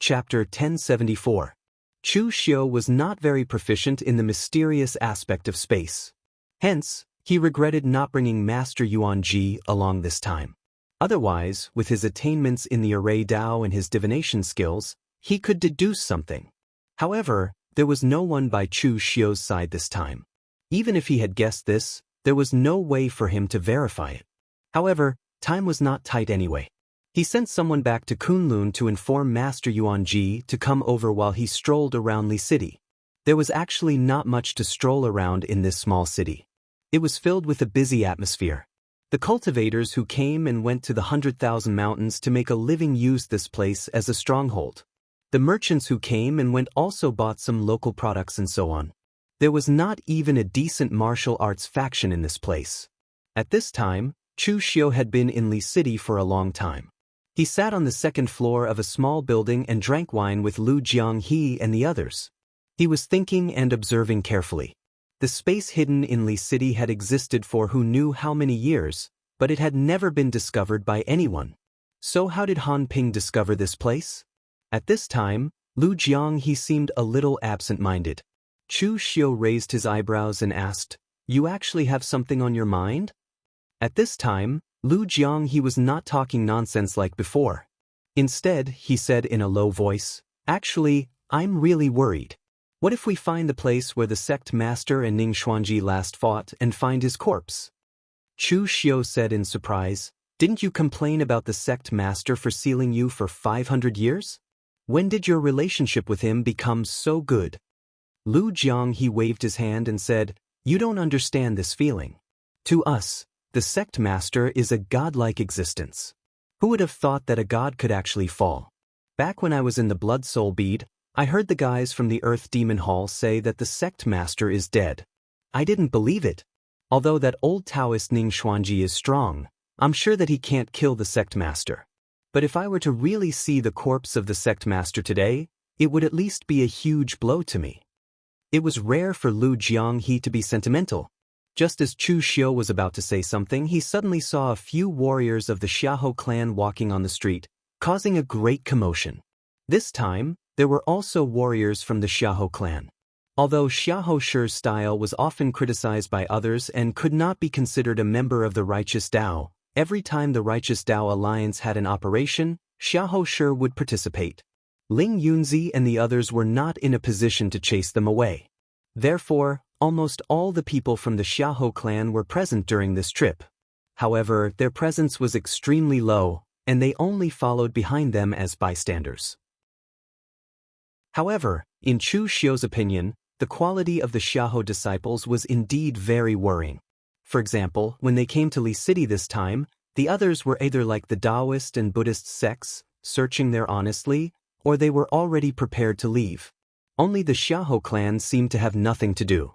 Chapter 1074. Chu Xiu was not very proficient in the mysterious aspect of space. Hence, he regretted not bringing Master Yuanji along this time. Otherwise, with his attainments in the array Dao and his divination skills, he could deduce something. However, there was no one by Chu Xiu's side this time. Even if he had guessed this, there was no way for him to verify it. However, time was not tight anyway. He sent someone back to Kunlun to inform Master Yuanji to come over while he strolled around Li City. There was actually not much to stroll around in this small city. It was filled with a busy atmosphere. The cultivators who came and went to the 100,000 mountains to make a living used this place as a stronghold. The merchants who came and went also bought some local products and so on. There was not even a decent martial arts faction in this place. At this time, Chu Xiu had been in Li City for a long time. He sat on the second floor of a small building and drank wine with Lu Jianghu and the others. He was thinking and observing carefully. The space hidden in Li City had existed for who knew how many years, but it had never been discovered by anyone. So how did Han Ping discover this place? At this time, Lu Jianghu seemed a little absent-minded. Chu Xiu raised his eyebrows and asked, "You actually have something on your mind?" At this time, Lu Jianghu was not talking nonsense like before. Instead, he said in a low voice, "Actually, I'm really worried. What if we find the place where the sect master and Ning Xuanji last fought and find his corpse?" Chu Xiu said in surprise, "Didn't you complain about the sect master for sealing you for 500 years? When did your relationship with him become so good?" Lu Jianghu waved his hand and said, "You don't understand this feeling. To us, the sect master is a godlike existence. Who would have thought that a god could actually fall? Back when I was in the Blood Soul Bead, I heard the guys from the Earth Demon Hall say that the sect master is dead. I didn't believe it. Although that old Taoist Ning Xuanji is strong, I'm sure that he can't kill the sect master. But if I were to really see the corpse of the sect master today, it would at least be a huge blow to me." It was rare for Lu Jianghu to be sentimental. Just as Chu Xiu was about to say something, he suddenly saw a few warriors of the Xiahou clan walking on the street, causing a great commotion. This time, there were also warriors from the Xiahou clan. Although Xiahou Shi's style was often criticized by others and could not be considered a member of the Righteous Dao, every time the Righteous Dao Alliance had an operation, Xiahou Shi would participate. Ling Yunzi and the others were not in a position to chase them away. Therefore, almost all the people from the Xiahou clan were present during this trip. However, their presence was extremely low, and they only followed behind them as bystanders. However, in Chu Xiu's opinion, the quality of the Xiahou disciples was indeed very worrying. For example, when they came to Li City this time, the others were either like the Taoist and Buddhist sects, searching there honestly, or they were already prepared to leave. Only the Xiahou clan seemed to have nothing to do.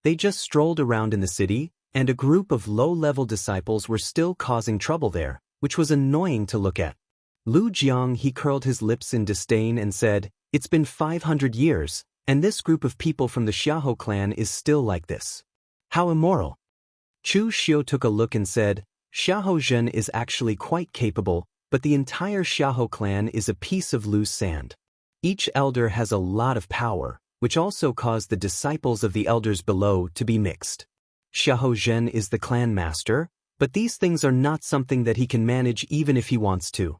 They just strolled around in the city, and a group of low-level disciples were still causing trouble there, which was annoying to look at. Lu Jianghu curled his lips in disdain and said, "It's been 500 years, and this group of people from the Xiahou clan is still like this. How immoral." Chu Xiu took a look and said, "Xiahou Zhen is actually quite capable, but the entire Xiahou clan is a piece of loose sand. Each elder has a lot of power, which also caused the disciples of the elders below to be mixed. Xiahou Zhen is the clan master, but these things are not something that he can manage even if he wants to."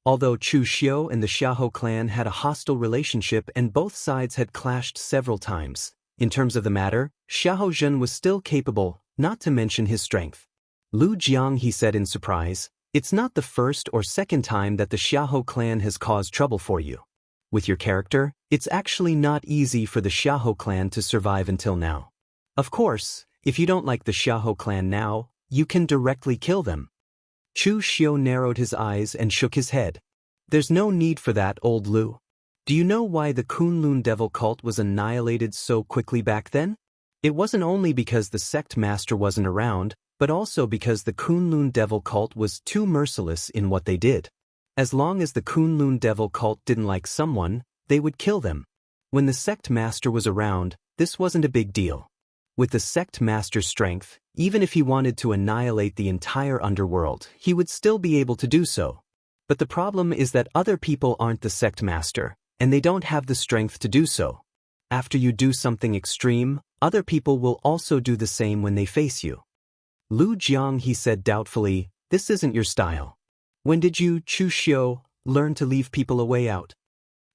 Although Chu Xiu and the Xiahou clan had a hostile relationship and both sides had clashed several times, in terms of the matter, Xiahou Zhen was still capable, not to mention his strength. Lu Jianghu said in surprise, "It's not the first or second time that the Xiahou clan has caused trouble for you. With your character, it's actually not easy for the Xiahou clan to survive until now. Of course, if you don't like the Xiahou clan now, you can directly kill them." Chu Xiu narrowed his eyes and shook his head. "There's no need for that, old Lu. Do you know why the Kunlun devil cult was annihilated so quickly back then? It wasn't only because the sect master wasn't around, but also because the Kunlun devil cult was too merciless in what they did. As long as the Kunlun devil cult didn't like someone, they would kill them. When the sect master was around, this wasn't a big deal. With the sect master's strength, even if he wanted to annihilate the entire underworld, he would still be able to do so. But the problem is that other people aren't the sect master, and they don't have the strength to do so. After you do something extreme, other people will also do the same when they face you. Lu Jiang, he said doubtfully, this isn't your style. When did you, Chu Xiu, learn to leave people a way out?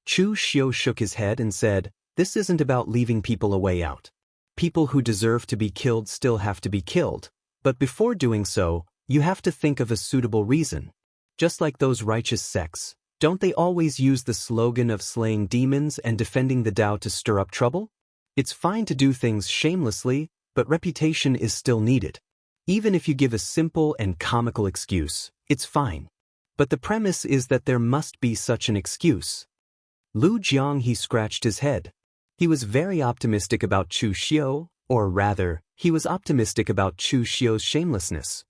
Chu Xiu shook his head and said, this isn't about leaving people a way out. People who deserve to be killed still have to be killed, but before doing so, you have to think of a suitable reason. Just like those righteous sects, don't they always use the slogan of slaying demons and defending the Tao to stir up trouble? It's fine to do things shamelessly, but reputation is still needed. Even if you give a simple and comical excuse, it's fine. But the premise is that there must be such an excuse. Lu Jiang, he scratched his head. He was very optimistic about Chu Xiu, or rather, he was optimistic about Chu Xiu's shamelessness.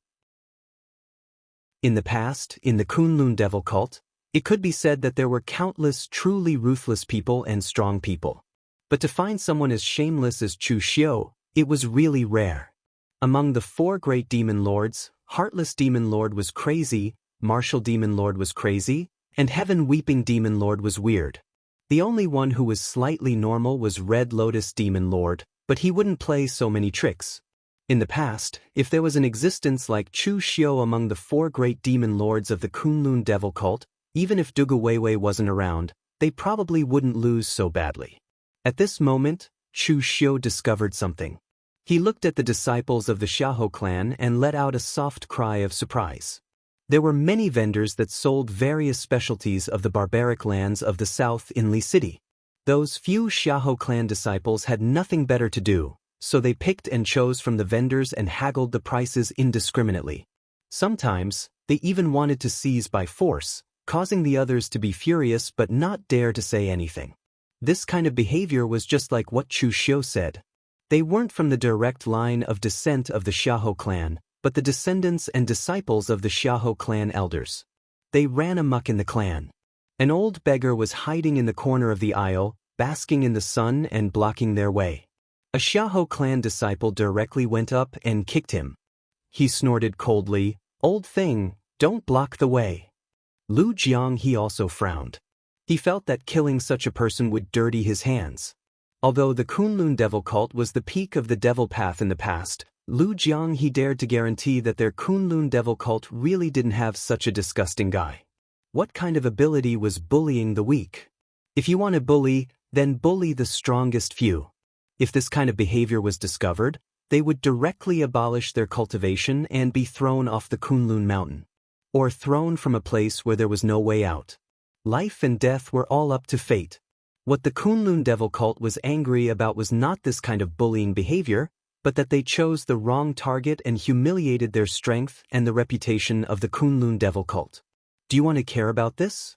In the past, in the Kunlun devil cult, it could be said that there were countless truly ruthless people and strong people. But to find someone as shameless as Chu Xiu, it was really rare. Among the 4 great demon lords, Heartless Demon Lord was crazy, Martial Demon Lord was crazy, and Heaven Weeping Demon Lord was weird. The only one who was slightly normal was Red Lotus Demon Lord, but he wouldn't play so many tricks. In the past, if there was an existence like Chu Xiu among the 4 great demon lords of the Kunlun devil cult, even if Dugu Weiwei wasn't around, they probably wouldn't lose so badly. At this moment, Chu Xiu discovered something. He looked at the disciples of the Xiahou clan and let out a soft cry of surprise. There were many vendors that sold various specialties of the barbaric lands of the south in Li City. Those few Xiahou clan disciples had nothing better to do, so they picked and chose from the vendors and haggled the prices indiscriminately. Sometimes, they even wanted to seize by force, causing the others to be furious but not dare to say anything. This kind of behavior was just like what Chu Xiu said. They weren't from the direct line of descent of the Xiahou clan, but the descendants and disciples of the Xiahou clan elders. They ran amok in the clan. An old beggar was hiding in the corner of the aisle, basking in the sun and blocking their way. A Xiahou clan disciple directly went up and kicked him. He snorted coldly, "Old thing, don't block the way." Lu Jiang, he also frowned. He felt that killing such a person would dirty his hands. Although the Kunlun devil cult was the peak of the devil path in the past, Lu Jiang, he dared to guarantee that their Kunlun devil cult really didn't have such a disgusting guy. What kind of ability was bullying the weak? If you want to bully, then bully the strongest few. If this kind of behavior was discovered, they would directly abolish their cultivation and be thrown off the Kunlun mountain. Or thrown from a place where there was no way out. Life and death were all up to fate. What the Kunlun devil cult was angry about was not this kind of bullying behavior, but that they chose the wrong target and humiliated their strength and the reputation of the Kunlun devil cult. Do you want to care about this?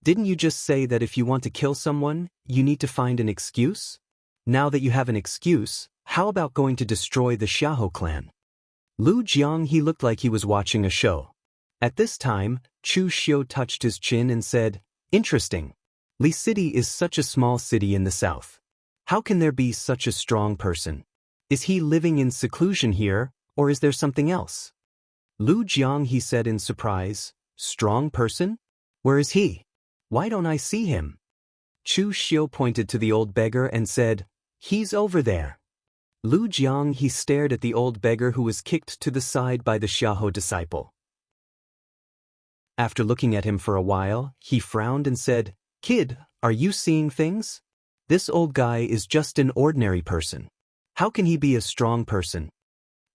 Didn't you just say that if you want to kill someone, you need to find an excuse? Now that you have an excuse, how about going to destroy the Xiahou clan? Lu Jiang, he looked like he was watching a show. At this time, Chu Xiu touched his chin and said, "Interesting. Li City is such a small city in the south. How can there be such a strong person? Is he living in seclusion here, or is there something else?" Lu Jiang, he said in surprise, "Strong person? Where is he? Why don't I see him?" Chu Xiu pointed to the old beggar and said, "He's over there." Lu Jiang, he stared at the old beggar who was kicked to the side by the Xiahou disciple. After looking at him for a while, he frowned and said, "Kid, are you seeing things? This old guy is just an ordinary person. How can he be a strong person?"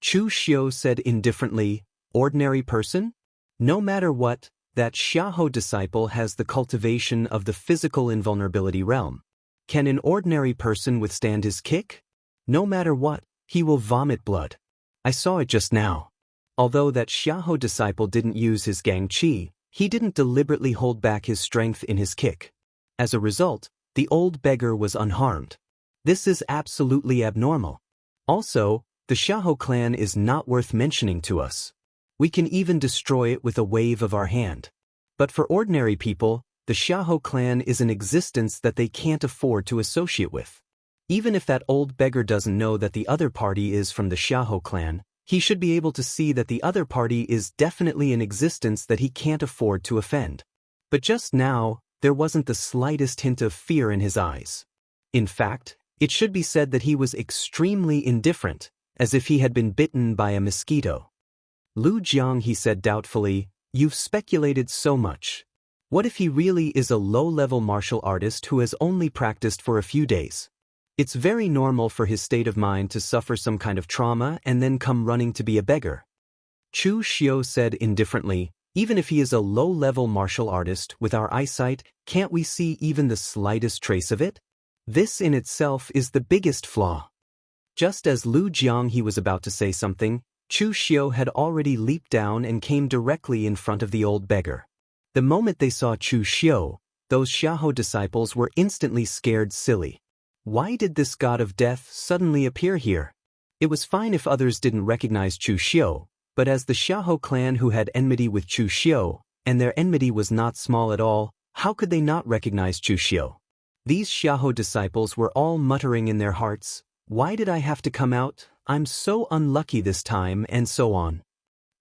Chu Xiu said indifferently, "Ordinary person? No matter what, that Xiahou disciple has the cultivation of the physical invulnerability realm. Can an ordinary person withstand his kick? No matter what, he will vomit blood. I saw it just now." Although that Xiahou disciple didn't use his gang qi, he didn't deliberately hold back his strength in his kick. As a result, the old beggar was unharmed. This is absolutely abnormal. Also, the Xiahou clan is not worth mentioning to us. We can even destroy it with a wave of our hand. But for ordinary people, the Xiahou clan is an existence that they can't afford to associate with. Even if that old beggar doesn't know that the other party is from the Xiahou clan, he should be able to see that the other party is definitely an existence that he can't afford to offend. But just now, there wasn't the slightest hint of fear in his eyes. In fact, it should be said that he was extremely indifferent, as if he had been bitten by a mosquito. Lu Jiang, he said doubtfully, you've speculated so much. What if he really is a low-level martial artist who has only practiced for a few days? It's very normal for his state of mind to suffer some kind of trauma and then come running to be a beggar. Chu Xiu said indifferently, even if he is a low-level martial artist, with our eyesight, can't we see even the slightest trace of it? This in itself is the biggest flaw. Just as Lu Jiang he was about to say something, Chu Xiu had already leaped down and came directly in front of the old beggar. The moment they saw Chu Xiu, those Xiahou disciples were instantly scared silly. Why did this god of death suddenly appear here? It was fine if others didn't recognize Chu Xiu, but as the Xiahou clan who had enmity with Chu Xiu, and their enmity was not small at all, how could they not recognize Chu Xiu? These Xiahou disciples were all muttering in their hearts, why did I have to come out? I'm so unlucky this time, and so on.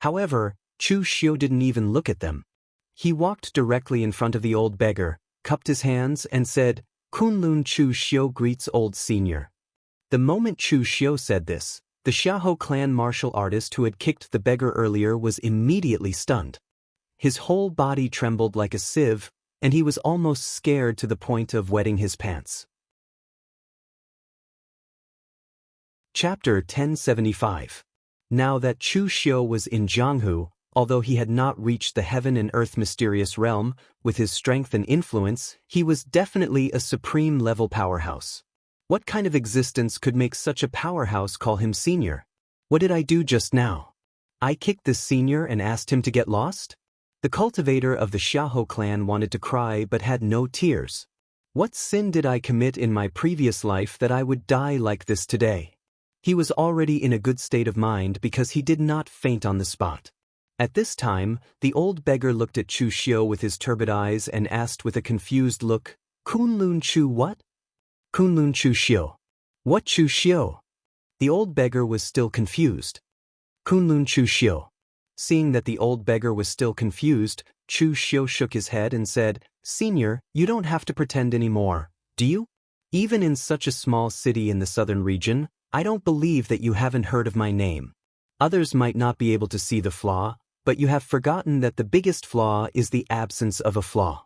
However, Chu Xiu didn't even look at them. He walked directly in front of the old beggar, cupped his hands, and said, Kunlun Chu Xiu greets old senior. The moment Chu Xiu said this, the Xiahou clan martial artist who had kicked the beggar earlier was immediately stunned. His whole body trembled like a sieve, and he was almost scared to the point of wetting his pants. Chapter 1075. Now that Chu Xiu was in Jianghu, although he had not reached the heaven and earth mysterious realm, with his strength and influence, he was definitely a supreme-level powerhouse. What kind of existence could make such a powerhouse call him senior? What did I do just now? I kicked this senior and asked him to get lost? The cultivator of the Xiahou clan wanted to cry but had no tears. What sin did I commit in my previous life that I would die like this today? He was already in a good state of mind because he did not faint on the spot. At this time, the old beggar looked at Chu Xiu with his turbid eyes and asked with a confused look, Kunlun Chu what? Kunlun Chu Xiu. What Chu Xiu? The old beggar was still confused. Kunlun Chu Xiu. Seeing that the old beggar was still confused, Chu Xiu shook his head and said, Senior, you don't have to pretend anymore, do you? Even in such a small city in the southern region, I don't believe that you haven't heard of my name. Others might not be able to see the flaw, but you have forgotten that the biggest flaw is the absence of a flaw.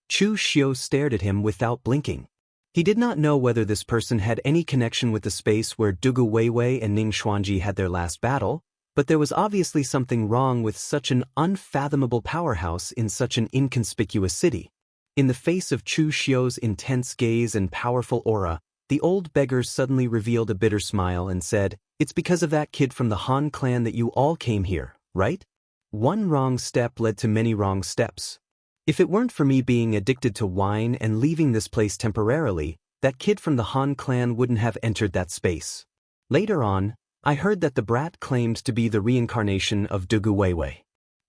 Chu Xiu stared at him without blinking. He did not know whether this person had any connection with the space where Dugu Weiwei and Ning Xuanji had their last battle, but there was obviously something wrong with such an unfathomable powerhouse in such an inconspicuous city. In the face of Chu Xiu's intense gaze and powerful aura, the old beggar suddenly revealed a bitter smile and said, It's because of that kid from the Han clan that you all came here, right? One wrong step led to many wrong steps. If it weren't for me being addicted to wine and leaving this place temporarily, that kid from the Han clan wouldn't have entered that space. Later on, I heard that the brat claimed to be the reincarnation of Dugu Weiwei.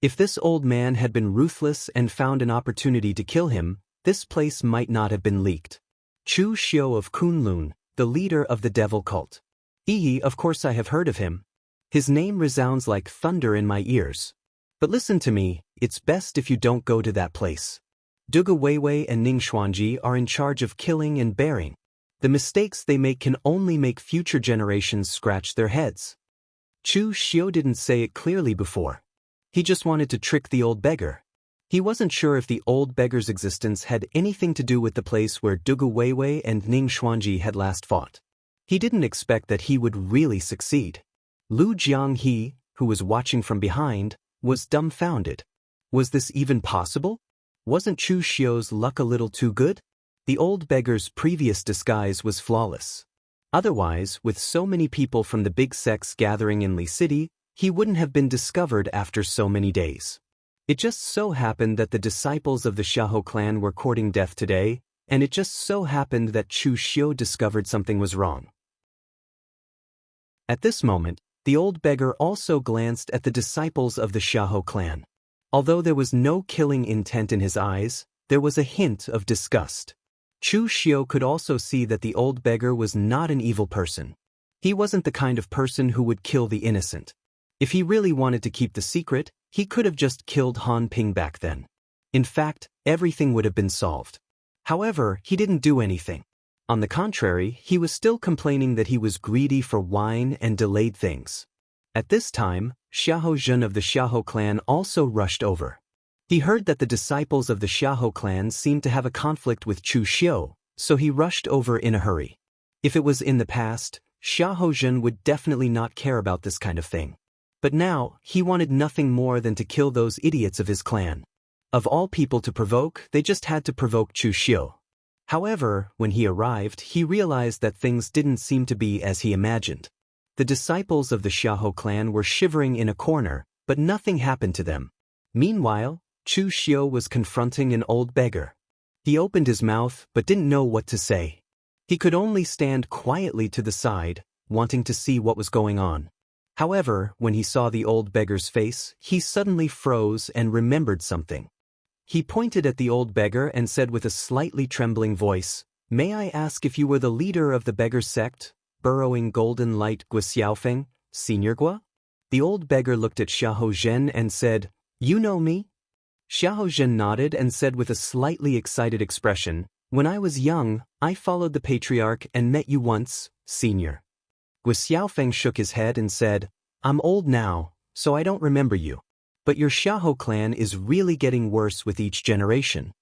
If this old man had been ruthless and found an opportunity to kill him, this place might not have been leaked. Chu Xiu of Kunlun, the leader of the devil cult. Of course I have heard of him. His name resounds like thunder in my ears. But listen to me, it's best if you don't go to that place. Dugu Weiwei and Ning Xuanji are in charge of killing and bearing. The mistakes they make can only make future generations scratch their heads. Chu Xiu didn't say it clearly before. He just wanted to trick the old beggar. He wasn't sure if the old beggar's existence had anything to do with the place where Dugu Weiwei and Ning Xuanji had last fought. He didn't expect that he would really succeed. Lu Jianghu, who was watching from behind, was dumbfounded. Was this even possible? Wasn't Chu Xiu's luck a little too good? The old beggar's previous disguise was flawless. Otherwise, with so many people from the big sects gathering in Li City, he wouldn't have been discovered after so many days. It just so happened that the disciples of the Xiahou clan were courting death today, and it just so happened that Chu Xiu discovered something was wrong. At this moment, the old beggar also glanced at the disciples of the Xiahou clan. Although there was no killing intent in his eyes, there was a hint of disgust. Chu Xiu could also see that the old beggar was not an evil person. He wasn't the kind of person who would kill the innocent. If he really wanted to keep the secret, he could have just killed Han Ping back then. In fact, everything would have been solved. However, he didn't do anything. On the contrary, he was still complaining that he was greedy for wine and delayed things. At this time, Xiahou Zhen of the Xiahou clan also rushed over. He heard that the disciples of the Xiahou clan seemed to have a conflict with Chu Xiu, so he rushed over in a hurry. If it was in the past, Xiahou Zhen would definitely not care about this kind of thing. But now, he wanted nothing more than to kill those idiots of his clan. Of all people to provoke, they just had to provoke Chu Xiu. However, when he arrived, he realized that things didn't seem to be as he imagined. The disciples of the Xiahou clan were shivering in a corner, but nothing happened to them. Meanwhile, Chu Xiu was confronting an old beggar. He opened his mouth but didn't know what to say. He could only stand quietly to the side, wanting to see what was going on. However, when he saw the old beggar's face, he suddenly froze and remembered something. He pointed at the old beggar and said with a slightly trembling voice, "May I ask if you were the leader of the beggar sect, burrowing golden light Gua Xiaofeng, Senior Gua?" The old beggar looked at Xiahou Zhen and said, "You know me?" Xiahou Zhen nodded and said with a slightly excited expression, "When I was young, I followed the patriarch and met you once, Senior." Gua Xiaofeng shook his head and said, "I'm old now, so I don't remember you. But your Xiahou clan is really getting worse with each generation."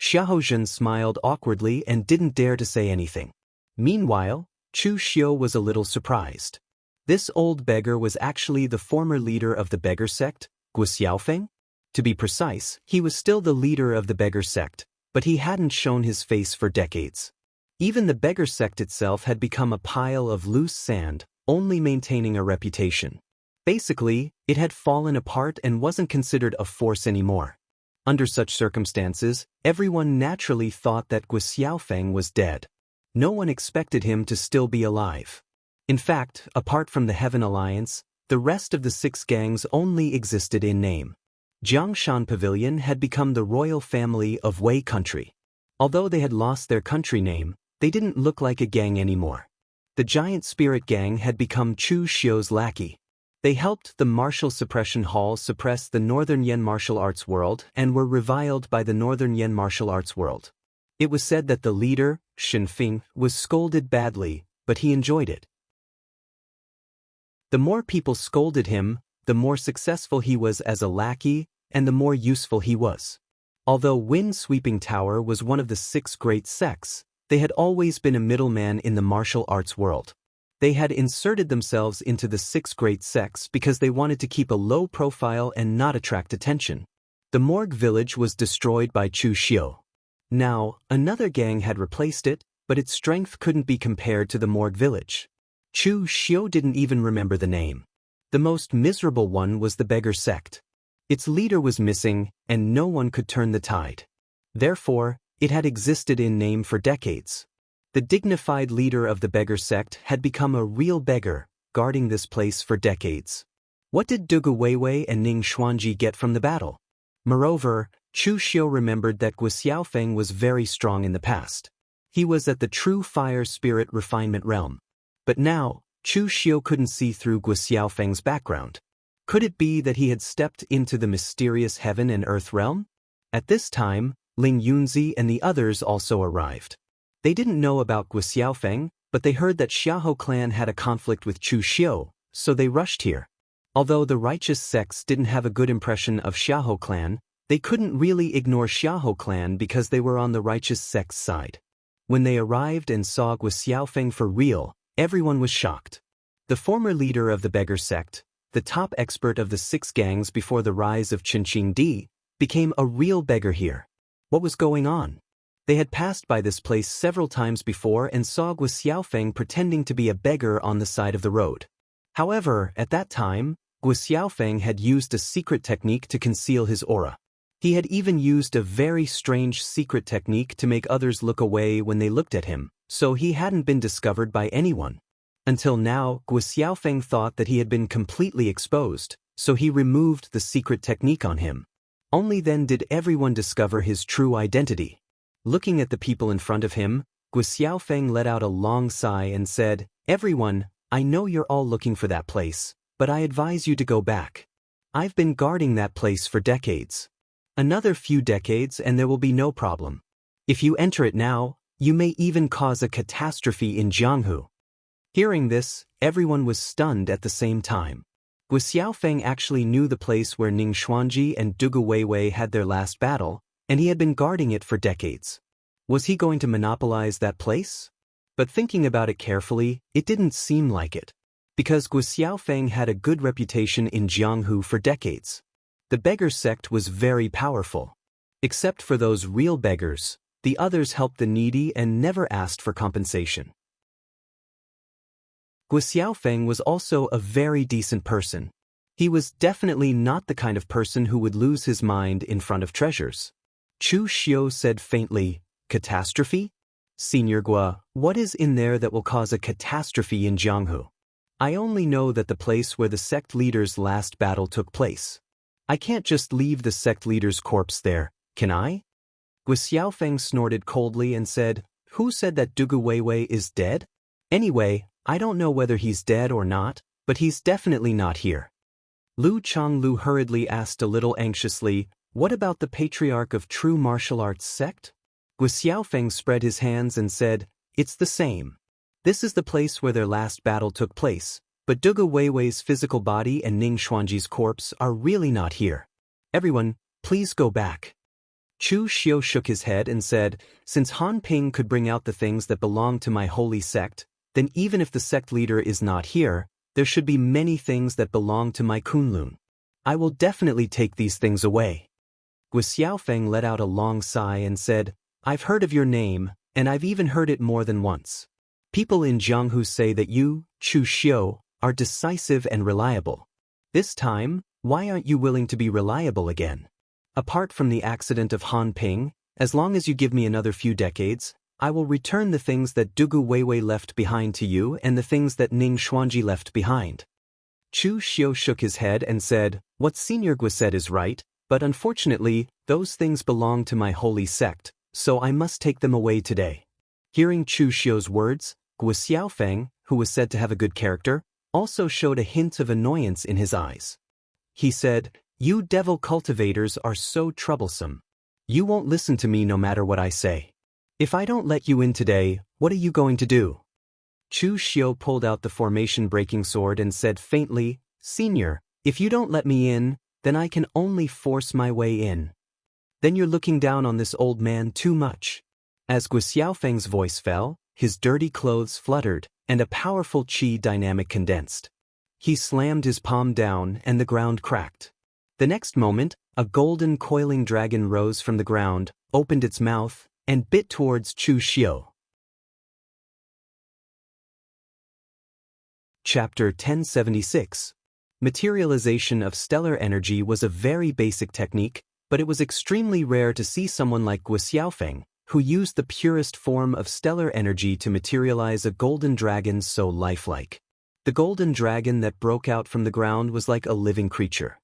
Xiahou Zhen smiled awkwardly and didn't dare to say anything. Meanwhile, Chu Xiu was a little surprised. This old beggar was actually the former leader of the beggar sect, Gua Xiaofeng? To be precise, he was still the leader of the beggar sect, but he hadn't shown his face for decades. Even the beggar sect itself had become a pile of loose sand, only maintaining a reputation. Basically, it had fallen apart and wasn't considered a force anymore. Under such circumstances, everyone naturally thought that Gua Xiaofeng was dead. No one expected him to still be alive. In fact, apart from the Heaven Alliance, the rest of the 6 gangs only existed in name. Jiangshan Pavilion had become the royal family of Wei country. Although they had lost their country name, they didn't look like a gang anymore. The giant spirit gang had become Chu Xiu's lackey. They helped the Martial Suppression Hall suppress the Northern Yen martial arts world and were reviled by the Northern Yen martial arts world. It was said that the leader, Shen Feng, was scolded badly, but he enjoyed it. The more people scolded him, the more successful he was as a lackey, and the more useful he was. Although Wind Sweeping Tower was one of the 6 great sects, they had always been a middleman in the martial arts world. They had inserted themselves into the 6 great sects because they wanted to keep a low profile and not attract attention. The Morgue village was destroyed by Chu Xiu. Now, another gang had replaced it, but its strength couldn't be compared to the Morgue village. Chu Xiu didn't even remember the name. The most miserable one was the beggar sect. Its leader was missing, and no one could turn the tide. Therefore, it had existed in name for decades. The dignified leader of the beggar sect had become a real beggar, guarding this place for decades. What did Dugu Weiwei and Ning Xuanji get from the battle? Moreover, Chu Xiu remembered that Gua Xiaofeng was very strong in the past. He was at the true fire spirit refinement realm. But now, Chu Xiu couldn't see through Gua Xiaofeng's background. Could it be that he had stepped into the mysterious heaven and earth realm? At this time, Ling Yunzi and the others also arrived. They didn't know about Gua Xiaofeng, but they heard that Xiahou clan had a conflict with Chu Xiu, so they rushed here. Although the righteous sects didn't have a good impression of Xiahou clan, they couldn't really ignore Xiahou clan because they were on the righteous sect's side. When they arrived and saw Gua Xiaofeng for real, everyone was shocked. The former leader of the beggar sect, the top expert of the 6 gangs before the rise of Qinqing Di, became a real beggar here. What was going on? They had passed by this place several times before and saw Gua Xiaofeng pretending to be a beggar on the side of the road. However, at that time, Gua Xiaofeng had used a secret technique to conceal his aura. He had even used a very strange secret technique to make others look away when they looked at him, so he hadn't been discovered by anyone. Until now, Gua Xiaofeng thought that he had been completely exposed, so he removed the secret technique on him. Only then did everyone discover his true identity. Looking at the people in front of him, Gua Xiaofeng let out a long sigh and said, "Everyone, I know you're all looking for that place, but I advise you to go back. I've been guarding that place for decades." Another few decades and there will be no problem. If you enter it now, you may even cause a catastrophe in Jianghu. Hearing this, everyone was stunned at the same time. Guo Xiaofeng actually knew the place where Ning Xuanji and Dugu Weiwei had their last battle, and he had been guarding it for decades. Was he going to monopolize that place? But thinking about it carefully, it didn't seem like it. Because Guo Xiaofeng had a good reputation in Jianghu for decades. The beggar sect was very powerful. Except for those real beggars, the others helped the needy and never asked for compensation. Guo Xiaofeng was also a very decent person. He was definitely not the kind of person who would lose his mind in front of treasures. Chu Xiu said faintly, "Catastrophe? Senior Guo, what is in there that will cause a catastrophe in Jianghu? I only know that the place where the sect leader's last battle took place. I can't just leave the sect leader's corpse there, can I?" Guo Xiaofeng snorted coldly and said, "Who said that Dugu Weiwei is dead? Anyway, I don't know whether he's dead or not, but he's definitely not here." Lu Changlu hurriedly asked a little anxiously, "What about the patriarch of true martial arts sect?" Guo Xiaofeng spread his hands and said, "It's the same. This is the place where their last battle took place, but Dugu Weiwei's physical body and Ning Xuanji's corpse are really not here. Everyone, please go back." Chu Xiu shook his head and said, "Since Han Ping could bring out the things that belong to my holy sect, then even if the sect leader is not here, there should be many things that belong to my Kunlun. I will definitely take these things away." Guo Xiaofeng let out a long sigh and said, "I've heard of your name, and I've even heard it more than once. People in Jianghu say that you, Chu Xiu, are decisive and reliable. This time, why aren't you willing to be reliable again? Apart from the accident of Han Ping, as long as you give me another few decades, I will return the things that Dugu Weiwei left behind to you and the things that Ning Xuanji left behind." Chu Xiu shook his head and said, "What Senior Guo said is right, but unfortunately, those things belong to my holy sect, so I must take them away today." Hearing Chu Xiu's words, Guo Xiaofeng, who was said to have a good character, also showed a hint of annoyance in his eyes. He said, "You devil cultivators are so troublesome. You won't listen to me no matter what I say. If I don't let you in today, what are you going to do?" Chu Xiu pulled out the formation-breaking sword and said faintly, "Senior, if you don't let me in, then I can only force my way in." "Then you're looking down on this old man too much." As Guo Xiaofeng's voice fell, his dirty clothes fluttered, and a powerful qi dynamic condensed. He slammed his palm down and the ground cracked. The next moment, a golden coiling dragon rose from the ground, opened its mouth, and bit towards Chu Xiu. Chapter 1076. Materialization of stellar energy was a very basic technique, but it was extremely rare to see someone like Guo Xiaofeng, who used the purest form of stellar energy to materialize a golden dragon so lifelike. The golden dragon that broke out from the ground was like a living creature.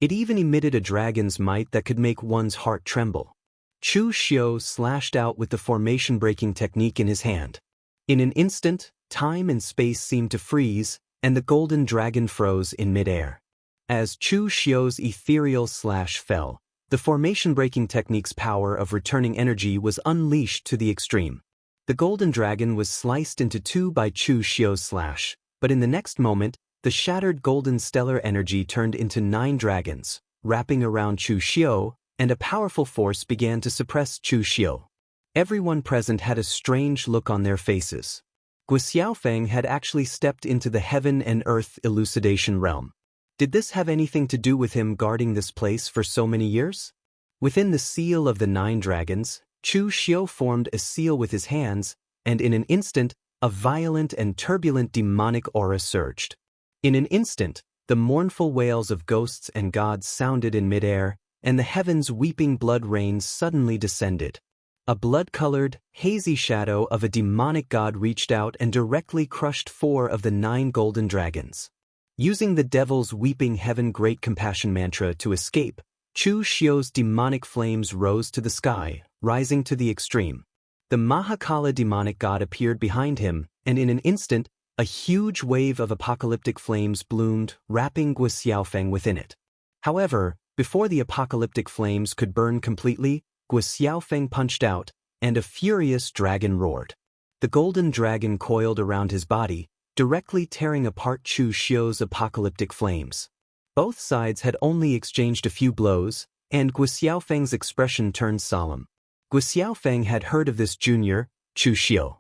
It even emitted a dragon's might that could make one's heart tremble. Chu Xiu slashed out with the formation-breaking technique in his hand. In an instant, time and space seemed to freeze, and the golden dragon froze in midair. As Chu Xiu's ethereal slash fell, the formation-breaking technique's power of returning energy was unleashed to the extreme. The golden dragon was sliced into two by Chu Xiu's slash, but in the next moment, the shattered golden stellar energy turned into 9 dragons, wrapping around Chu Xiu, and a powerful force began to suppress Chu Xiu. Everyone present had a strange look on their faces. Guo Xiaofeng had actually stepped into the heaven and earth elucidation realm. Did this have anything to do with him guarding this place for so many years? Within the seal of the 9 dragons, Chu Xiu formed a seal with his hands, and in an instant, a violent and turbulent demonic aura surged. In an instant, the mournful wails of ghosts and gods sounded in midair, and the heavens' weeping blood rains suddenly descended. A blood-colored, hazy shadow of a demonic god reached out and directly crushed 4 of the 9 golden dragons. Using the devil's weeping heaven great compassion mantra to escape, Chu Xiu's demonic flames rose to the sky, rising to the extreme. The Mahakala demonic god appeared behind him, and in an instant, a huge wave of apocalyptic flames bloomed, wrapping Guo Xiaofeng within it. However, Before the apocalyptic flames could burn completely, Guo Xiaofeng punched out, and a furious dragon roared. The golden dragon coiled around his body, directly tearing apart Chu Xiu's apocalyptic flames. Both sides had only exchanged a few blows, and Guo Xiaofeng's expression turned solemn. Guo Xiaofeng had heard of this junior, Chu Xiu.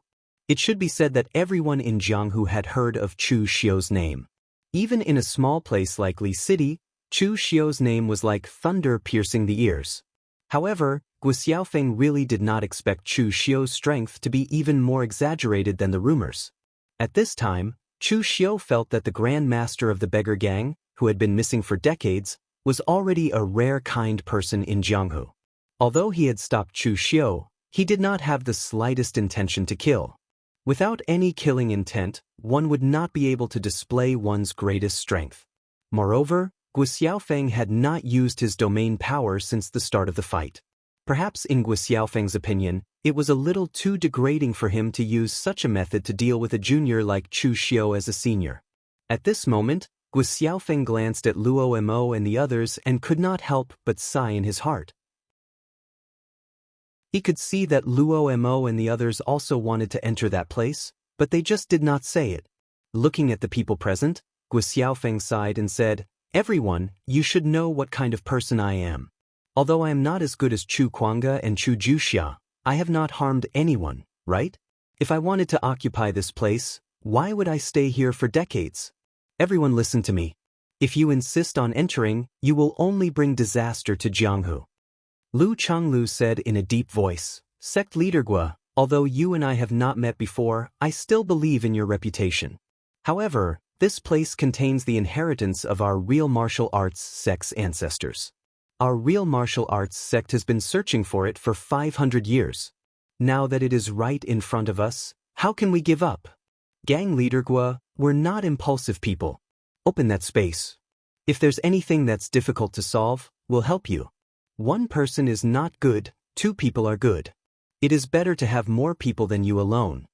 It should be said that everyone in Jianghu had heard of Chu Xiu's name. Even in a small place like Li City, Chu Xiu's name was like thunder piercing the ears. However, Guo Xiaofeng really did not expect Chu Xiu's strength to be even more exaggerated than the rumors. At this time, Chu Xiu felt that the Grand Master of the beggar gang, who had been missing for decades, was already a rare kind person in Jianghu. Although he had stopped Chu Xiu, he did not have the slightest intention to kill. Without any killing intent, one would not be able to display one's greatest strength. Moreover, Guo Xiaofeng had not used his domain power since the start of the fight. Perhaps in Guo Xiaofeng's opinion, it was a little too degrading for him to use such a method to deal with a junior like Chu Xiu as a senior. At this moment, Guo Xiaofeng glanced at Luo Mo and the others and could not help but sigh in his heart. He could see that Luo Mo and the others also wanted to enter that place, but they just did not say it. Looking at the people present, Guo Xiaofeng sighed and said, "Everyone, you should know what kind of person I am. Although I am not as good as Chu Kuanga and Chu Juxia, I have not harmed anyone, right? If I wanted to occupy this place, why would I stay here for decades? Everyone listen to me. If you insist on entering, you will only bring disaster to Jianghu." Lu Changlu said in a deep voice, "Sect leader Guo, although you and I have not met before, I still believe in your reputation. However, this place contains the inheritance of our real martial arts sect's ancestors. Our real martial arts sect has been searching for it for 500 years. Now that it is right in front of us, how can we give up? Gang leader Guo, we're not impulsive people. Open that space. If there's anything that's difficult to solve, we'll help you. One person is not good, two people are good. It is better to have more people than you alone."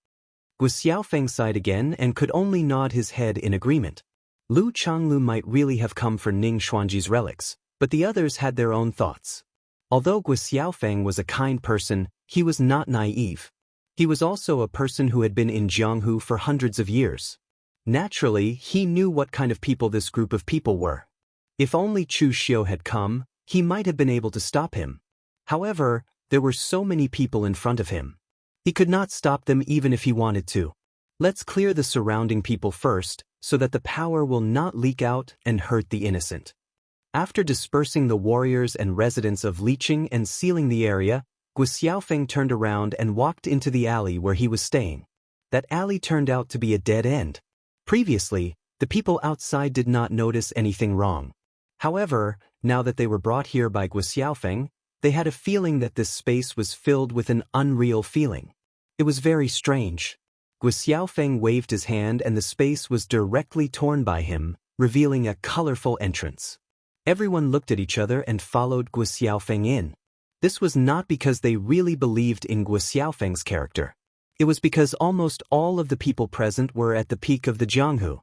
Guo Xiaofeng sighed again and could only nod his head in agreement. Lu Changlu might really have come for Ning Xuanji's relics, but the others had their own thoughts. Although Guo Xiaofeng was a kind person, he was not naive. He was also a person who had been in Jianghu for hundreds of years. Naturally, he knew what kind of people this group of people were. If only Chu Xiu had come, he might have been able to stop him. However, there were so many people in front of him. He could not stop them even if he wanted to. Let's clear the surrounding people first, so that the power will not leak out and hurt the innocent. After dispersing the warriors and residents of Liqing and sealing the area, Guo Xiaofeng turned around and walked into the alley where he was staying. That alley turned out to be a dead end. Previously, the people outside did not notice anything wrong. However, now that they were brought here by Guo Xiaofeng, they had a feeling that this space was filled with an unreal feeling. It was very strange. Guo Xiaofeng waved his hand and the space was directly torn by him, revealing a colorful entrance. Everyone looked at each other and followed Guo Xiaofeng in. This was not because they really believed in Guo Xiaofeng's character. It was because almost all of the people present were at the peak of the Jianghu.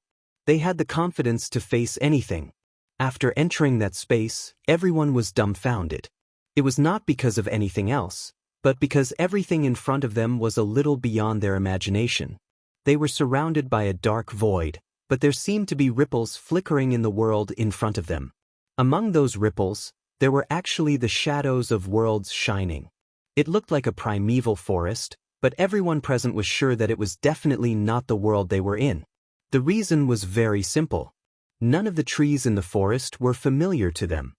They had the confidence to face anything. After entering that space, everyone was dumbfounded. It was not because of anything else, but because everything in front of them was a little beyond their imagination. They were surrounded by a dark void, but there seemed to be ripples flickering in the world in front of them. Among those ripples, there were actually the shadows of worlds shining. It looked like a primeval forest, but everyone present was sure that it was definitely not the world they were in. The reason was very simple. None of the trees in the forest were familiar to them.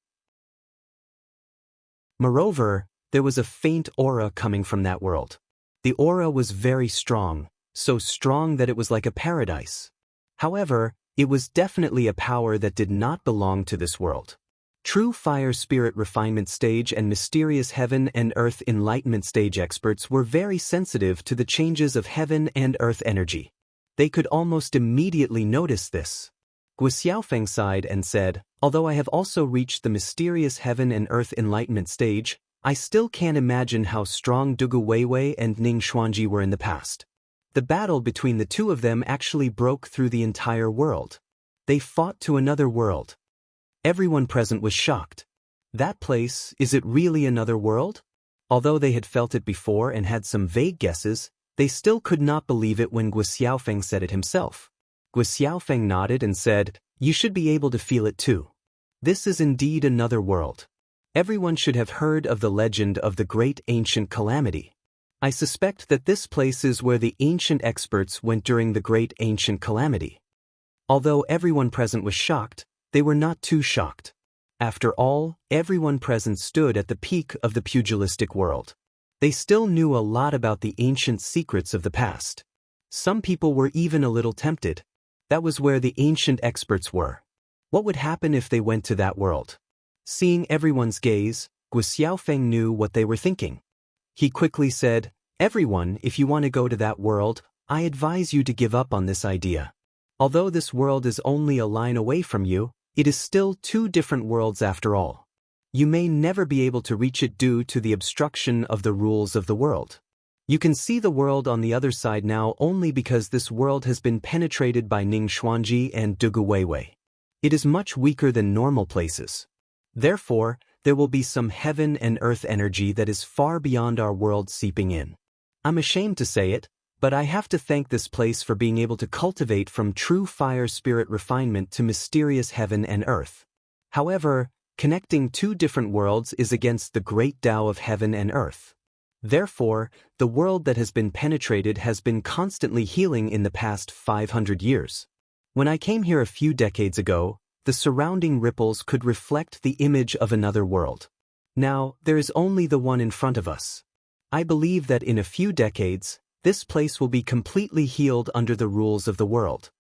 Moreover, there was a faint aura coming from that world. The aura was very strong, so strong that it was like a paradise. However, it was definitely a power that did not belong to this world. True fire spirit refinement stage and mysterious heaven and earth enlightenment stage experts were very sensitive to the changes of heaven and earth energy. They could almost immediately notice this. Guo Xiaofeng sighed and said, "Although I have also reached the mysterious heaven and earth enlightenment stage, I still can't imagine how strong Dugu Weiwei and Ning Xuanji were in the past. The battle between the two of them actually broke through the entire world. They fought to another world." Everyone present was shocked. That place, is it really another world? Although they had felt it before and had some vague guesses, they still could not believe it when Guo Xiaofeng said it himself. Guo Xiaofeng nodded and said, "You should be able to feel it too. This is indeed another world. Everyone should have heard of the legend of the great ancient calamity. I suspect that this place is where the ancient experts went during the great ancient calamity." Although everyone present was shocked, they were not too shocked. After all, everyone present stood at the peak of the pugilistic world. They still knew a lot about the ancient secrets of the past. Some people were even a little tempted. That was where the ancient experts were. What would happen if they went to that world? Seeing everyone's gaze, Guo Xiaofeng knew what they were thinking. He quickly said, "Everyone, if you want to go to that world, I advise you to give up on this idea. Although this world is only a line away from you, it is still two different worlds after all. You may never be able to reach it due to the obstruction of the rules of the world. You can see the world on the other side now only because this world has been penetrated by Ning Xuanji and Dugu Weiwei. It is much weaker than normal places. Therefore, there will be some heaven and earth energy that is far beyond our world seeping in. I'm ashamed to say it, but I have to thank this place for being able to cultivate from true fire spirit refinement to mysterious heaven and earth. However, connecting two different worlds is against the great Tao of heaven and earth. Therefore, the world that has been penetrated has been constantly healing in the past 500 years. When I came here a few decades ago, the surrounding ripples could reflect the image of another world. Now, there is only the one in front of us. I believe that in a few decades, this place will be completely healed under the rules of the world."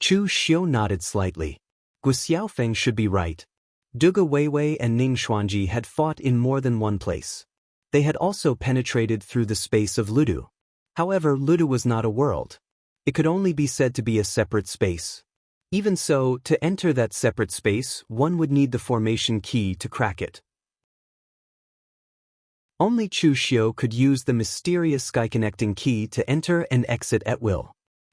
Chu Xiu nodded slightly. Guo Xiaofeng should be right. Dugu Weiwei and Ning Xuanji had fought in more than one place. They had also penetrated through the space of Ludu. However, Ludu was not a world. It could only be said to be a separate space. Even so, to enter that separate space, one would need the formation key to crack it. Only Chu Xiu could use the mysterious sky-connecting key to enter and exit at will.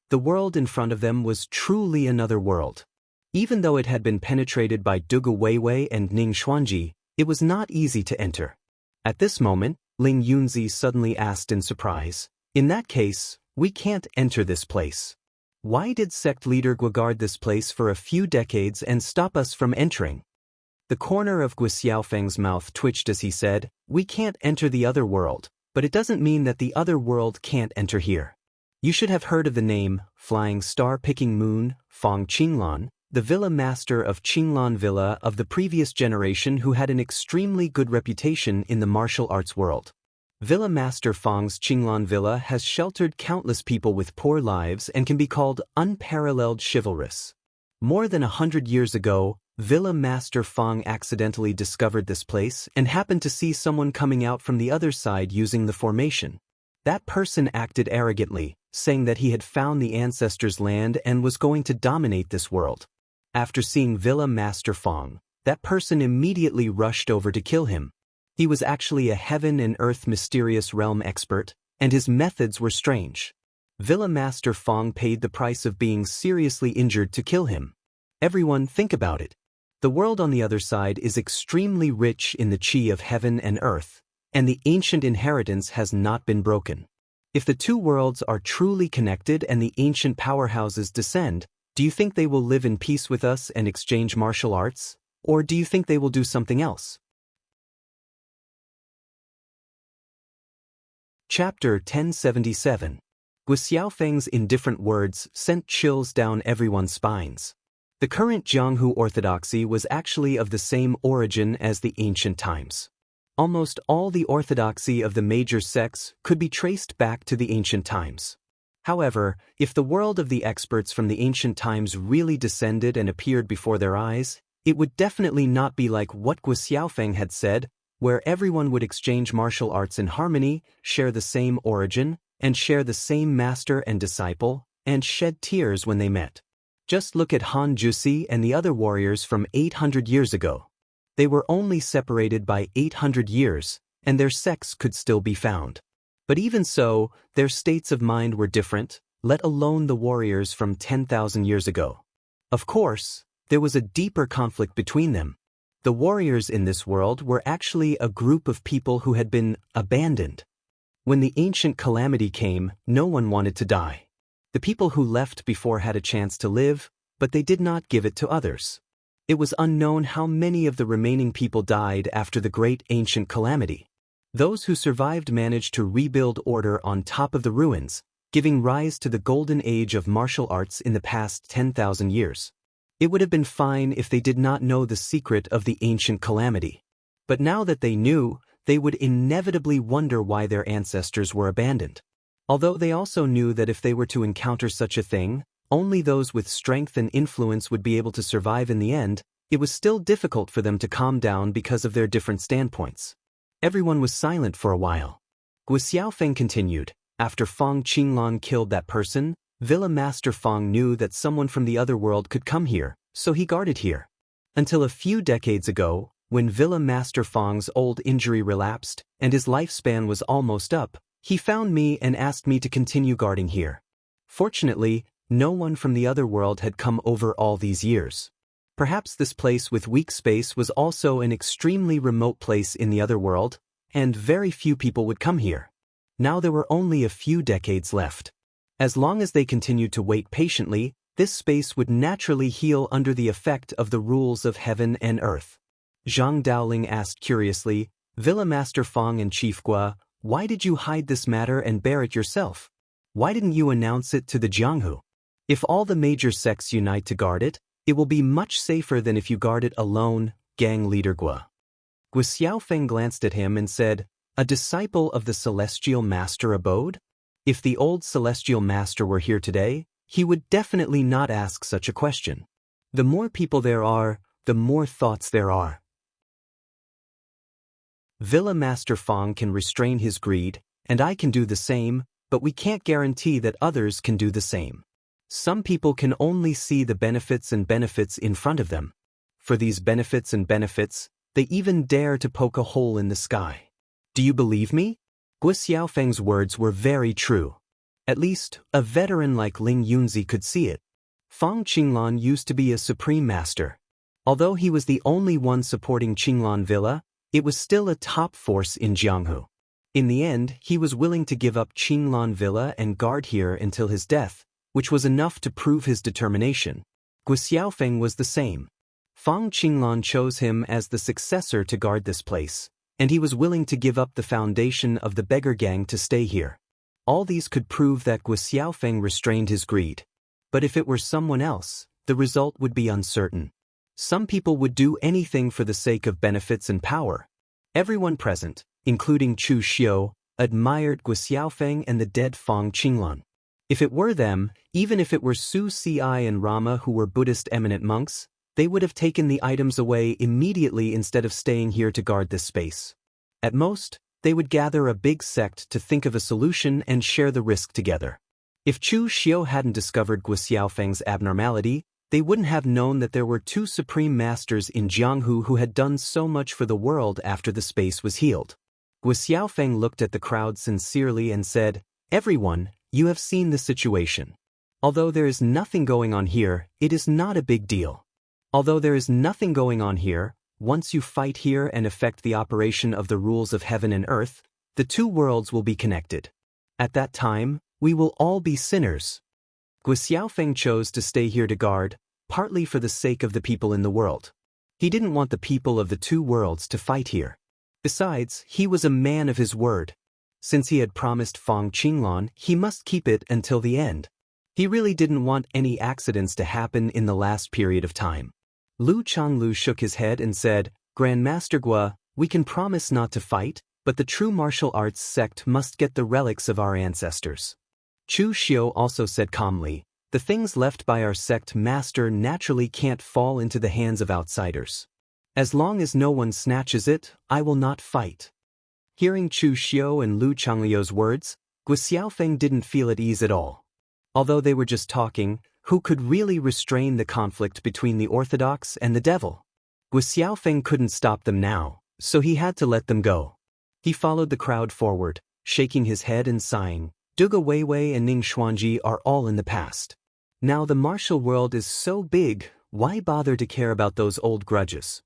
The world in front of them was truly another world. Even though it had been penetrated by Dugu Weiwei and Ning Xuanji, it was not easy to enter. At this moment, Ling Yunzi suddenly asked in surprise, "In that case, we can't enter this place. Why did sect leader Guo guard this place for a few decades and stop us from entering?" The corner of Guo Xiaofeng's mouth twitched as he said, "We can't enter the other world, but it doesn't mean that the other world can't enter here. You should have heard of the name, Flying Star-Picking Moon, Fong Qinglan, the villa master of Qinglan Villa of the previous generation who had an extremely good reputation in the martial arts world. Villa Master Fong's Qinglan Villa has sheltered countless people with poor lives and can be called unparalleled chivalrous. More than 100 years ago, Villa Master Fong accidentally discovered this place and happened to see someone coming out from the other side using the formation. That person acted arrogantly, saying that he had found the ancestors' land and was going to dominate this world. After seeing Villa Master Fong, that person immediately rushed over to kill him. He was actually a heaven and earth mysterious realm expert, and his methods were strange. Villa Master Fong paid the price of being seriously injured to kill him. Everyone, think about it. The world on the other side is extremely rich in the chi of heaven and earth, and the ancient inheritance has not been broken. If the two worlds are truly connected and the ancient powerhouses descend, do you think they will live in peace with us and exchange martial arts? Or do you think they will do something else? Chapter 1077. Guo Xiaofeng's indifferent words sent chills down everyone's spines. The current Jianghu orthodoxy was actually of the same origin as the ancient times. Almost all the orthodoxy of the major sects could be traced back to the ancient times. However, if the world of the experts from the ancient times really descended and appeared before their eyes, it would definitely not be like what Guo Xiaofeng had said, where everyone would exchange martial arts in harmony, share the same origin, and share the same master and disciple, and shed tears when they met. Just look at Han Jusi and the other warriors from 800 years ago. They were only separated by 800 years, and their sects could still be found. But even so, their states of mind were different, let alone the warriors from 10,000 years ago. Of course, there was a deeper conflict between them. The warriors in this world were actually a group of people who had been abandoned. When the ancient calamity came, no one wanted to die. The people who left before had a chance to live, but they did not give it to others. It was unknown how many of the remaining people died after the great ancient calamity. Those who survived managed to rebuild order on top of the ruins, giving rise to the golden age of martial arts in the past 10,000 years. It would have been fine if they did not know the secret of the ancient calamity. But now that they knew, they would inevitably wonder why their ancestors were abandoned. Although they also knew that if they were to encounter such a thing, only those with strength and influence would be able to survive in the end, it was still difficult for them to calm down because of their different standpoints. Everyone was silent for a while. Guo Xiaofeng continued, after Feng Qinglan killed that person, Villa Master Feng knew that someone from the other world could come here, so he guarded here. Until a few decades ago, when Villa Master Feng's old injury relapsed, and his lifespan was almost up, he found me and asked me to continue guarding here. Fortunately, no one from the other world had come over all these years. Perhaps this place with weak space was also an extremely remote place in the other world, and very few people would come here. Now there were only a few decades left. As long as they continued to wait patiently, this space would naturally heal under the effect of the rules of heaven and earth. Zhang Daoling asked curiously, Villa Master Feng and Chief Guo, why did you hide this matter and bear it yourself? Why didn't you announce it to the Jianghu? If all the major sects unite to guard it, it will be much safer than if you guard it alone, gang leader Guo. Guo Xiaofeng glanced at him and said, a disciple of the Celestial Master abode? If the old Celestial Master were here today, he would definitely not ask such a question. The more people there are, the more thoughts there are. Villa Master Feng can restrain his greed, and I can do the same, but we can't guarantee that others can do the same. Some people can only see the benefits in front of them. For these benefits, they even dare to poke a hole in the sky. Do you believe me? Guo Xiaofeng's words were very true. At least, a veteran like Ling Yunzi could see it. Feng Qinglan used to be a supreme master. Although he was the only one supporting Qinglan Villa, it was still a top force in Jianghu. In the end, he was willing to give up Qinglan Villa and guard here until his death, which was enough to prove his determination. Guo Xiaofeng was the same. Feng Qinglan chose him as the successor to guard this place, and he was willing to give up the foundation of the beggar gang to stay here. All these could prove that Guo Xiaofeng restrained his greed. But if it were someone else, the result would be uncertain. Some people would do anything for the sake of benefits and power. Everyone present, including Chu Xiu, admired Guo Xiaofeng and the dead Feng Qinglan. If it were them, even if it were Su Ci and Rama who were Buddhist eminent monks, they would have taken the items away immediately instead of staying here to guard this space. At most, they would gather a big sect to think of a solution and share the risk together. If Chu Xiu hadn't discovered Guo Xiaofeng's abnormality, they wouldn't have known that there were two supreme masters in Jianghu who had done so much for the world after the space was healed. Guo Xiaofeng looked at the crowd sincerely and said, everyone, you have seen the situation. Although there is nothing going on here, it is not a big deal. Although there is nothing going on here, once you fight here and affect the operation of the rules of heaven and earth, the two worlds will be connected. At that time, we will all be sinners. Guo Xiaofeng chose to stay here to guard, partly for the sake of the people in the world. He didn't want the people of the two worlds to fight here. Besides, he was a man of his word. Since he had promised Feng Qinglan, he must keep it until the end. He really didn't want any accidents to happen in the last period of time. Lu Changlu shook his head and said, Grandmaster Guo, we can promise not to fight, but the true martial arts sect must get the relics of our ancestors. Chu Xiu also said calmly, the things left by our sect master naturally can't fall into the hands of outsiders. As long as no one snatches it, I will not fight. Hearing Chu Xiu and Lu Changliu's words, Guo Xiaofeng didn't feel at ease at all. Although they were just talking, who could really restrain the conflict between the orthodox and the devil? Guo Xiaofeng couldn't stop them now, so he had to let them go. He followed the crowd forward, shaking his head and sighing, Duge Weiwei and Ning Xuanji are all in the past. Now the martial world is so big, why bother to care about those old grudges?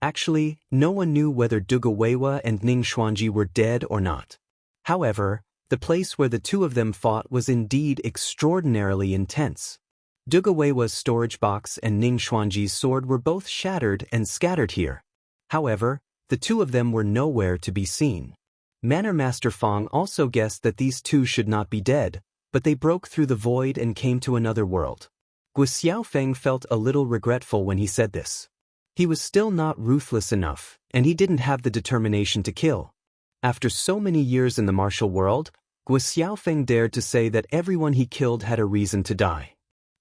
Actually, no one knew whether Duga Weiwa and Ning Xuanji were dead or not. However, the place where the two of them fought was indeed extraordinarily intense. Duga Weiwa's storage box and Ning Xuanji's sword were both shattered and scattered here. However, the two of them were nowhere to be seen. Manor Master Fong also guessed that these two should not be dead, but they broke through the void and came to another world. Guo Xiaofeng felt a little regretful when he said this. He was still not ruthless enough, and he didn't have the determination to kill. After so many years in the martial world, Guo Xiaofeng dared to say that everyone he killed had a reason to die.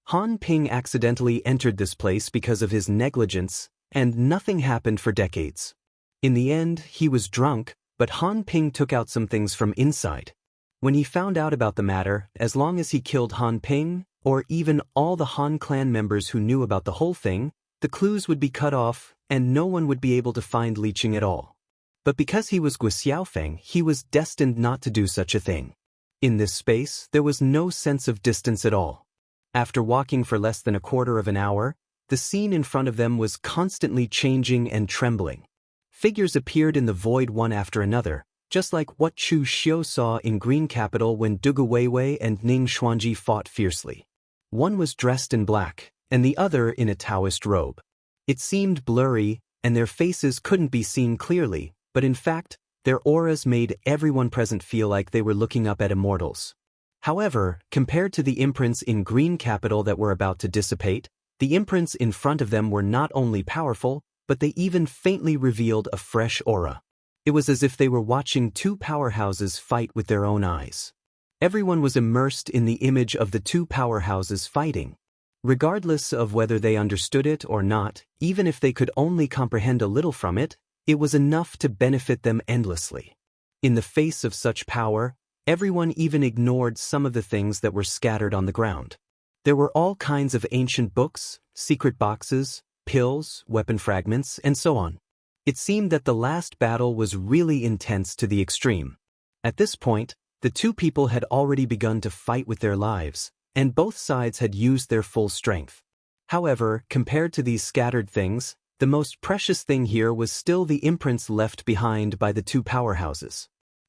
Han Ping accidentally entered this place because of his negligence, and nothing happened for decades. In the end, he was drunk, but Han Ping took out some things from inside. When he found out about the matter, as long as he killed Han Ping, or even all the Han clan members who knew about the whole thing, the clues would be cut off, and no one would be able to find Li Qing at all. But because he was Guo Xiaofeng, he was destined not to do such a thing. In this space, there was no sense of distance at all. After walking for less than a quarter of an hour, the scene in front of them was constantly changing and trembling. Figures appeared in the void one after another, just like what Chu Xiu saw in Green Capital when Duga Weiwei and Ning Xuanji fought fiercely. One was dressed in black, and the other in a Taoist robe. It seemed blurry, and their faces couldn't be seen clearly, but in fact, their auras made everyone present feel like they were looking up at immortals. However, compared to the imprints in Green Capital that were about to dissipate, the imprints in front of them were not only powerful, but they even faintly revealed a fresh aura. It was as if they were watching two powerhouses fight with their own eyes. Everyone was immersed in the image of the two powerhouses fighting. Regardless of whether they understood it or not, even if they could only comprehend a little from it, it was enough to benefit them endlessly. In the face of such power, everyone even ignored some of the things that were scattered on the ground. There were all kinds of ancient books, secret boxes, pills, weapon fragments, and so on. It seemed that the last battle was really intense to the extreme. At this point, the two people had already begun to fight with their lives, and both sides had used their full strength. However, compared to these scattered things, the most precious thing here was still the imprints left behind by the two powerhouses.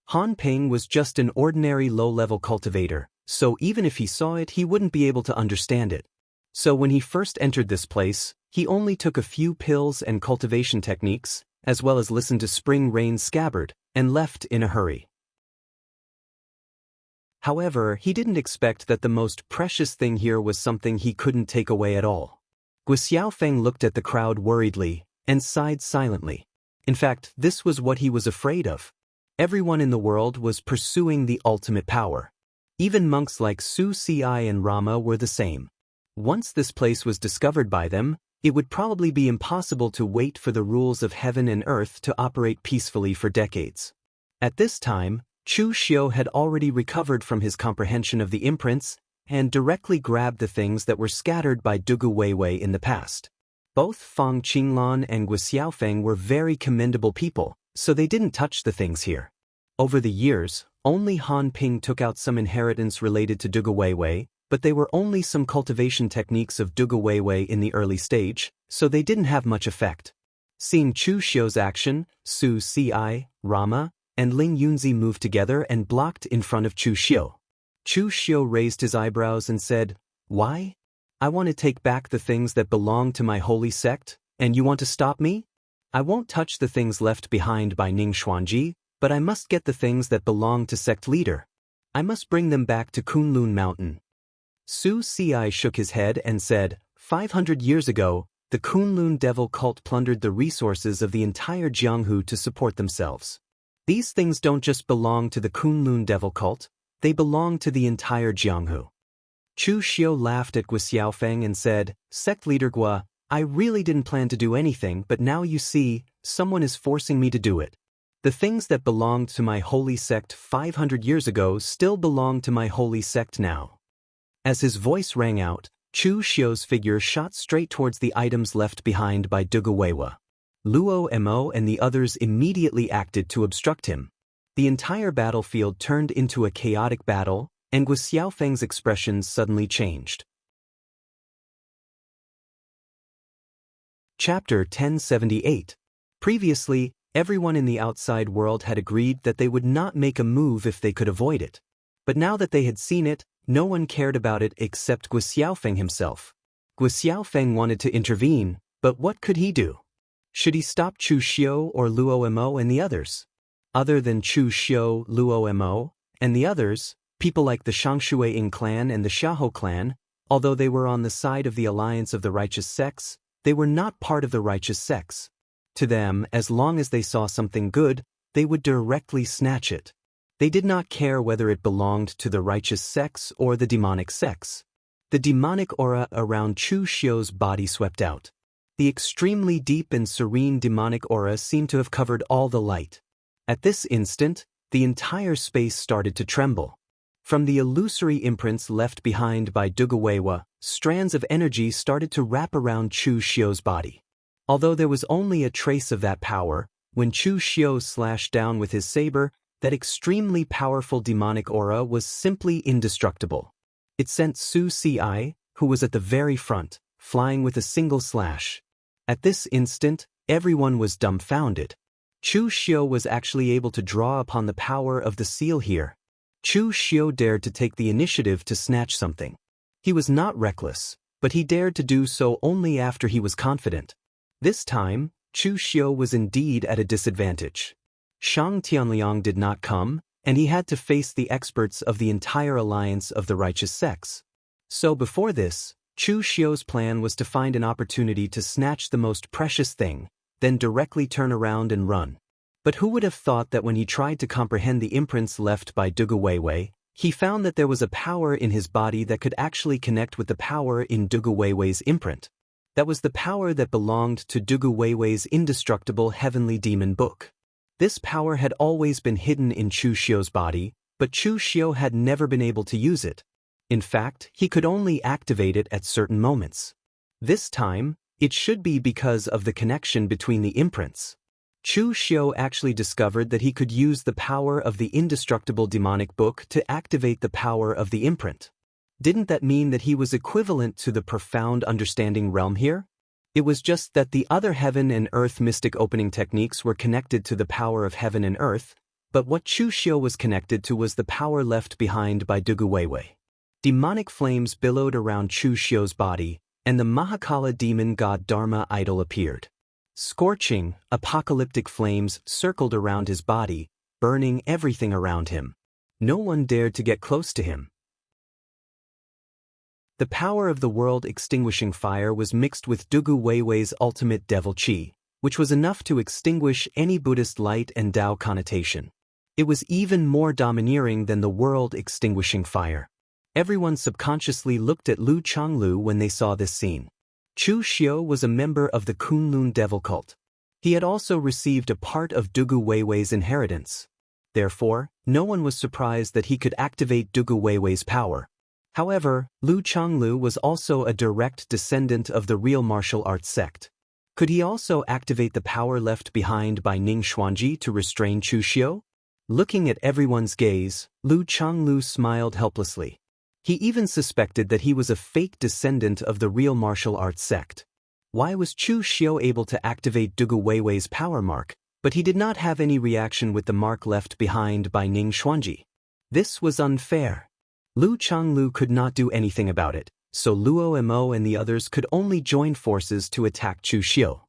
Han Ping was just an ordinary low-level cultivator, so even if he saw it, he wouldn't be able to understand it. So when he first entered this place, he only took a few pills and cultivation techniques, as well as listened to Spring Rain's scabbard, and left in a hurry. However, he didn't expect that the most precious thing here was something he couldn't take away at all. Guo Xiaofeng looked at the crowd worriedly, and sighed silently. In fact, this was what he was afraid of. Everyone in the world was pursuing the ultimate power. Even monks like Su Ci and Rama were the same. Once this place was discovered by them, it would probably be impossible to wait for the rules of heaven and earth to operate peacefully for decades. At this time, Chu Xiu had already recovered from his comprehension of the imprints and directly grabbed the things that were scattered by Dugu Weiwei in the past. Both Fang Qinglan and Guo Xiaofeng were very commendable people, so they didn't touch the things here. Over the years, only Han Ping took out some inheritance related to Dugu Weiwei, but they were only some cultivation techniques of Dugu Weiwei in the early stage, so they didn't have much effect. Seeing Chu Xiu's action, Su Ci, Rama, and Ling Yunzi moved together and blocked in front of Chu Xiu. Chu Xiu raised his eyebrows and said, "Why? I want to take back the things that belong to my holy sect, and you want to stop me? I won't touch the things left behind by Ning Xuanji, but I must get the things that belong to sect leader. I must bring them back to Kunlun Mountain." Su Ci shook his head and said, 500 years ago, the Kunlun devil cult plundered the resources of the entire Jianghu to support themselves. These things don't just belong to the Kunlun devil cult, they belong to the entire Jianghu. Chu Xiu laughed at Guo Xiaofeng and said, "Sect leader Guo, I really didn't plan to do anything, but now you see, someone is forcing me to do it. The things that belonged to my holy sect 500 years ago still belong to my holy sect now." As his voice rang out, Chu Xiu's figure shot straight towards the items left behind by Dugu Weiwa. Luo Mo and the others immediately acted to obstruct him. The entire battlefield turned into a chaotic battle, and Guo Xiaofeng's expression suddenly changed. Chapter 1078. Previously, everyone in the outside world had agreed that they would not make a move if they could avoid it. But now that they had seen it, no one cared about it except Guo Xiaofeng himself. Guo Xiaofeng wanted to intervene, but what could he do? Should he stop Chu Xiu or Luo Mo and the others? Other than Chu Xiu, Luo Mo, and the others, people like the Shangshui Ying clan and the Xiahou clan, although they were on the side of the alliance of the righteous sects, they were not part of the righteous sects. To them, as long as they saw something good, they would directly snatch it. They did not care whether it belonged to the righteous sects or the demonic sects. The demonic aura around Chu Xiu's body swept out. The extremely deep and serene demonic aura seemed to have covered all the light. At this instant, the entire space started to tremble. From the illusory imprints left behind by Duguwewa, strands of energy started to wrap around Chu Xiu's body. Although there was only a trace of that power, when Chu Xiu slashed down with his saber, that extremely powerful demonic aura was simply indestructible. It sent Su Ci, who was at the very front, flying with a single slash. At this instant, everyone was dumbfounded. Chu Xiu was actually able to draw upon the power of the seal here. Chu Xiu dared to take the initiative to snatch something. He was not reckless, but he dared to do so only after he was confident. This time, Chu Xiu was indeed at a disadvantage. Shang Tianliang did not come, and he had to face the experts of the entire alliance of the righteous sects. So before this, Chu Xiu's plan was to find an opportunity to snatch the most precious thing, then directly turn around and run. But who would have thought that when he tried to comprehend the imprints left by Duguwewe, he found that there was a power in his body that could actually connect with the power in Duguwewe's imprint. That was the power that belonged to Duguwewe's indestructible heavenly demon book. This power had always been hidden in Chu Xiu's body, but Chu Xiu had never been able to use it. In fact, he could only activate it at certain moments. This time, it should be because of the connection between the imprints. Chu Xiu actually discovered that he could use the power of the indestructible demonic book to activate the power of the imprint. Didn't that mean that he was equivalent to the profound understanding realm here? It was just that the other heaven and earth mystic opening techniques were connected to the power of heaven and earth, but what Chu Xiu was connected to was the power left behind by Duguwewe. Demonic flames billowed around Chu Xiu's body, and the Mahakala demon god Dharma idol appeared. Scorching, apocalyptic flames circled around his body, burning everything around him. No one dared to get close to him. The power of the world-extinguishing fire was mixed with Duguwewe's ultimate devil chi, which was enough to extinguish any Buddhist light and Tao connotation. It was even more domineering than the world-extinguishing fire. Everyone subconsciously looked at Lu Changlu when they saw this scene. Chu Xiu was a member of the Kunlun devil cult. He had also received a part of Duguwewe's inheritance. Therefore, no one was surprised that he could activate Duguwewe's power. However, Lu Changlu was also a direct descendant of the real martial arts sect. Could he also activate the power left behind by Ning Xuanji to restrain Chu Xiu? Looking at everyone's gaze, Lu Changlu smiled helplessly. He even suspected that he was a fake descendant of the real martial arts sect. Why was Chu Xiu able to activate Duguwewe's power mark, but he did not have any reaction with the mark left behind by Ning Xuanji? This was unfair. Lu Changlu could not do anything about it, so Luo Mo and the others could only join forces to attack Chu Xiu.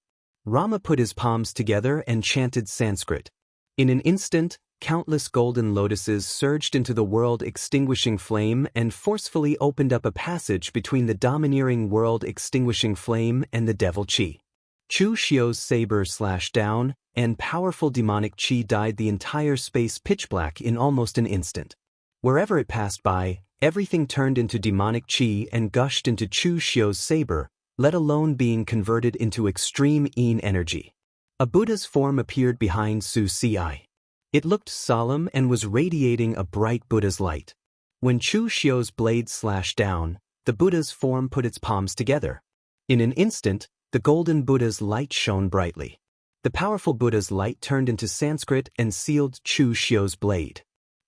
Rama put his palms together and chanted Sanskrit. In an instant, countless golden lotuses surged into the world-extinguishing flame and forcefully opened up a passage between the domineering world-extinguishing flame and the devil chi. Chu Xiu's saber slashed down, and powerful demonic chi dyed the entire space pitch black in almost an instant. Wherever it passed by, everything turned into demonic chi and gushed into Chu Xiu's saber, let alone being converted into extreme yin energy. A Buddha's form appeared behind Su Ci. It looked solemn and was radiating a bright Buddha's light. When Chu Xiu's blade slashed down, the Buddha's form put its palms together. In an instant, the golden Buddha's light shone brightly. The powerful Buddha's light turned into Sanskrit and sealed Chu Xiu's blade.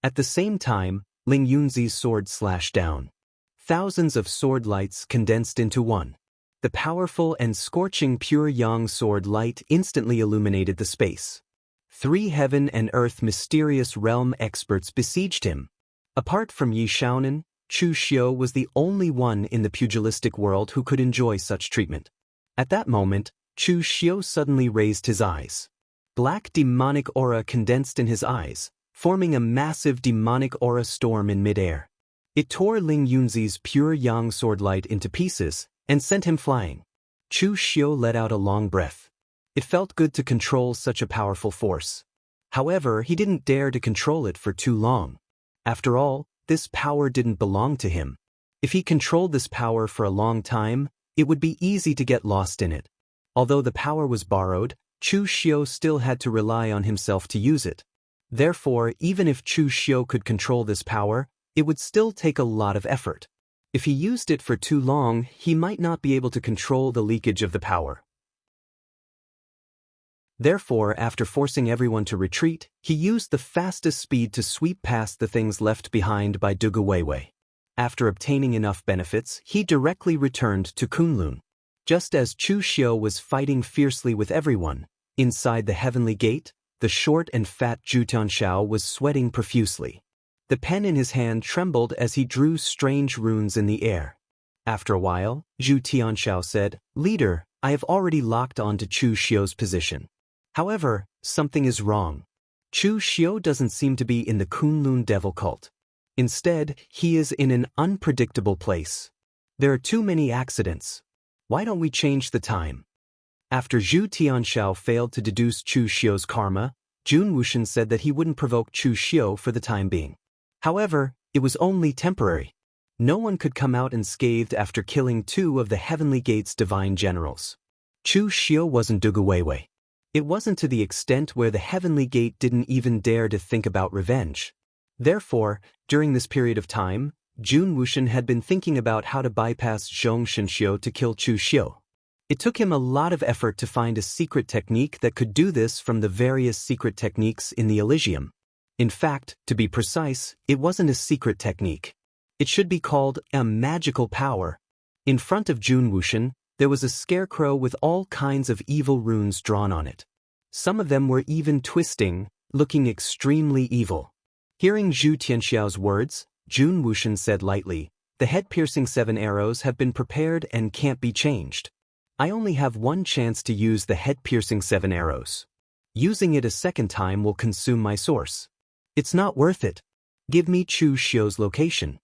At the same time, Ling Yunzi's sword slashed down. Thousands of sword lights condensed into one. The powerful and scorching pure yang sword light instantly illuminated the space. 3 heaven and earth mysterious realm experts besieged him. Apart from Yi Shaonan, Chu Xiu was the only one in the pugilistic world who could enjoy such treatment. At that moment, Chu Xiu suddenly raised his eyes. Black demonic aura condensed in his eyes, forming a massive demonic aura storm in midair. It tore Ling Yunzi's pure yang sword light into pieces and sent him flying. Chu Xiu let out a long breath. It felt good to control such a powerful force. However, he didn't dare to control it for too long. After all, this power didn't belong to him. If he controlled this power for a long time, it would be easy to get lost in it. Although the power was borrowed, Chu Xiu still had to rely on himself to use it. Therefore, even if Chu Xiu could control this power, it would still take a lot of effort. If he used it for too long, he might not be able to control the leakage of the power. Therefore, after forcing everyone to retreat, he used the fastest speed to sweep past the things left behind by Dugu Weiwei. After obtaining enough benefits, he directly returned to Kunlun. Just as Chu Xiu was fighting fiercely with everyone, inside the heavenly gate, the short and fat Zhu Tianxiao was sweating profusely. The pen in his hand trembled as he drew strange runes in the air. After a while, Zhu Tianxiao said, "Leader, I have already locked on to Chu Xiu's position. However, something is wrong. Chu Xiu doesn't seem to be in the Kunlun devil cult. Instead, he is in an unpredictable place. There are too many accidents. Why don't we change the time?" After Zhu Tianxiao failed to deduce Chu Xiu's karma, Jun Wuxian said that he wouldn't provoke Chu Xiu for the time being. However, it was only temporary. No one could come out unscathed after killing 2 of the Heavenly Gate's divine generals. Chu Xiu wasn't Dugu Weiwei. It wasn't to the extent where the Heavenly Gate didn't even dare to think about revenge. Therefore, during this period of time, Jun Wuxian had been thinking about how to bypass Zhong Shenxiu to kill Chu Xiu. It took him a lot of effort to find a secret technique that could do this from the various secret techniques in the Elysium. In fact, to be precise, it wasn't a secret technique. It should be called a magical power. In front of Jun Wuxian, there was a scarecrow with all kinds of evil runes drawn on it. Some of them were even twisting, looking extremely evil. Hearing Zhu Tianxiao's words, Jun Wuxian said lightly, "The head-piercing 7 arrows have been prepared and can't be changed. I only have one chance to use the head-piercing 7 arrows. Using it a second time will consume my source. It's not worth it. Give me Chu Xiu's location."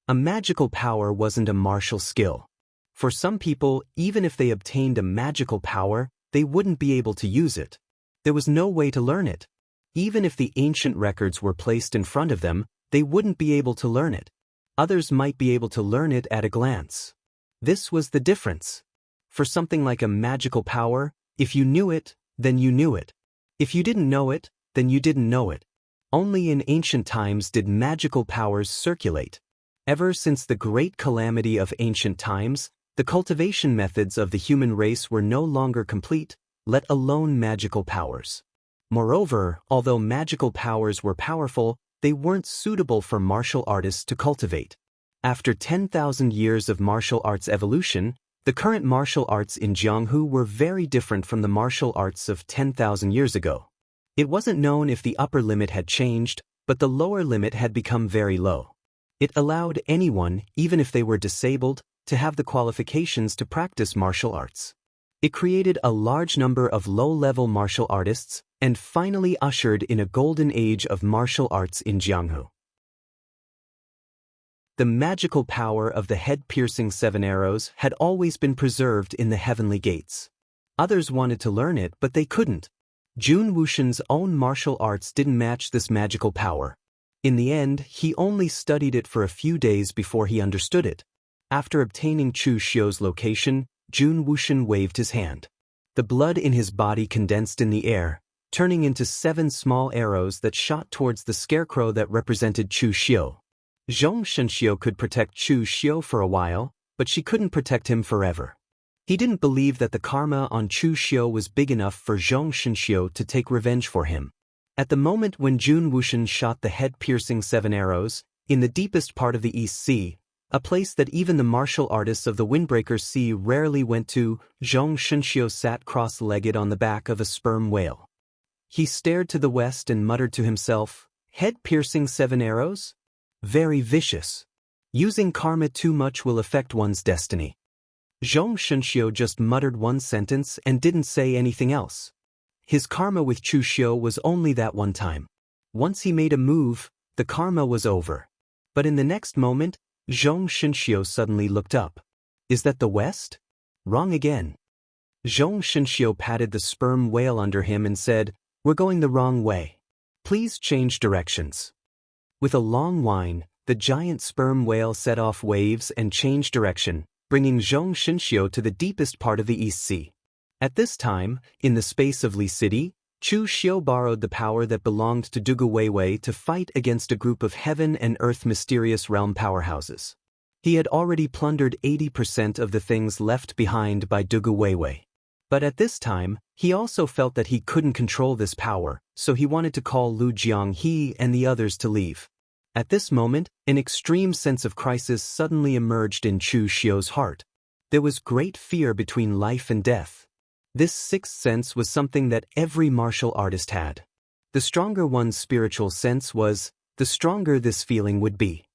A magical power wasn't a martial skill. For some people, even if they obtained a magical power, they wouldn't be able to use it. There was no way to learn it. Even if the ancient records were placed in front of them, they wouldn't be able to learn it. Others might be able to learn it at a glance. This was the difference. For something like a magical power, if you knew it, then you knew it. If you didn't know it, then you didn't know it. Only in ancient times did magical powers circulate. Ever since the great calamity of ancient times, the cultivation methods of the human race were no longer complete, let alone magical powers. Moreover, although magical powers were powerful, they weren't suitable for martial artists to cultivate. After 10,000 years of martial arts evolution, the current martial arts in Jianghu were very different from the martial arts of 10,000 years ago. It wasn't known if the upper limit had changed, but the lower limit had become very low. It allowed anyone, even if they were disabled, to have the qualifications to practice martial arts. It created a large number of low-level martial artists and finally ushered in a golden age of martial arts in Jianghu. The magical power of the head-piercing 7 arrows had always been preserved in the heavenly gates. Others wanted to learn it, but they couldn't. Jun Wuxian's own martial arts didn't match this magical power. In the end, he only studied it for a few days before he understood it. After obtaining Chu Xiu's location, Jun Wuxian waved his hand. The blood in his body condensed in the air, turning into 7 small arrows that shot towards the scarecrow that represented Chu Xiu. Zhong Shenxiu could protect Chu Xiu for a while, but she couldn't protect him forever. He didn't believe that the karma on Chu Xiu was big enough for Zhong Shenxiu to take revenge for him. At the moment when Jun Wuxian shot the head-piercing 7 arrows, in the deepest part of the East Sea, A place that even the martial artists of the Windbreaker Sea rarely went to. Zhong Shunxiu sat cross-legged on the back of a sperm whale. He stared to the west and muttered to himself, "Head-piercing 7 arrows? Very vicious. Using karma too much will affect one's destiny." Zhong Shunxiu just muttered one sentence and didn't say anything else. His karma with Chu Xiu was only that one time. Once he made a move, the karma was over. But in the next moment, Zhong Shunxiu suddenly looked up. "Is that the west?" "Wrong again." Zhong Shunxiu patted the sperm whale under him and said, "We're going the wrong way. Please change directions." With a long whine, the giant sperm whale set off waves and changed direction, bringing Zhong Shunxiu to the deepest part of the East Sea. At this time, in the space of Li City, Chu Xiu borrowed the power that belonged to Dugu Weiwei to fight against a group of heaven and earth mysterious realm powerhouses. He had already plundered 80% of the things left behind by Dugu Weiwei. But at this time, he also felt that he couldn't control this power, so he wanted to call Lu Jianghu and the others to leave. At this moment, an extreme sense of crisis suddenly emerged in Chu Xiu's heart. There was great fear between life and death. This sixth sense was something that every martial artist had. The stronger one's spiritual sense was, the stronger this feeling would be.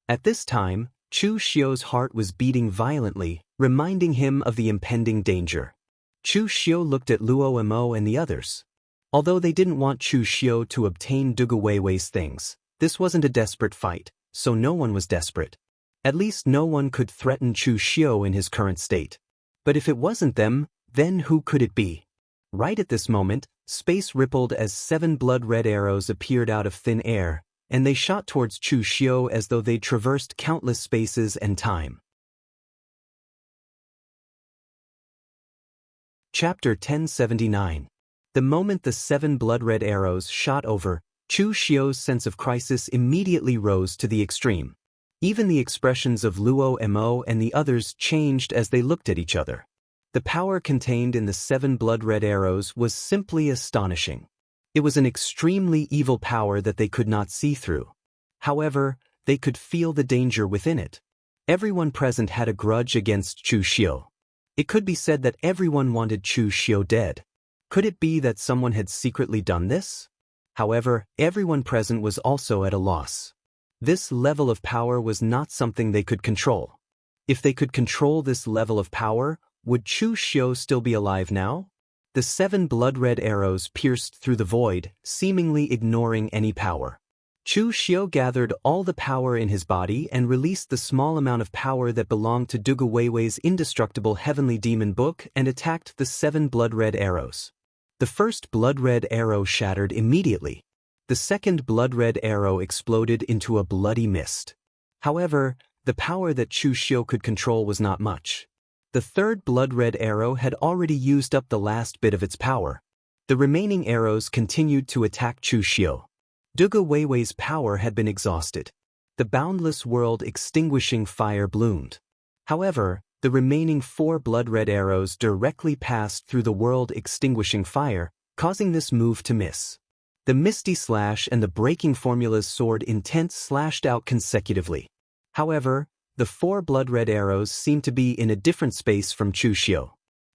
At this time, Chu Xiu's heart was beating violently, reminding him of the impending danger. Chu Xiu looked at Luo Mo and the others. Although they didn't want Chu Xiu to obtain Dugu Weiwei's things, this wasn't a desperate fight, so no one was desperate. At least no one could threaten Chu Xiu in his current state. But if it wasn't them, then who could it be? Right at this moment, space rippled as 7 blood-red arrows appeared out of thin air, and they shot towards Chu Xiu as though they'd traversed countless spaces and time. Chapter 1079. The moment the 7 blood-red arrows shot over, Chu Xiu's sense of crisis immediately rose to the extreme. Even the expressions of Luo Mo and the others changed as they looked at each other. The power contained in the 7 blood-red arrows was simply astonishing. It was an extremely evil power that they could not see through. However, they could feel the danger within it. Everyone present had a grudge against Chu Xiu. It could be said that everyone wanted Chu Xiu dead. Could it be that someone had secretly done this? However, everyone present was also at a loss. This level of power was not something they could control. If they could control this level of power, would Chu Xiu still be alive now? The 7 blood-red arrows pierced through the void, seemingly ignoring any power. Chu Xiu gathered all the power in his body and released the small amount of power that belonged to Dugu Weiwei's indestructible heavenly demon book and attacked the 7 blood-red arrows. The first blood-red arrow shattered immediately. The second blood-red arrow exploded into a bloody mist. However, the power that Chu Xiu could control was not much. The third blood-red arrow had already used up the last bit of its power. The remaining arrows continued to attack Chu Xiu. Dugu Weiwei's power had been exhausted. The boundless world extinguishing fire bloomed. However, the remaining 4 blood-red arrows directly passed through the world-extinguishing fire, causing this move to miss. The misty slash and the breaking formula's sword intent slashed out consecutively. However, the 4 blood-red arrows seemed to be in a different space from Chu Xiu.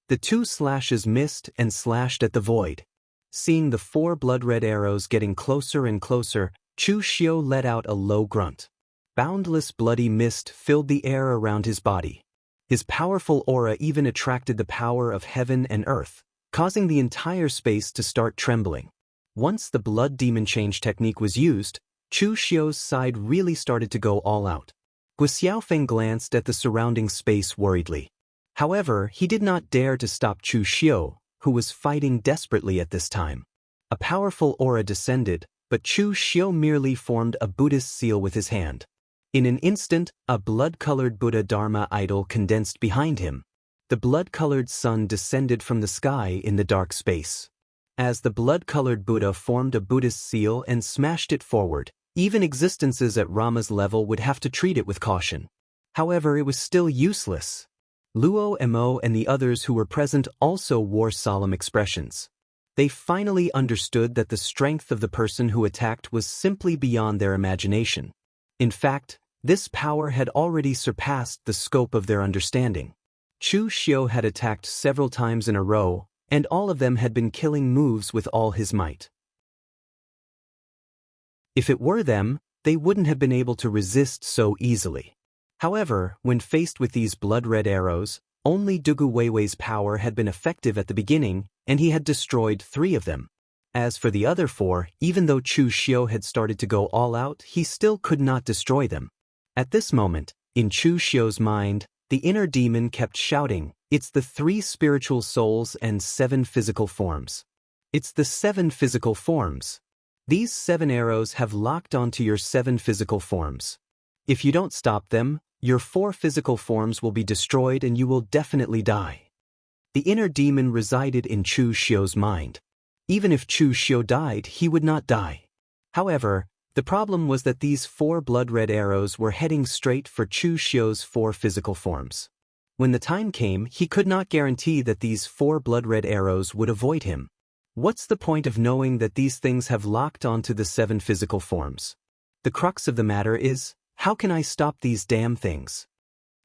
The 2 slashes missed and slashed at the void. Seeing the 4 blood-red arrows getting closer and closer, Chu Xiu let out a low grunt. Boundless bloody mist filled the air around his body. His powerful aura even attracted the power of heaven and earth, causing the entire space to start trembling. Once the blood demon change technique was used, Chu Xiu's side really started to go all out. Gu Xiaofeng glanced at the surrounding space worriedly. However, he did not dare to stop Chu Xiu, who was fighting desperately at this time. A powerful aura descended, but Chu Xiu merely formed a Buddhist seal with his hand. In an instant, a blood-colored Buddha Dharma idol condensed behind him. The blood-colored sun descended from the sky in the dark space. As the blood-colored Buddha formed a Buddhist seal and smashed it forward, even existences at Rama's level would have to treat it with caution. However, it was still useless. Luo Mo and the others who were present also wore solemn expressions. They finally understood that the strength of the person who attacked was simply beyond their imagination. In fact, This power had already surpassed the scope of their understanding. Chu Xiu had attacked several times in a row, and all of them had been killing moves with all his might. If it were them, they wouldn't have been able to resist so easily. However, when faced with these blood-red arrows, only Dugu Weiwei's power had been effective at the beginning, and he had destroyed 3 of them. As for the other 4, even though Chu Xiu had started to go all out, he still could not destroy them. At this moment, in Chu Xiu's mind, the inner demon kept shouting, "It's the 3 spiritual souls and 7 physical forms. It's the 7 physical forms. These 7 arrows have locked onto your 7 physical forms. If you don't stop them, your 4 physical forms will be destroyed and you will definitely die." The inner demon resided in Chu Xiu's mind. Even if Chu Xiu died, he would not die. However, the problem was that these 4 blood-red arrows were heading straight for Chu Xiu's 4 physical forms. When the time came, he could not guarantee that these 4 blood-red arrows would avoid him. What's the point of knowing that these things have locked onto the 7 physical forms? The crux of the matter is, how can I stop these damn things?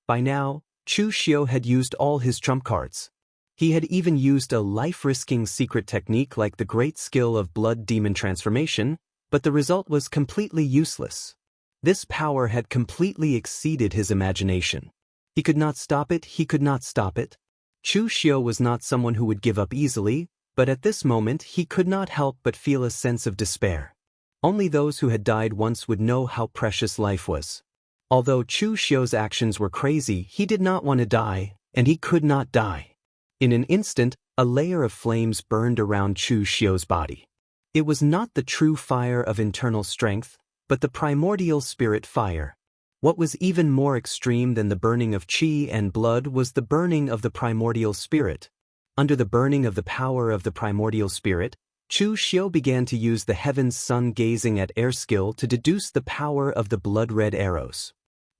By now, Chu Xiu had used all his trump cards. He had even used a life-risking secret technique like the great skill of blood demon transformation, but the result was completely useless. This power had completely exceeded his imagination. He could not stop it, he could not stop it. Chu Xiu was not someone who would give up easily, but at this moment he could not help but feel a sense of despair. Only those who had died once would know how precious life was. Although Chu Xiu's actions were crazy, he did not want to die, and he could not die. In an instant, a layer of flames burned around Chu Xiu's body. It was not the true fire of internal strength, but the primordial spirit fire. What was even more extreme than the burning of qi and blood was the burning of the primordial spirit. Under the burning of the power of the primordial spirit, Chu Xiu began to use the heaven's sun gazing at air skill to deduce the power of the blood-red arrows.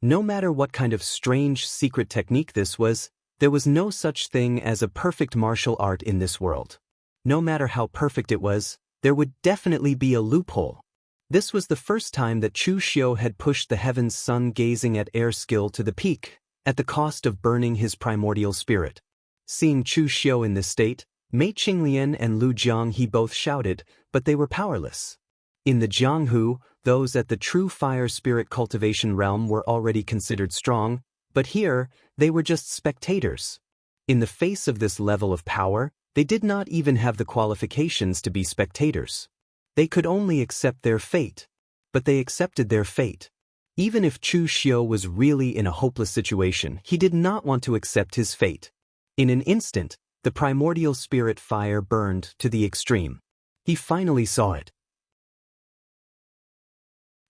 No matter what kind of strange secret technique this was, there was no such thing as a perfect martial art in this world. No matter how perfect it was, there would definitely be a loophole. This was the first time that Chu Xiu had pushed the heaven's sun gazing at air skill to the peak, at the cost of burning his primordial spirit. Seeing Chu Xiu in this state, Mei Qinglian and Lu Jianghe both shouted, but they were powerless. In the Jianghu, those at the true fire spirit cultivation realm were already considered strong, but here, they were just spectators. In the face of this level of power, they did not even have the qualifications to be spectators. They could only accept their fate. But they accepted their fate. Even if Chu Xiu was really in a hopeless situation, he did not want to accept his fate. In an instant, the primordial spirit fire burned to the extreme. He finally saw it.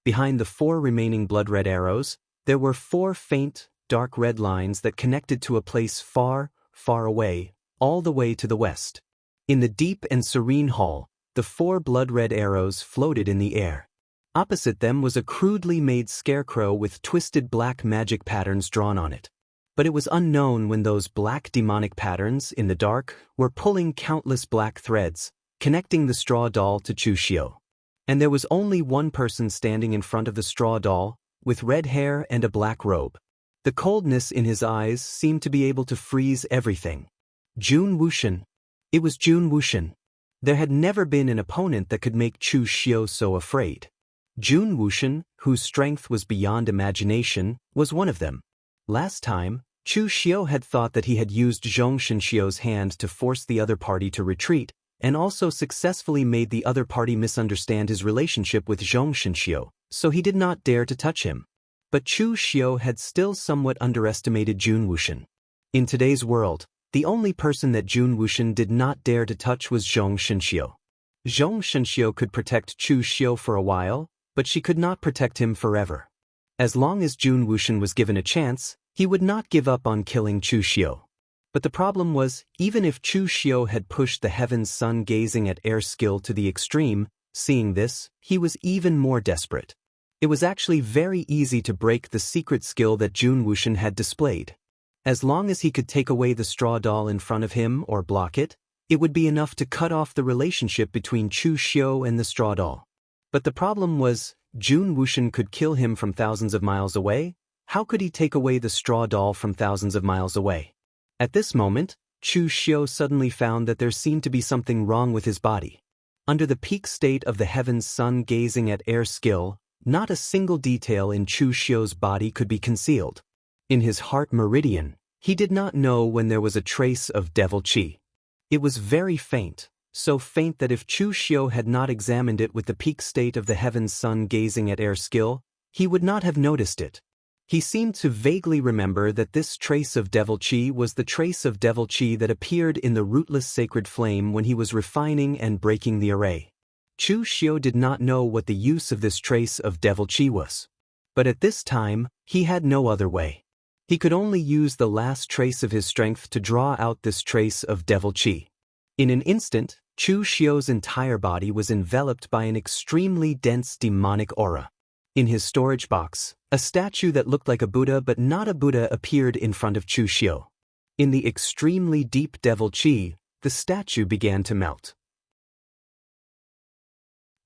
Behind the 4 remaining blood-red arrows, there were 4 faint, dark red lines that connected to a place far, far away, all the way to the west. In the deep and serene hall, the 4 blood-red arrows floated in the air. Opposite them was a crudely made scarecrow with twisted black magic patterns drawn on it. But it was unknown when those black demonic patterns, in the dark, were pulling countless black threads, connecting the straw doll to Chu Xiu. And there was only one person standing in front of the straw doll, with red hair and a black robe. The coldness in his eyes seemed to be able to freeze everything. Jun Wuxian. It was Jun Wuxian. There had never been an opponent that could make Chu Xiu so afraid. Jun Wuxian, whose strength was beyond imagination, was one of them. Last time, Chu Xiu had thought that he had used Zhong Shenxiu's hand to force the other party to retreat, and also successfully made the other party misunderstand his relationship with Zhong Shenxiu, so he did not dare to touch him. But Chu Xiu had still somewhat underestimated Jun Wuxian. In today's world, the only person that Jun Wuxian did not dare to touch was Zhong Shenxiu. Zhong Shenxiu could protect Chu Xiu for a while, but she could not protect him forever. As long as Jun Wuxian was given a chance, he would not give up on killing Chu Xiu. But the problem was, even if Chu Xiu had pushed the heaven's sun gazing at air skill to the extreme, seeing this, he was even more desperate. It was actually very easy to break the secret skill that Jun Wuxian had displayed. As long as he could take away the straw doll in front of him or block it, it would be enough to cut off the relationship between Chu Xiu and the straw doll. But the problem was, Jun Wuxian could kill him from thousands of miles away, how could he take away the straw doll from thousands of miles away? At this moment, Chu Xiu suddenly found that there seemed to be something wrong with his body. Under the peak state of the heaven's sun gazing at air skill, not a single detail in Chu Xiu's body could be concealed. In his heart meridian, he did not know when there was a trace of devil qi. It was very faint, so faint that if Chu Xiu had not examined it with the peak state of the heaven's sun gazing at air skill, he would not have noticed it. He seemed to vaguely remember that this trace of devil qi was the trace of devil qi that appeared in the rootless sacred flame when he was refining and breaking the array. Chu Xiu did not know what the use of this trace of devil qi was. But at this time, he had no other way. He could only use the last trace of his strength to draw out this trace of devil qi. In an instant, Chu Xiu's entire body was enveloped by an extremely dense demonic aura. In his storage box, a statue that looked like a Buddha but not a Buddha appeared in front of Chu Xiu. In the extremely deep devil qi, the statue began to melt.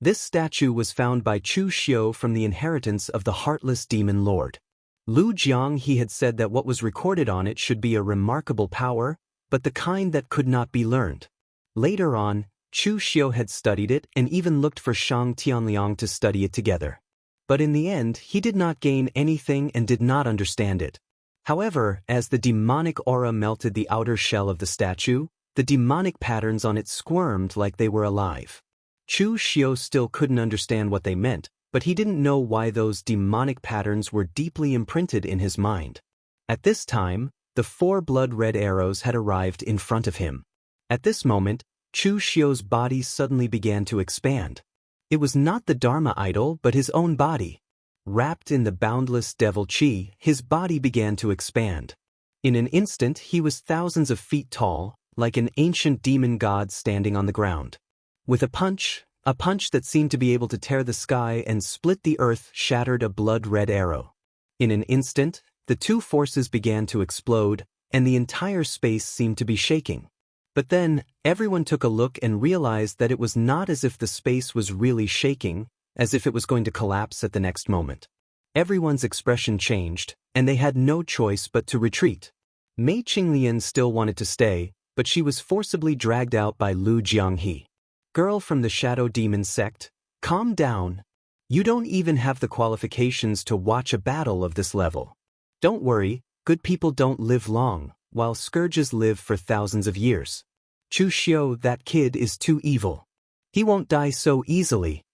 This statue was found by Chu Xiu from the inheritance of the heartless demon lord. Lu Jiang he had said that what was recorded on it should be a remarkable power, but the kind that could not be learned. Later on, Chu Xiu had studied it and even looked for Shang Tianliang to study it together. But in the end, he did not gain anything and did not understand it. However, as the demonic aura melted the outer shell of the statue, the demonic patterns on it squirmed like they were alive. Chu Xiu still couldn't understand what they meant, but he didn't know why those demonic patterns were deeply imprinted in his mind. At this time, the 4 blood-red arrows had arrived in front of him. At this moment, Chu Xiu's body suddenly began to expand. It was not the Dharma idol but his own body. Wrapped in the boundless devil qi, his body began to expand. In an instant he was thousands of feet tall, like an ancient demon god standing on the ground. With a punch that seemed to be able to tear the sky and split the earth shattered a blood-red arrow. In an instant, the two forces began to explode, and the entire space seemed to be shaking. But then, everyone took a look and realized that it was not as if the space was really shaking, as if it was going to collapse at the next moment. Everyone's expression changed, and they had no choice but to retreat. Mei Qinglian still wanted to stay, but she was forcibly dragged out by Lu Jianghe. Girl from the Shadow Demon sect, calm down. You don't even have the qualifications to watch a battle of this level. Don't worry, good people don't live long, while scourges live for thousands of years. Chu Xiu, that kid is too evil. He won't die so easily.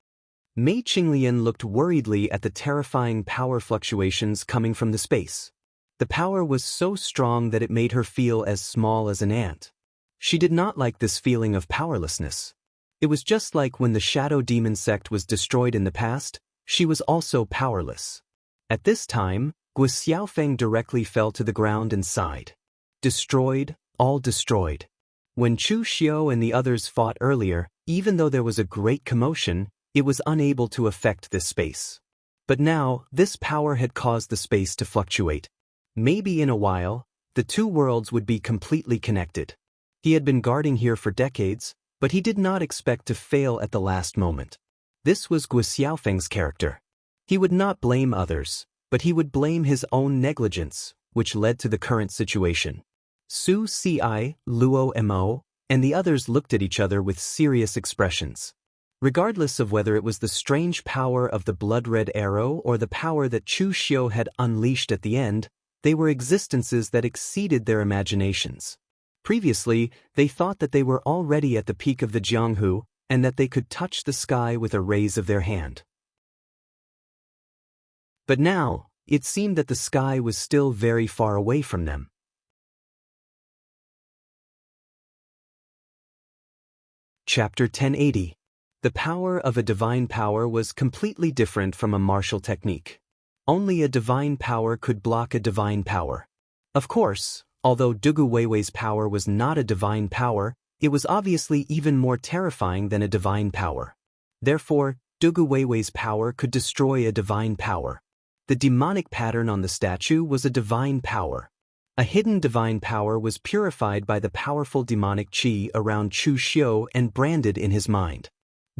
Mei Qinglian looked worriedly at the terrifying power fluctuations coming from the space. The power was so strong that it made her feel as small as an ant. She did not like this feeling of powerlessness. It was just like when the Shadow Demon sect was destroyed in the past, she was also powerless. At this time, Guo Xiaofeng directly fell to the ground and sighed. Destroyed, all destroyed. When Chu Xiu and the others fought earlier, even though there was a great commotion, it was unable to affect this space. But now, this power had caused the space to fluctuate. Maybe in a while, the two worlds would be completely connected. He had been guarding here for decades, but he did not expect to fail at the last moment. This was Guo Xiaofeng's character. He would not blame others, but he would blame his own negligence, which led to the current situation. Su Ci, Luo Mo, and the others looked at each other with serious expressions. Regardless of whether it was the strange power of the blood-red arrow or the power that Chu Xiu had unleashed at the end, they were existences that exceeded their imaginations. Previously, they thought that they were already at the peak of the Jianghu and that they could touch the sky with a raise of their hand. But now, it seemed that the sky was still very far away from them. Chapter 1080. The power of a divine power was completely different from a martial technique. Only a divine power could block a divine power. Of course, although Dugu Weiwei's power was not a divine power, it was obviously even more terrifying than a divine power. Therefore, Dugu Weiwei's power could destroy a divine power. The demonic pattern on the statue was a divine power. A hidden divine power was purified by the powerful demonic qi around Chu Xiu and branded in his mind.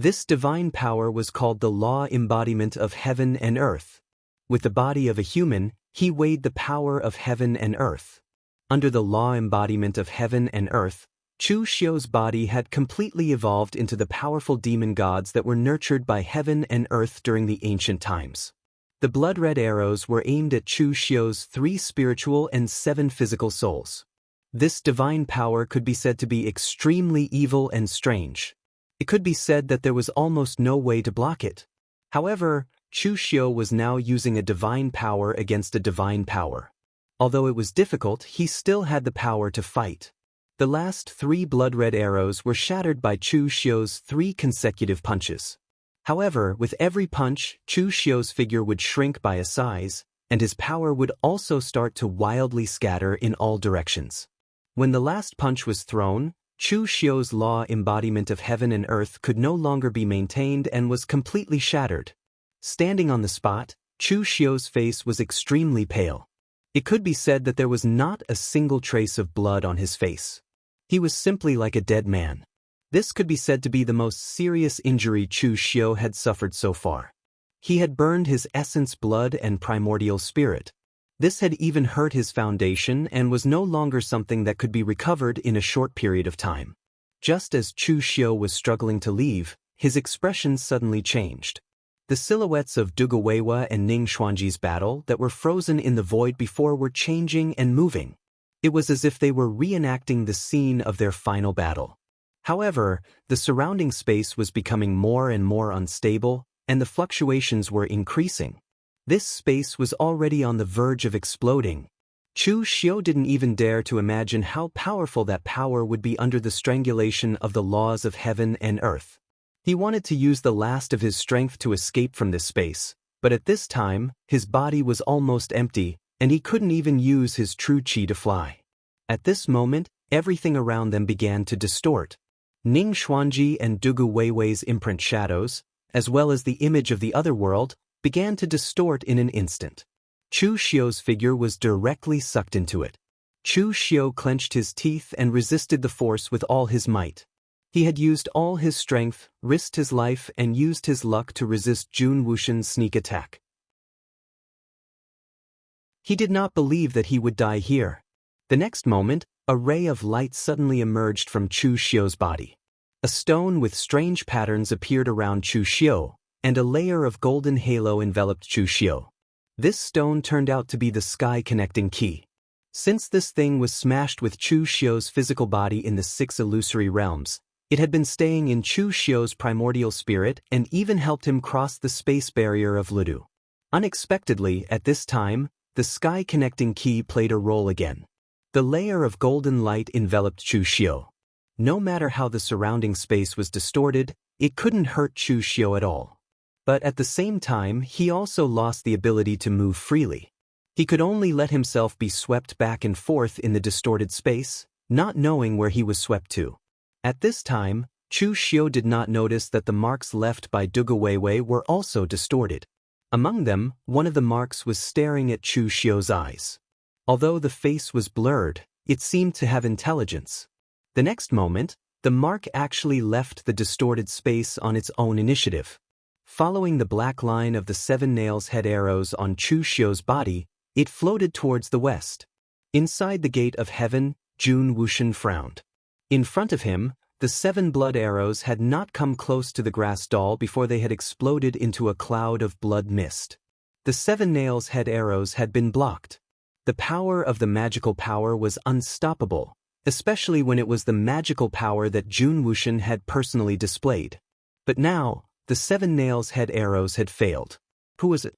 This divine power was called the law embodiment of heaven and earth. With the body of a human, he weighed the power of heaven and earth. Under the law embodiment of heaven and earth, Chu Xiu's body had completely evolved into the powerful demon gods that were nurtured by heaven and earth during the ancient times. The blood-red arrows were aimed at Chu Xiu's 3 spiritual and 7 physical souls. This divine power could be said to be extremely evil and strange. It could be said that there was almost no way to block it. However, Chu Xiu was now using a divine power against a divine power. Although it was difficult, he still had the power to fight. The last 3 blood-red arrows were shattered by Chu Xiu's 3 consecutive punches. However, with every punch, Chu Xiu's figure would shrink by a size, and his power would also start to wildly scatter in all directions. When the last punch was thrown, Chu Xiu's law embodiment of heaven and earth could no longer be maintained and was completely shattered. Standing on the spot, Chu Xiu's face was extremely pale. It could be said that there was not a single trace of blood on his face. He was simply like a dead man. This could be said to be the most serious injury Chu Xiu had suffered so far. He had burned his essence blood and primordial spirit. This had even hurt his foundation and was no longer something that could be recovered in a short period of time. Just as Chu Xiu was struggling to leave, his expression suddenly changed. The silhouettes of Duge Weiwa and Ning Xuanji's battle that were frozen in the void before were changing and moving. It was as if they were reenacting the scene of their final battle. However, the surrounding space was becoming more and more unstable, and the fluctuations were increasing. This space was already on the verge of exploding. Chu Xiu didn't even dare to imagine how powerful that power would be under the strangulation of the laws of heaven and earth. He wanted to use the last of his strength to escape from this space, but at this time, his body was almost empty, and he couldn't even use his true qi to fly. At this moment, everything around them began to distort. Ning Xuanji and Duge Weiwei's imprint shadows, as well as the image of the other world, began to distort in an instant. Chu Xiu's figure was directly sucked into it. Chu Xiu clenched his teeth and resisted the force with all his might. He had used all his strength, risked his life, and used his luck to resist Jun Wuxian's sneak attack. He did not believe that he would die here. The next moment, a ray of light suddenly emerged from Chu Xiu's body. A stone with strange patterns appeared around Chu Xiu, and a layer of golden halo enveloped Chu Xiu. This stone turned out to be the sky-connecting key. Since this thing was smashed with Chu Xiu's physical body in the 6 illusory realms, it had been staying in Chu Xiu's primordial spirit and even helped him cross the space barrier of Lidu. Unexpectedly, at this time, the sky-connecting key played a role again. The layer of golden light enveloped Chu Xiu. No matter how the surrounding space was distorted, it couldn't hurt Chu Xiu at all. But at the same time, he also lost the ability to move freely. He could only let himself be swept back and forth in the distorted space, not knowing where he was swept to. At this time, Chu Xiu did not notice that the marks left by Duge Weiwei were also distorted. Among them, one of the marks was staring at Chu Xiu's eyes. Although the face was blurred, it seemed to have intelligence. The next moment, the mark actually left the distorted space on its own initiative. Following the black line of the 7 nails head arrows on Chu Xiu's body, it floated towards the west. Inside the gate of heaven, Jun Wuxian frowned. In front of him, the 7 blood arrows had not come close to the grass doll before they had exploded into a cloud of blood mist. The 7 nails head arrows had been blocked. The power of the magical power was unstoppable, especially when it was the magical power that Jun Wuxian had personally displayed. But now, the 7 nails head arrows had failed. Who was it?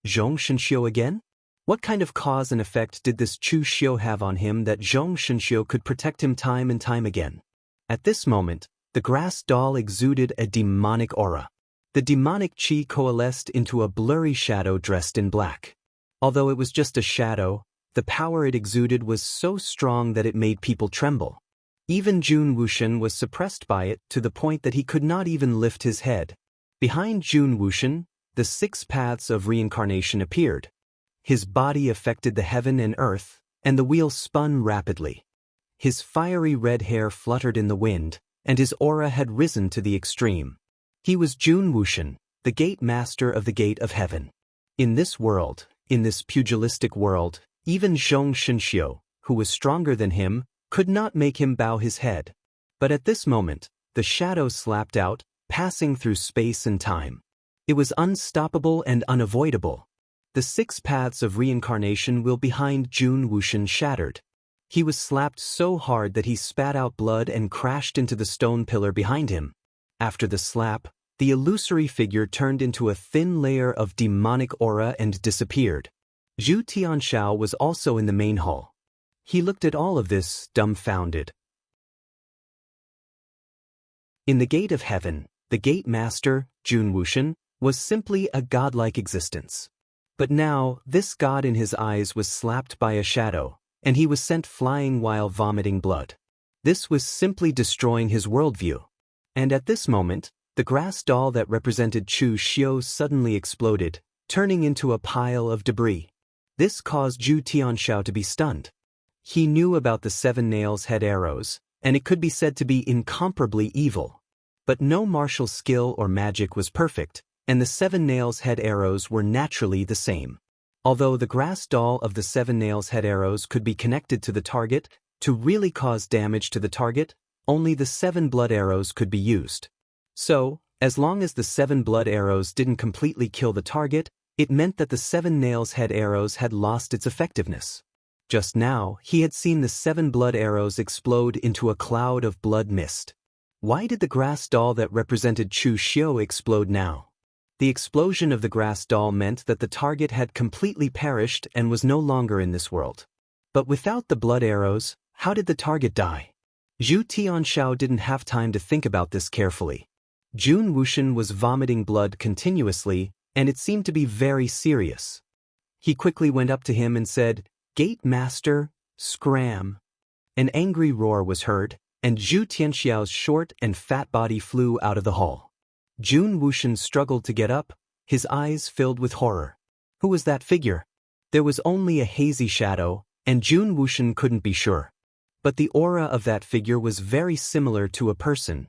Zhong Shenxiu again? What kind of cause and effect did this Chu Xiu have on him that Zhong Shenxiu could protect him time and time again? At this moment, the grass doll exuded a demonic aura. The demonic qi coalesced into a blurry shadow dressed in black. Although it was just a shadow, the power it exuded was so strong that it made people tremble. Even Jun Wuxian was suppressed by it to the point that he could not even lift his head. Behind Jun Wuxian, the 6 paths of reincarnation appeared. His body affected the heaven and earth, and the wheel spun rapidly. His fiery red hair fluttered in the wind, and his aura had risen to the extreme. He was Jun Wuxian, the gate master of the Gate of Heaven. In this world, in this pugilistic world, even Zhong Shenxiu, who was stronger than him, could not make him bow his head. But at this moment, the shadow slapped out, passing through space and time. It was unstoppable and unavoidable. The 6 paths of reincarnation will behind Jun Wuxian shattered. He was slapped so hard that he spat out blood and crashed into the stone pillar behind him. After the slap, the illusory figure turned into a thin layer of demonic aura and disappeared. Zhu Tianxiao was also in the main hall. He looked at all of this, dumbfounded. In the Gate of Heaven, the Gate Master, Jun Wuxian, was simply a godlike existence. But now, this god in his eyes was slapped by a shadow, and he was sent flying while vomiting blood. This was simply destroying his worldview. And at this moment, the grass doll that represented Chu Xiu suddenly exploded, turning into a pile of debris. This caused Zhu Tianxiao to be stunned. He knew about the 7 nails head arrows, and it could be said to be incomparably evil. But no martial skill or magic was perfect, and the 7 nails head arrows were naturally the same. Although the grass doll of the 7 nails head arrows could be connected to the target, to really cause damage to the target, only the 7 blood arrows could be used. So, as long as the 7 blood arrows didn't completely kill the target, it meant that the 7 nails head arrows had lost its effectiveness. Just now, he had seen the 7 blood arrows explode into a cloud of blood mist. Why did the grass doll that represented Chu Xiu explode now? The explosion of the grass doll meant that the target had completely perished and was no longer in this world. But without the blood arrows, how did the target die? Zhu Tianxiao didn't have time to think about this carefully. Jun Wuxian was vomiting blood continuously, and it seemed to be very serious. He quickly went up to him and said, "Gate Master, scram." An angry roar was heard, and Zhu Tianxiao's short and fat body flew out of the hall. Jun Wuxian struggled to get up, his eyes filled with horror. Who was that figure? There was only a hazy shadow, and Jun Wuxian couldn't be sure. But the aura of that figure was very similar to a person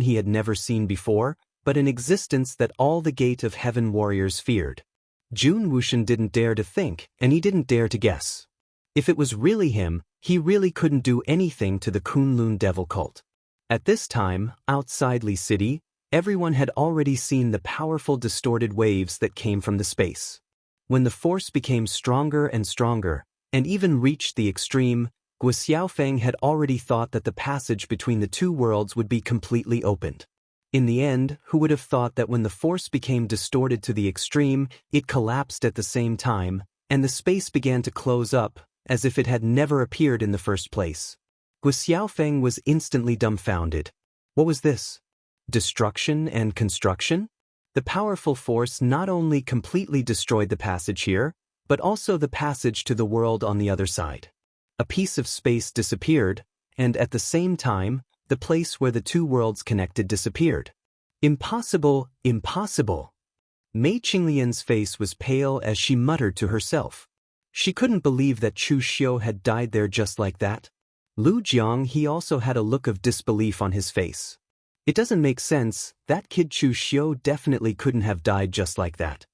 he had never seen before, but an existence that all the Gate of Heaven warriors feared. Jun Wuxian didn't dare to think, and he didn't dare to guess. If it was really him, he really couldn't do anything to the Kunlun devil cult. At this time, outside Li City, everyone had already seen the powerful distorted waves that came from the space. When the force became stronger and stronger, and even reached the extreme, Guo Xiaofeng had already thought that the passage between the 2 worlds would be completely opened. In the end, who would have thought that when the force became distorted to the extreme, it collapsed at the same time, and the space began to close up, as if it had never appeared in the first place. Guo Xiaofeng was instantly dumbfounded. What was this? Destruction and construction? The powerful force not only completely destroyed the passage here, but also the passage to the world on the other side. A piece of space disappeared, and at the same time, the place where the 2 worlds connected disappeared. Impossible, impossible. Mei Qinglian's face was pale as she muttered to herself. She couldn't believe that Chu Xiu had died there just like that. Lu Jiang, he also had a look of disbelief on his face. It doesn't make sense, that kid Chu Xiu definitely couldn't have died just like that.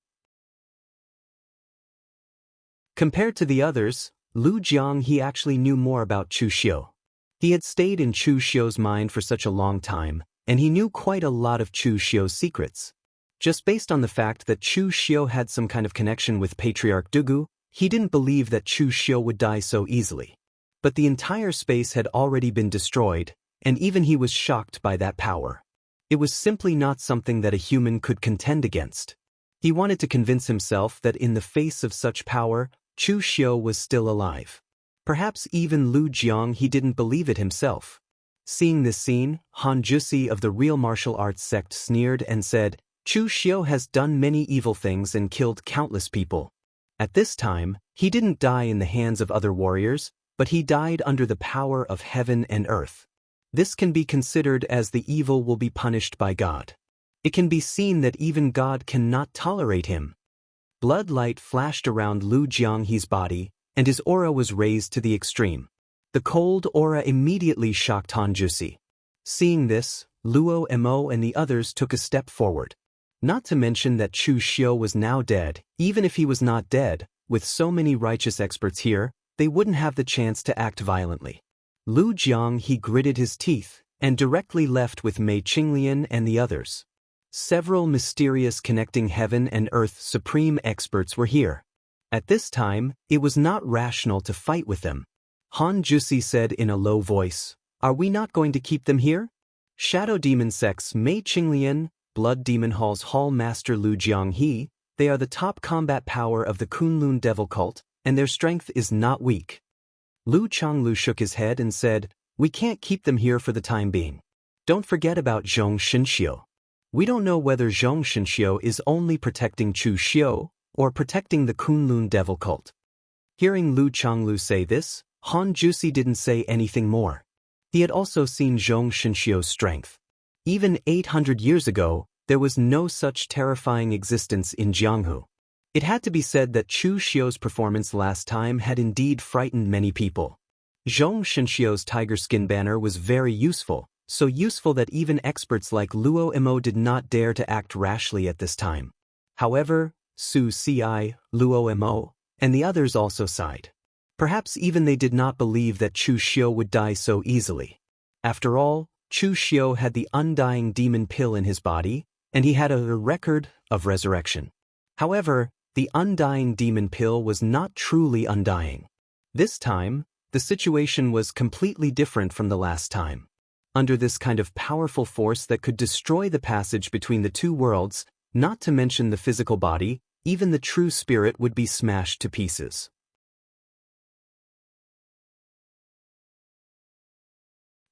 Compared to the others, Lu Jiang, he actually knew more about Chu Xiu. He had stayed in Chu Xiu's mind for such a long time, and he knew quite a lot of Chu Xiu's secrets. Just based on the fact that Chu Xiu had some kind of connection with Patriarch Dugu, he didn't believe that Chu Xiu would die so easily. But the entire space had already been destroyed, and even he was shocked by that power. It was simply not something that a human could contend against. He wanted to convince himself that in the face of such power, Chu Xiu was still alive. Perhaps even Lu Jiang, he didn't believe it himself. Seeing this scene, Han Jusi of the real martial arts sect sneered and said, "Chu Xiu has done many evil things and killed countless people. At this time, he didn't die in the hands of other warriors, but he died under the power of heaven and earth. This can be considered as the evil will be punished by God. It can be seen that even God cannot tolerate him." Blood light flashed around Lu Jianghe's body, and his aura was raised to the extreme. The cold aura immediately shocked Han Jusi. Seeing this, Luo Mo and the others took a step forward. Not to mention that Chu Xiu was now dead. Even if he was not dead, with so many righteous experts here, they wouldn't have the chance to act violently. Lu Jiang he gritted his teeth, and directly left with Mei Qinglian and the others. Several mysterious connecting heaven and earth supreme experts were here. At this time, it was not rational to fight with them. Han Jusi said in a low voice, "Are we not going to keep them here?" Shadow Demon Sect's Mei Qinglian, Blood Demon Hall's Hall Master Lu Jianghe, they are the top combat power of the Kunlun Devil Cult, and their strength is not weak. Lu Changlu shook his head and said, "We can't keep them here for the time being. Don't forget about Zhong Shenxiu. We don't know whether Zhong Shenxiu is only protecting Chu Xiu, or protecting the Kunlun Devil Cult." Hearing Lu Changlu say this, Han Jusi didn't say anything more. He had also seen Zhong Shenxiu's strength. Even 800 years ago, there was no such terrifying existence in Jianghu. It had to be said that Chu Xiu's performance last time had indeed frightened many people. Zhong Shenxiu's tiger skin banner was very useful, so useful that even experts like Luo Mo did not dare to act rashly at this time. However, Su Ci, Luo Mo, and the others also sighed. Perhaps even they did not believe that Chu Xiu would die so easily. After all, Chu Xiu had the undying demon pill in his body, and he had a record of resurrection. However, the undying demon pill was not truly undying. This time, the situation was completely different from the last time. Under this kind of powerful force that could destroy the passage between the two worlds, not to mention the physical body, even the true spirit would be smashed to pieces.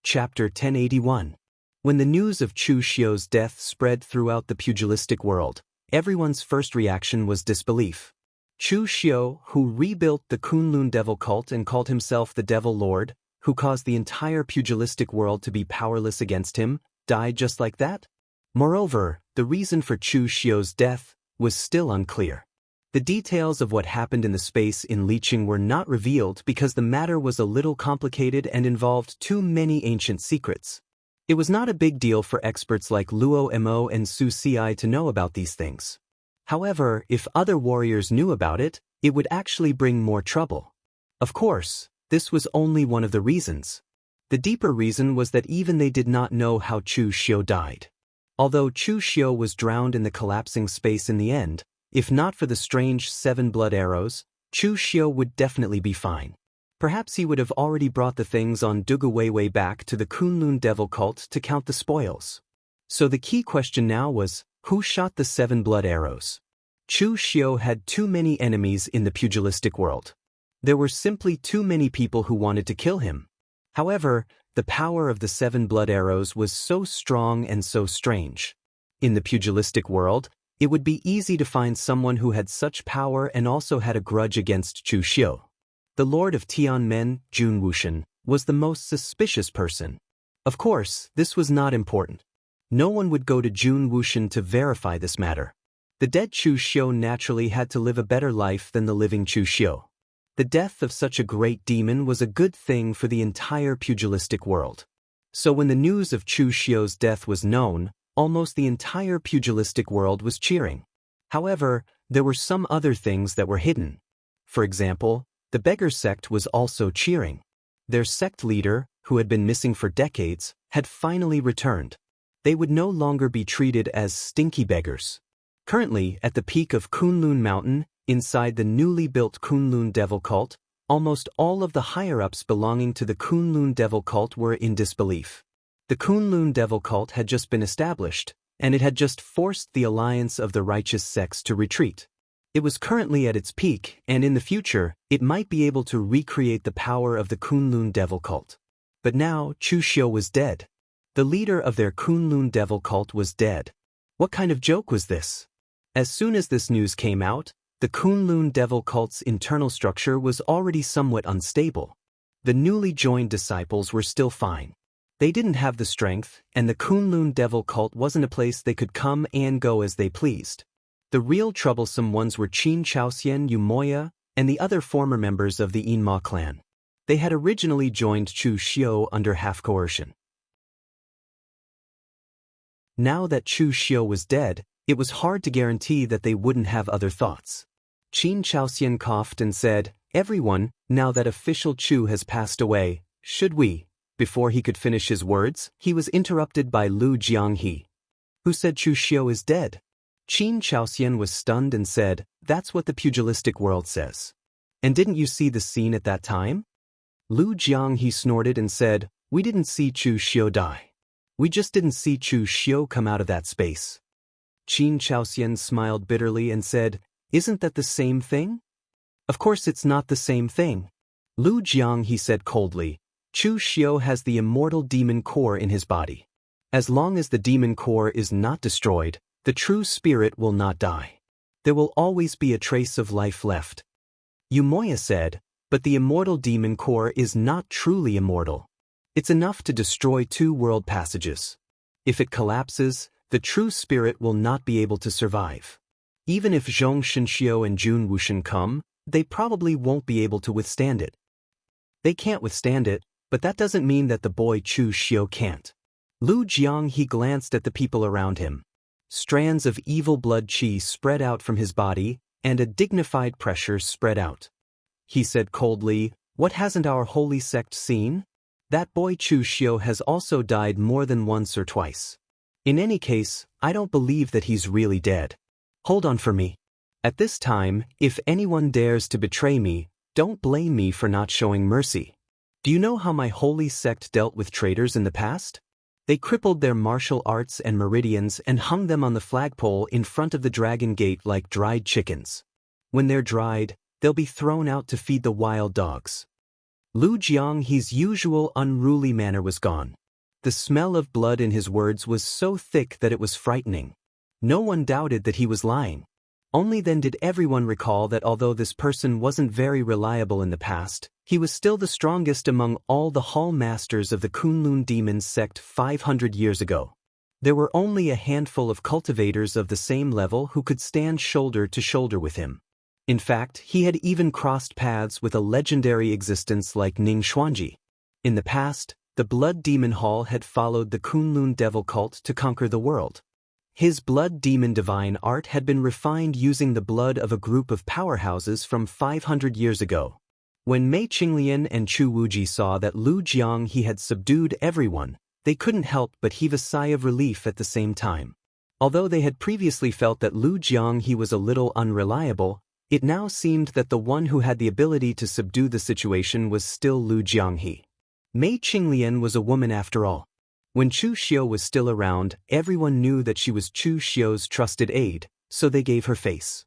Chapter 1081. When the news of Chu Xiu's death spread throughout the pugilistic world, everyone's first reaction was disbelief. Chu Xiu, who rebuilt the Kunlun Devil Cult and called himself the Devil Lord, who caused the entire pugilistic world to be powerless against him, died just like that? Moreover, the reason for Chu Xiu's death was still unclear. The details of what happened in the space in Liqing were not revealed because the matter was a little complicated and involved too many ancient secrets. It was not a big deal for experts like Luo Mo and Su Ci to know about these things. However, if other warriors knew about it, it would actually bring more trouble. Of course, this was only one of the reasons. The deeper reason was that even they did not know how Chu Xiu died. Although Chu Xiu was drowned in the collapsing space in the end, if not for the strange 7 blood arrows, Chu Xiu would definitely be fine. Perhaps he would have already brought the things on Dugu Weiwei back to the Kunlun Devil Cult to count the spoils. So the key question now was, who shot the 7 blood arrows? Chu Xiu had too many enemies in the pugilistic world. There were simply too many people who wanted to kill him. However, the power of the 7 blood arrows was so strong and so strange. In the pugilistic world, it would be easy to find someone who had such power and also had a grudge against Chu Xiu. The Lord of Tianmen, Jun Wuxian, was the most suspicious person. Of course, this was not important. No one would go to Jun Wuxian to verify this matter. The dead Chu Xiu naturally had to live a better life than the living Chu Xiu. The death of such a great demon was a good thing for the entire pugilistic world. So when the news of Chu Xiu's death was known, almost the entire pugilistic world was cheering. However, there were some other things that were hidden. For example, the beggar sect was also cheering. Their sect leader, who had been missing for decades, had finally returned. They would no longer be treated as stinky beggars. Currently, at the peak of Kunlun Mountain, inside the newly built Kunlun Devil Cult, almost all of the higher-ups belonging to the Kunlun Devil Cult were in disbelief. The Kunlun Devil Cult had just been established, and it had just forced the alliance of the righteous sects to retreat. It was currently at its peak, and in the future, it might be able to recreate the power of the Kunlun Devil Cult. But now, Chu Xiu was dead. The leader of their Kunlun Devil Cult was dead. What kind of joke was this? As soon as this news came out, the Kunlun Devil Cult's internal structure was already somewhat unstable. The newly joined disciples were still fine. They didn't have the strength, and the Kunlun Devil Cult wasn't a place they could come and go as they pleased. The real troublesome ones were Qin Chaoxian, Yu Moya, and the other former members of the Yinma clan. They had originally joined Chu Xiu under half coercion. Now that Chu Xiu was dead, it was hard to guarantee that they wouldn't have other thoughts. Qin Chaoxian coughed and said, "Everyone, now that official Chu has passed away, should we?" Before he could finish his words, he was interrupted by Lu Jianghe. "Who said Chu Xiu is dead?" Qin Chaoxian was stunned and said, "That's what the pugilistic world says." "And didn't you see the scene at that time?" Lu Jianghe snorted and said, "We didn't see Chu Xiu die. We just didn't see Chu Xiu come out of that space." Qin Chaoxian smiled bitterly and said, "Isn't that the same thing?" "Of course it's not the same thing." Lu Jianghe said coldly, "Chu Xiu has the immortal demon core in his body. As long as the demon core is not destroyed, the true spirit will not die. There will always be a trace of life left." Umoya said, "But the immortal demon core is not truly immortal. It's enough to destroy 2 world passages. If it collapses, the true spirit will not be able to survive. Even if Zhong Shenxiu and Jun Wushan come, they probably won't be able to withstand it." "They can't withstand it, but that doesn't mean that the boy Chu Xiu can't." Lu Jianghe glanced at the people around him. Strands of evil blood qi spread out from his body, and a dignified pressure spread out. He said coldly, "What hasn't our holy sect seen? That boy Chu Xiu has also died more than once or twice. In any case, I don't believe that he's really dead. Hold on for me. At this time, if anyone dares to betray me, don't blame me for not showing mercy. Do you know how my holy sect dealt with traitors in the past? They crippled their martial arts and meridians and hung them on the flagpole in front of the dragon gate like dried chickens. When they're dried, they'll be thrown out to feed the wild dogs." Lu Jianghe's usual unruly manner was gone. The smell of blood in his words was so thick that it was frightening. No one doubted that he was lying. Only then did everyone recall that although this person wasn't very reliable in the past, he was still the strongest among all the hall masters of the Kunlun demon sect 500 years ago. There were only a handful of cultivators of the same level who could stand shoulder to shoulder with him. In fact, he had even crossed paths with a legendary existence like Ning Xuanji. In the past, the Blood Demon Hall had followed the Kunlun devil cult to conquer the world. His blood demon divine art had been refined using the blood of a group of powerhouses from 500 years ago. When Mei Qinglian and Chu Wuji saw that Lu Jianghe had subdued everyone, they couldn't help but heave a sigh of relief at the same time. Although they had previously felt that Lu Jianghe was a little unreliable, it now seemed that the one who had the ability to subdue the situation was still Lu Jianghe. Mei Qinglian was a woman after all. When Chu Xiu was still around, everyone knew that she was Chu Xiu's trusted aide, so they gave her face.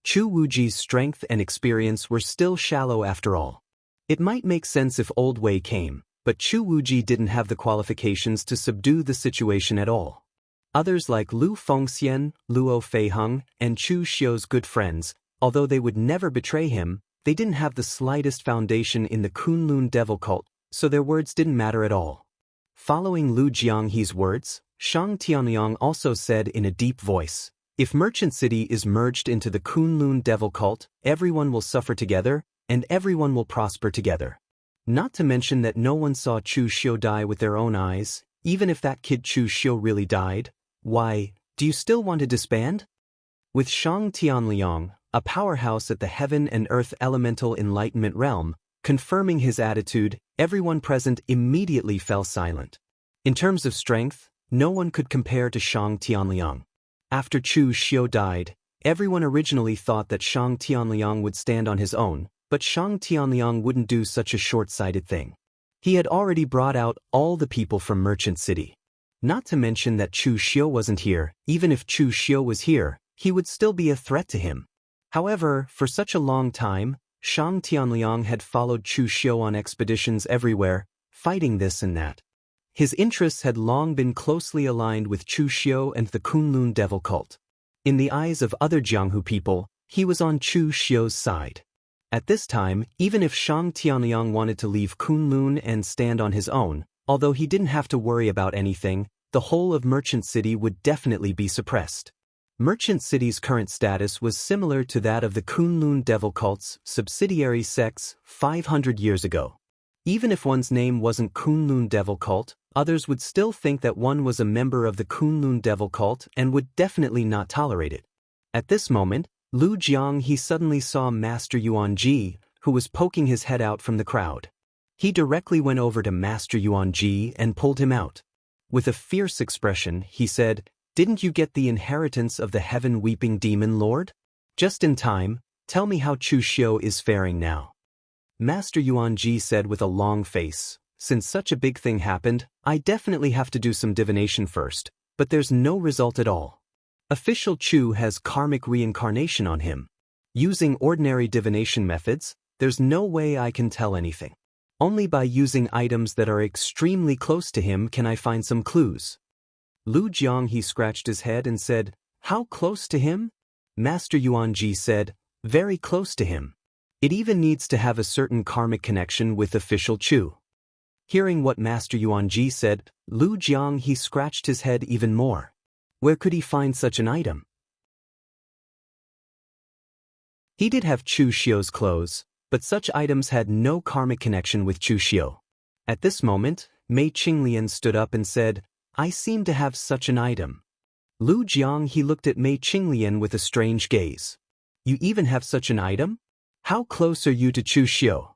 Chu Wuji's strength and experience were still shallow after all. It might make sense if Old Wei came, but Chu Wuji didn't have the qualifications to subdue the situation at all. Others like Lu Fengxian, Luo Feiheng, and Chu Xiu's good friends, although they would never betray him, they didn't have the slightest foundation in the Kunlun devil cult, so their words didn't matter at all. Following Lu Jianghe's words, Shang Tianliang also said in a deep voice, "If Merchant City is merged into the Kunlun devil cult, everyone will suffer together, and everyone will prosper together. Not to mention that no one saw Chu Xiu die with their own eyes, even if that kid Chu Xiu really died. Why, do you still want to disband?" With Shang Tianliang, a powerhouse at the Heaven and Earth Elemental Enlightenment realm, confirming his attitude, everyone present immediately fell silent. In terms of strength, no one could compare to Shang Tianliang. After Chu Xiu died, everyone originally thought that Shang Tianliang would stand on his own, but Shang Tianliang wouldn't do such a short-sighted thing. He had already brought out all the people from Merchant City. Not to mention that Chu Xiu wasn't here. Even if Chu Xiu was here, he would still be a threat to him. However, for such a long time, Shang Tianliang had followed Chu Xiu on expeditions everywhere, fighting this and that. His interests had long been closely aligned with Chu Xiu and the Kunlun devil cult. In the eyes of other Jianghu people, he was on Chu Xiu's side. At this time, even if Shang Tianliang wanted to leave Kunlun and stand on his own, although he didn't have to worry about anything, the whole of Merchant City would definitely be suppressed. Merchant City's current status was similar to that of the Kunlun devil cult's subsidiary sects 500 years ago. Even if one's name wasn't Kunlun devil cult, Others would still think that one was a member of the Kunlun devil cult and would definitely not tolerate it. At this moment, Lu Jianghu suddenly saw Master Yuanji, who was poking his head out from the crowd. He directly went over to Master Yuanji and pulled him out. With a fierce expression, he said, "Didn't you get the inheritance of the heaven-weeping demon lord? Just in time, tell me how Chu Xiu is faring now." Master Yuanji said with a long face, "Since such a big thing happened, I definitely have to do some divination first, but there's no result at all. Official Chu has karmic reincarnation on him. Using ordinary divination methods, there's no way I can tell anything. Only by using items that are extremely close to him can I find some clues." Lu Jianghu scratched his head and said, "How close to him?" Master Yuanji said, "Very close to him. It even needs to have a certain karmic connection with official Chu." Hearing what Master Yuanji said, Lu Jianghu scratched his head even more. Where could he find such an item? He did have Chu Xiu's clothes, but such items had no karmic connection with Chu Xiu. At this moment, Mei Qinglian stood up and said, "I seem to have such an item." Lu Jianghu looked at Mei Qinglian with a strange gaze. "You even have such an item? How close are you to Chu Xiu?"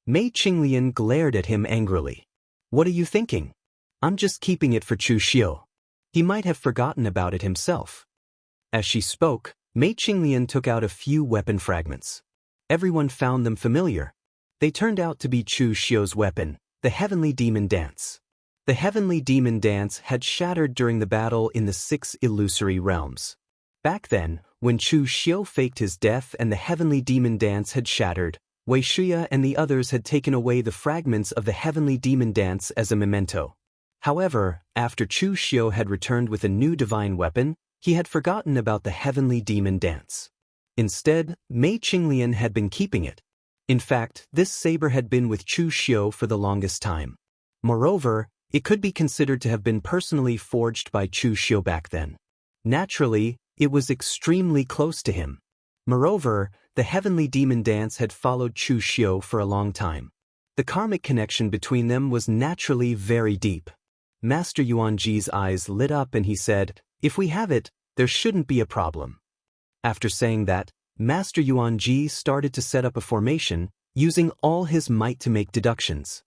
Mei Qinglian glared at him angrily. "What are you thinking? I'm just keeping it for Chu Xiu. He might have forgotten about it himself." As she spoke, Mei Qinglian took out a few weapon fragments. Everyone found them familiar. They turned out to be Chu Xiu's weapon, the Heavenly Demon Dance. The Heavenly Demon Dance had shattered during the battle in the 6 illusory realms. Back then, when Chu Xiu faked his death and the Heavenly Demon Dance had shattered, Wuxia and the others had taken away the fragments of the Heavenly Demon Dance as a memento. However, after Chu Xiu had returned with a new divine weapon, he had forgotten about the Heavenly Demon Dance. Instead, Mei Qinglian had been keeping it. In fact, this saber had been with Chu Xiu for the longest time. Moreover, it could be considered to have been personally forged by Chu Xiu back then. Naturally, it was extremely close to him. Moreover, the Heavenly Demon Dance had followed Chu Xiu for a long time. The karmic connection between them was naturally very deep. Master Yuanji's eyes lit up and he said, "If we have it, there shouldn't be a problem." After saying that, Master Yuanji started to set up a formation, using all his might to make deductions.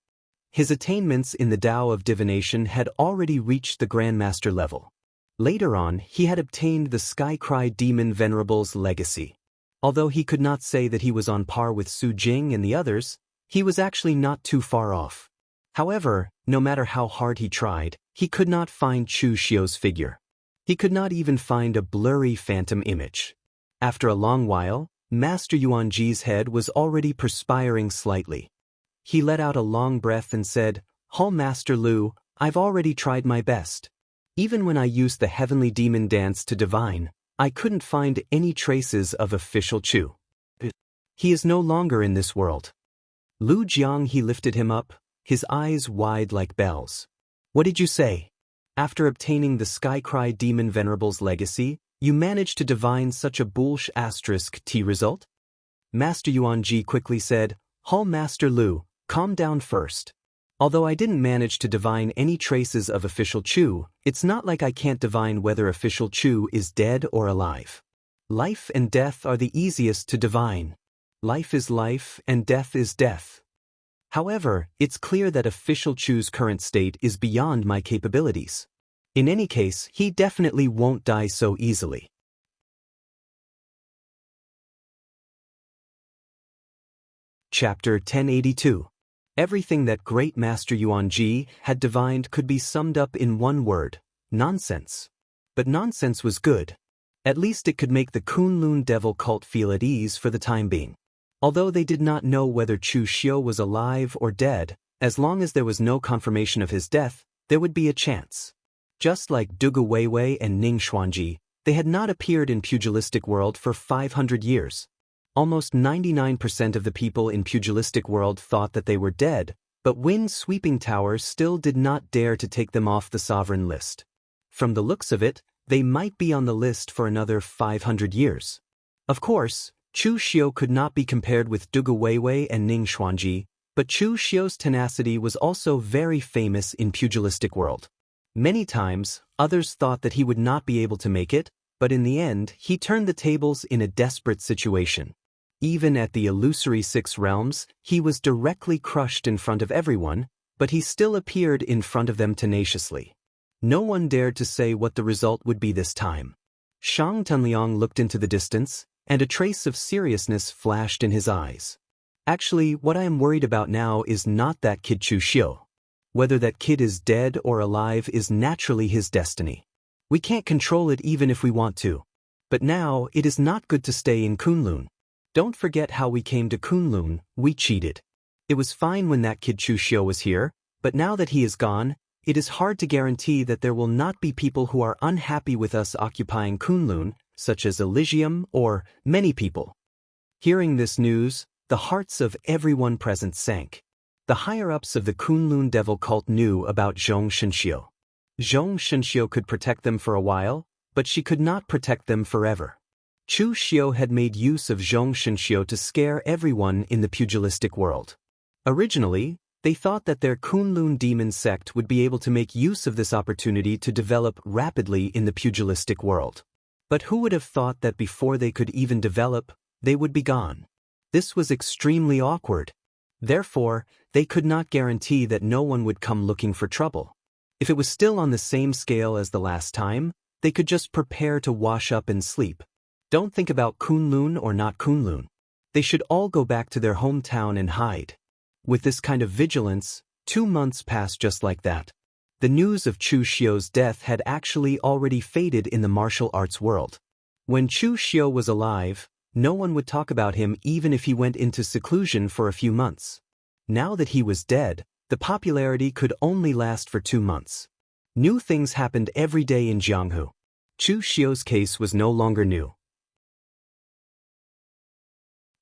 His attainments in the Tao of divination had already reached the Grandmaster level. Later on, he had obtained the Skycry Demon Venerable's legacy. Although he could not say that he was on par with Su Jing and the others, he was actually not too far off. However, no matter how hard he tried, he could not find Chu Xiu's figure. He could not even find a blurry phantom image. After a long while, Master Yuanji's head was already perspiring slightly. He let out a long breath and said, "Hall Master Lu, I've already tried my best. Even when I used the Heavenly Demon Dance to divine, I couldn't find any traces of official Chu. He is no longer in this world." Lu Jianghu lifted him up, his eyes wide like bells. "What did you say? After obtaining the Skycry Demon Venerable's legacy, you managed to divine such a bulsh *T result?" Master Yuanji quickly said, "Hall Master Lu, calm down first. Although I didn't manage to divine any traces of official Chu, it's not like I can't divine whether official Chu is dead or alive. Life and death are the easiest to divine. Life is life and death is death. However, it's clear that official Chu's current state is beyond my capabilities. In any case, he definitely won't die so easily." Chapter 1082. Everything that Great Master Yuanji had divined could be summed up in one word: nonsense. But nonsense was good. At least it could make the Kunlun devil cult feel at ease for the time being. Although they did not know whether Chu Xiu was alive or dead, as long as there was no confirmation of his death, there would be a chance. Just like Dugu Weiwei and Ning Xuanji, they had not appeared in pugilistic world for 500 years. Almost 99% of the people in pugilistic world thought that they were dead, but Wind Sweeping Tower still did not dare to take them off the sovereign list. From the looks of it, they might be on the list for another 500 years. Of course, Chu Xiu could not be compared with Dugu Weiwei and Ning Xuanji, But Chu Xiu's tenacity was also very famous in pugilistic world. Many times, others thought that he would not be able to make it, but in the end, he turned the tables in a desperate situation. Even at the illusory Six Realms, he was directly crushed in front of everyone, but he still appeared in front of them tenaciously. No one dared to say what the result would be this time. Shang Tunliang looked into the distance, and a trace of seriousness flashed in his eyes. Actually, what I am worried about now is not that kid Chu Xiu. Whether that kid is dead or alive is naturally his destiny. We can't control it even if we want to. But now, it is not good to stay in Kunlun. Don't forget how we came to Kunlun, we cheated. It was fine when that kid Chu Xiu was here, but now that he is gone, it is hard to guarantee that there will not be people who are unhappy with us occupying Kunlun, such as Elysium or many people. Hearing this news, the hearts of everyone present sank. The higher-ups of the Kunlun devil cult knew about Zhong Shenxiu. Zhong Shenxiu could protect them for a while, but she could not protect them forever. Chu Xiu had made use of Zhong Shenxiu to scare everyone in the pugilistic world. Originally, they thought that their Kunlun demon sect would be able to make use of this opportunity to develop rapidly in the pugilistic world. But who would have thought that before they could even develop, they would be gone? This was extremely awkward. Therefore, they could not guarantee that no one would come looking for trouble. If it was still on the same scale as the last time, they could just prepare to wash up and sleep. Don't think about Kunlun or not Kunlun. They should all go back to their hometown and hide. With this kind of vigilance, 2 months passed just like that. The news of Chu Xiu's death had actually already faded in the martial arts world. When Chu Xiu was alive, no one would talk about him even if he went into seclusion for a few months. Now that he was dead, the popularity could only last for 2 months. New things happened every day in Jianghu. Chu Xiu's case was no longer new.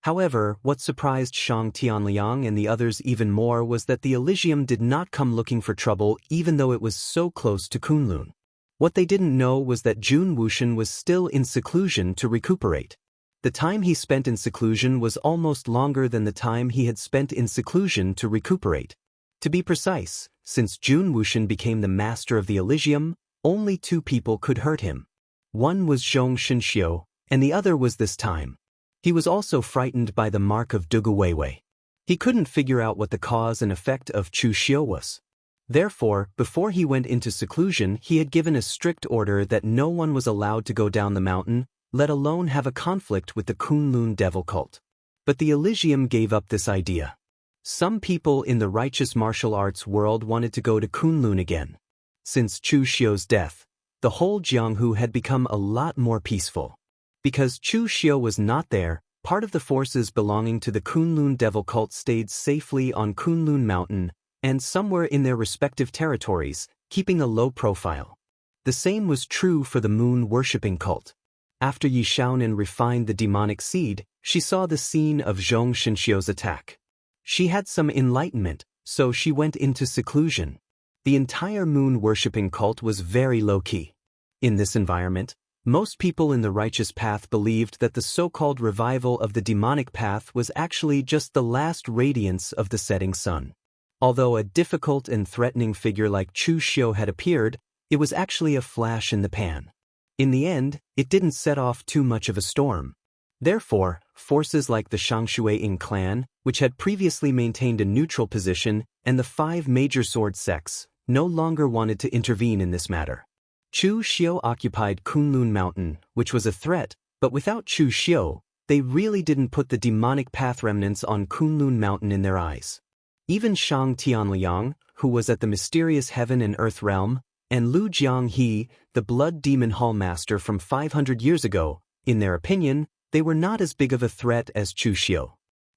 However, what surprised Shang Tianliang and the others even more was that the Elysium did not come looking for trouble even though it was so close to Kunlun. What they didn't know was that Jun Wuxian was still in seclusion to recuperate. The time he spent in seclusion was almost longer than the time he had spent in seclusion to recuperate. To be precise, since Jun Wuxian became the master of the Elysium, only 2 people could hurt him. One was Zhong Shenxiu, and the other was this time. He was also frightened by the mark of Dugu Weiwei. He couldn't figure out what the cause and effect of Chu Xiu was. Therefore, before he went into seclusion, he had given a strict order that no one was allowed to go down the mountain, let alone have a conflict with the Kunlun devil cult. But the Elysium gave up this idea. Some people in the righteous martial arts world wanted to go to Kunlun again. Since Chu Xiu's death, the whole Jianghu had become a lot more peaceful. Because Chu Xiu was not there, part of the forces belonging to the Kunlun devil cult stayed safely on Kunlun Mountain and somewhere in their respective territories, keeping a low profile. The same was true for the moon-worshipping cult. After Yi Shaonan refined the demonic seed, she saw the scene of Zhong Shenxiu's attack. She had some enlightenment, so she went into seclusion. The entire moon-worshipping cult was very low-key. In this environment, most people in the righteous path believed that the so-called revival of the demonic path was actually just the last radiance of the setting sun. Although a difficult and threatening figure like Chu Xiu had appeared, it was actually a flash in the pan. In the end, it didn't set off too much of a storm. Therefore, forces like the Shangshuaying clan, which had previously maintained a neutral position, and the 5 major sword sects, no longer wanted to intervene in this matter. Chu Xiu occupied Kunlun Mountain, which was a threat, but without Chu Xiu, they really didn't put the demonic path remnants on Kunlun Mountain in their eyes. Even Shang Tianliang, who was at the mysterious heaven and earth realm, and Lu Jianghe, the blood demon hallmaster from 500 years ago, in their opinion, they were not as big of a threat as Chu Xiu.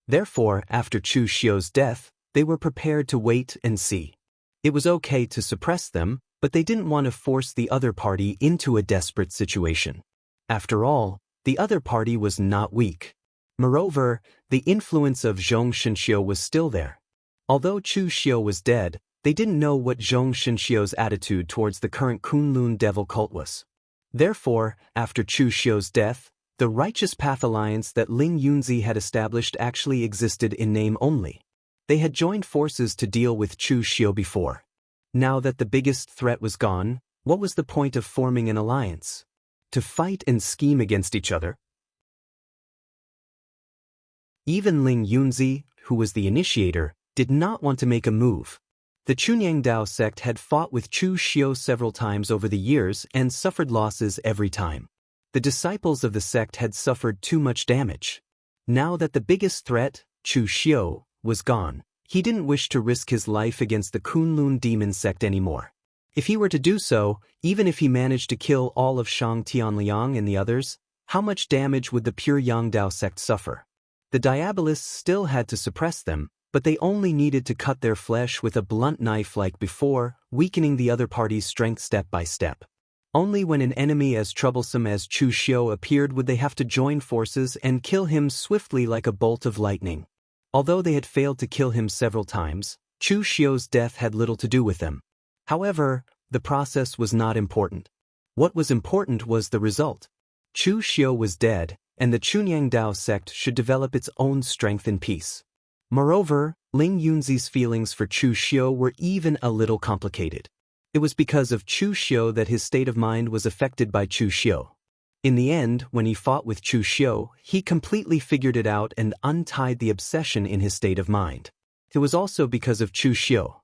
Therefore, after Chu Xiu's death, they were prepared to wait and see. It was okay to suppress them, but they didn't want to force the other party into a desperate situation. After all, the other party was not weak. Moreover, the influence of Zhong Shenxiu was still there. Although Chu Xiu was dead, they didn't know what Zhong Shenxiu's attitude towards the current Kunlun devil cult was. Therefore, after Chu Xiu's death, the Righteous Path alliance that Ling Yunzi had established actually existed in name only. They had joined forces to deal with Chu Xiu before. Now that the biggest threat was gone, what was the point of forming an alliance? To fight and scheme against each other? Even Ling Yunzi, who was the initiator, did not want to make a move. The Chunyang Dao sect had fought with Chu Xiu several times over the years and suffered losses every time. The disciples of the sect had suffered too much damage. Now that the biggest threat, Chu Xiu, was gone, he didn't wish to risk his life against the Kunlun demon sect anymore. If he were to do so, even if he managed to kill all of Shang Tianliang and the others, how much damage would the pure Yang Dao sect suffer? The Diabolists still had to suppress them, but they only needed to cut their flesh with a blunt knife like before, weakening the other party's strength step by step. Only when an enemy as troublesome as Chu Xiu appeared would they have to join forces and kill him swiftly like a bolt of lightning. Although they had failed to kill him several times, Chu Xiu's death had little to do with them. However, the process was not important. What was important was the result. Chu Xiu was dead, and the Chunyang Dao sect should develop its own strength in peace. Moreover, Ling Yunzi's feelings for Chu Xiu were even a little complicated. It was because of Chu Xiu that his state of mind was affected by Chu Xiu. In the end, when he fought with Chu Xiu, he completely figured it out and untied the obsession in his state of mind. It was also because of Chu Xiu.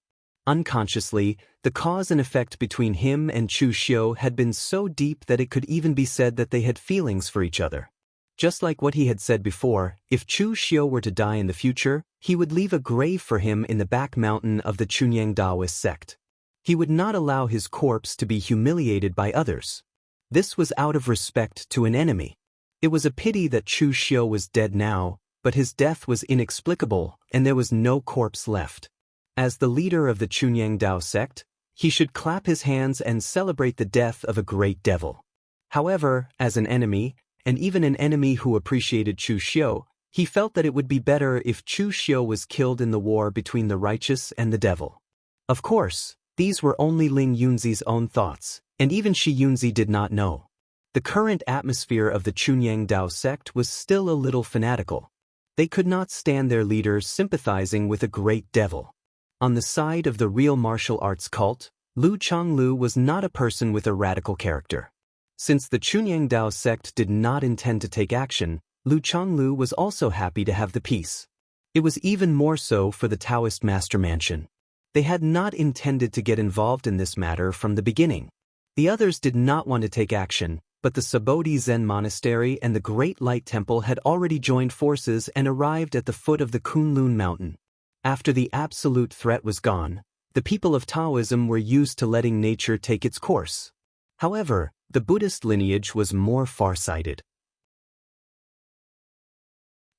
Unconsciously, the cause and effect between him and Chu Xiu had been so deep that it could even be said that they had feelings for each other. Just like what he had said before, if Chu Xiu were to die in the future, he would leave a grave for him in the back mountain of the Chunyang Daoist sect. He would not allow his corpse to be humiliated by others. This was out of respect to an enemy. It was a pity that Chu Xiu was dead now, but his death was inexplicable and there was no corpse left. As the leader of the Chunyang Dao sect, he should clap his hands and celebrate the death of a great devil. However, as an enemy, and even an enemy who appreciated Chu Xiu, he felt that it would be better if Chu Xiu was killed in the war between the righteous and the devil. Of course, these were only Ling Yunzi's own thoughts, and even Shi Yunzi did not know. The current atmosphere of the Chunyang Dao sect was still a little fanatical. They could not stand their leaders sympathizing with a great devil. On the side of the real martial arts cult, Lu Changlu was not a person with a radical character. Since the Chunyang Dao sect did not intend to take action, Lu Changlu was also happy to have the peace. It was even more so for the Taoist master mansion. They had not intended to get involved in this matter from the beginning. The others did not want to take action, but the Sabodhi Zen monastery and the Great Light Temple had already joined forces and arrived at the foot of the Kunlun mountain. After the absolute threat was gone, the people of Taoism were used to letting nature take its course. However, the Buddhist lineage was more far-sighted.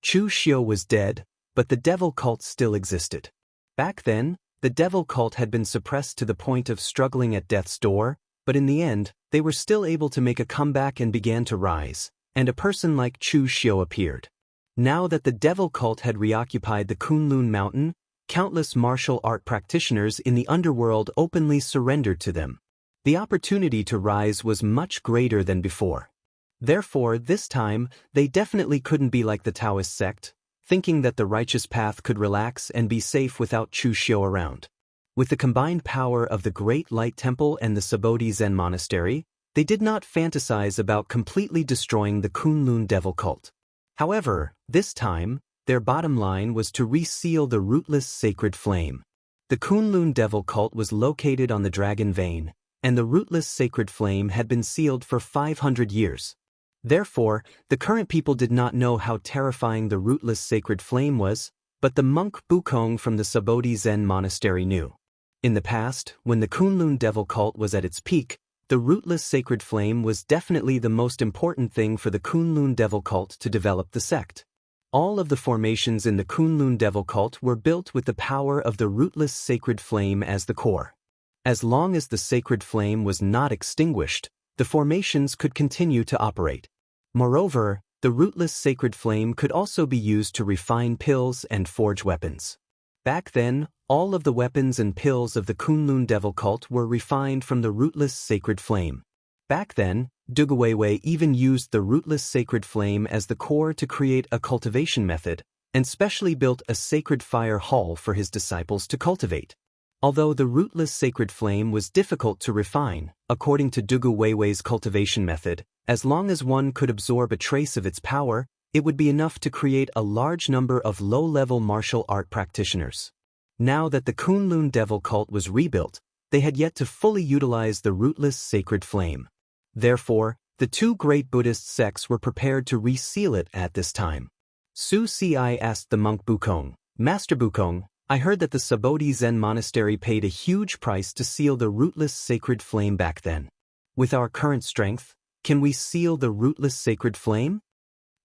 Chu Xiu was dead, but the devil cult still existed. Back then, the devil cult had been suppressed to the point of struggling at death's door, but in the end, they were still able to make a comeback and began to rise, and a person like Chu Xiu appeared. Now that the devil cult had reoccupied the Kunlun mountain, countless martial art practitioners in the underworld openly surrendered to them. The opportunity to rise was much greater than before. Therefore, this time, they definitely couldn't be like the Taoist sect, thinking that the righteous path could relax and be safe without Chu Xiu around. With the combined power of the Great Light Temple and the Sabodhi Zen Monastery, they did not fantasize about completely destroying the Kunlun devil cult. However, this time, their bottom line was to reseal the rootless sacred flame. The Kunlun devil cult was located on the Dragon Vein, and the rootless sacred flame had been sealed for 500 years. Therefore, the current people did not know how terrifying the rootless sacred flame was, but the monk Bukong from the Sabodhi Zen monastery knew. In the past, when the Kunlun devil cult was at its peak, the rootless sacred flame was definitely the most important thing for the Kunlun devil cult to develop the sect. All of the formations in the Kunlun devil cult were built with the power of the rootless sacred flame as the core. As long as the sacred flame was not extinguished, the formations could continue to operate. Moreover, the rootless sacred flame could also be used to refine pills and forge weapons. Back then, all of the weapons and pills of the Kunlun devil cult were refined from the rootless sacred flame. Back then, Dugaweiwei even used the rootless sacred flame as the core to create a cultivation method, and specially built a sacred fire hall for his disciples to cultivate. Although the rootless sacred flame was difficult to refine, according to Dugu Weiwei's cultivation method, as long as one could absorb a trace of its power, it would be enough to create a large number of low-level martial art practitioners. Now that the Kunlun devil cult was rebuilt, they had yet to fully utilize the rootless sacred flame. Therefore, the two great Buddhist sects were prepared to reseal it at this time. Su Si asked the monk Bukong, "Master Bukong, I heard that the Sabodhi Zen monastery paid a huge price to seal the rootless sacred flame back then. With our current strength, can we seal the rootless sacred flame?"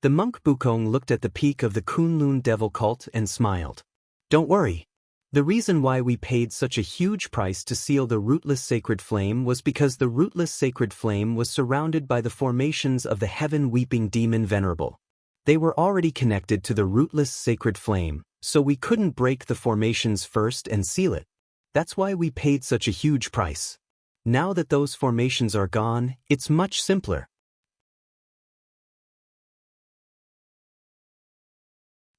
The monk Bukong looked at the peak of the Kunlun devil cult and smiled. "Don't worry. The reason why we paid such a huge price to seal the rootless sacred flame was because the rootless sacred flame was surrounded by the formations of the heaven-weeping demon Venerable. They were already connected to the rootless sacred flame, so we couldn't break the formations first and seal it. That's why we paid such a huge price. Now that those formations are gone, it's much simpler."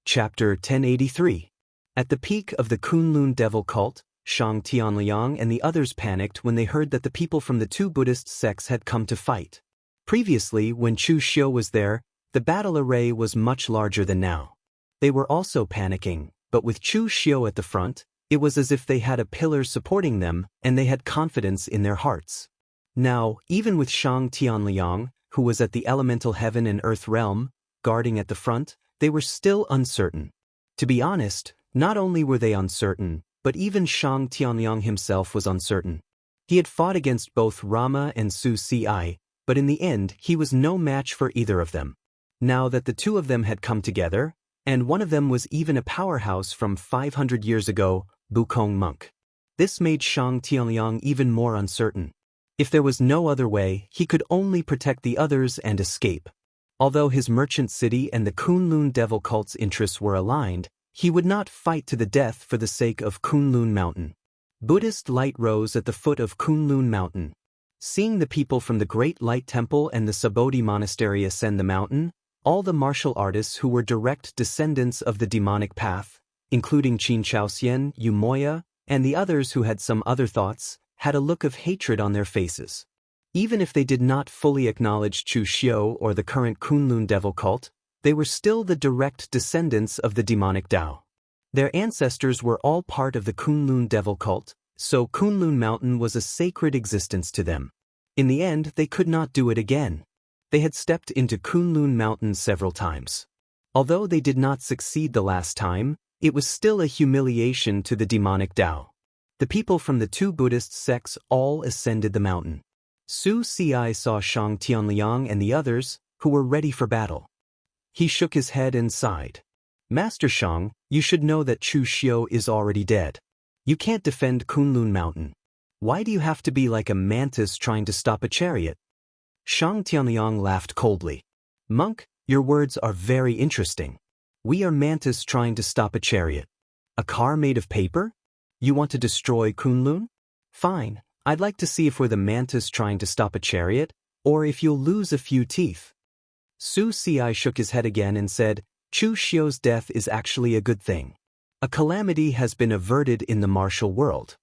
Chapter 1083. At the peak of the Kunlun devil cult, Shang Tianliang and the others panicked when they heard that the people from the two Buddhist sects had come to fight. Previously, when Chu Xiu was there, the battle array was much larger than now. They were also panicking, but with Chu Xiu at the front, it was as if they had a pillar supporting them and they had confidence in their hearts. Now, even with Shang Tianliang, who was at the elemental heaven and earth realm, guarding at the front, they were still uncertain. To be honest, not only were they uncertain, but even Shang Tianliang himself was uncertain. He had fought against both Rama and Su Si, but in the end he was no match for either of them. Now that the two of them had come together, and one of them was even a powerhouse from 500 years ago, Bukong monk. This made Shang Tianliang even more uncertain. If there was no other way, he could only protect the others and escape. Although his merchant city and the Kunlun devil cult's interests were aligned, he would not fight to the death for the sake of Kunlun Mountain. Buddhist light rose at the foot of Kunlun Mountain. Seeing the people from the Great Light Temple and the Sabodhi Monastery ascend the mountain, all the martial artists who were direct descendants of the demonic path, including Qin Chaoxian, Yu Moya, and the others who had some other thoughts, had a look of hatred on their faces. Even if they did not fully acknowledge Chu Xiu or the current Kunlun devil cult, they were still the direct descendants of the demonic Tao. Their ancestors were all part of the Kunlun devil cult, so Kunlun Mountain was a sacred existence to them. In the end, they could not do it again. They had stepped into Kunlun Mountain several times. Although they did not succeed the last time, it was still a humiliation to the demonic Tao. The people from the two Buddhist sects all ascended the mountain. Su Si saw Shang Tianliang and the others, who were ready for battle. He shook his head and sighed. "Master Shang, you should know that Chu Xiu is already dead. You can't defend Kunlun Mountain. Why do you have to be like a mantis trying to stop a chariot?" Shang Tianliang laughed coldly. "Monk, your words are very interesting. We are mantis trying to stop a chariot. A car made of paper? You want to destroy Kunlun? Fine, I'd like to see if we're the mantis trying to stop a chariot, or if you'll lose a few teeth." Su Si shook his head again and said, "Chu Xiu's death is actually a good thing. A calamity has been averted in the martial world.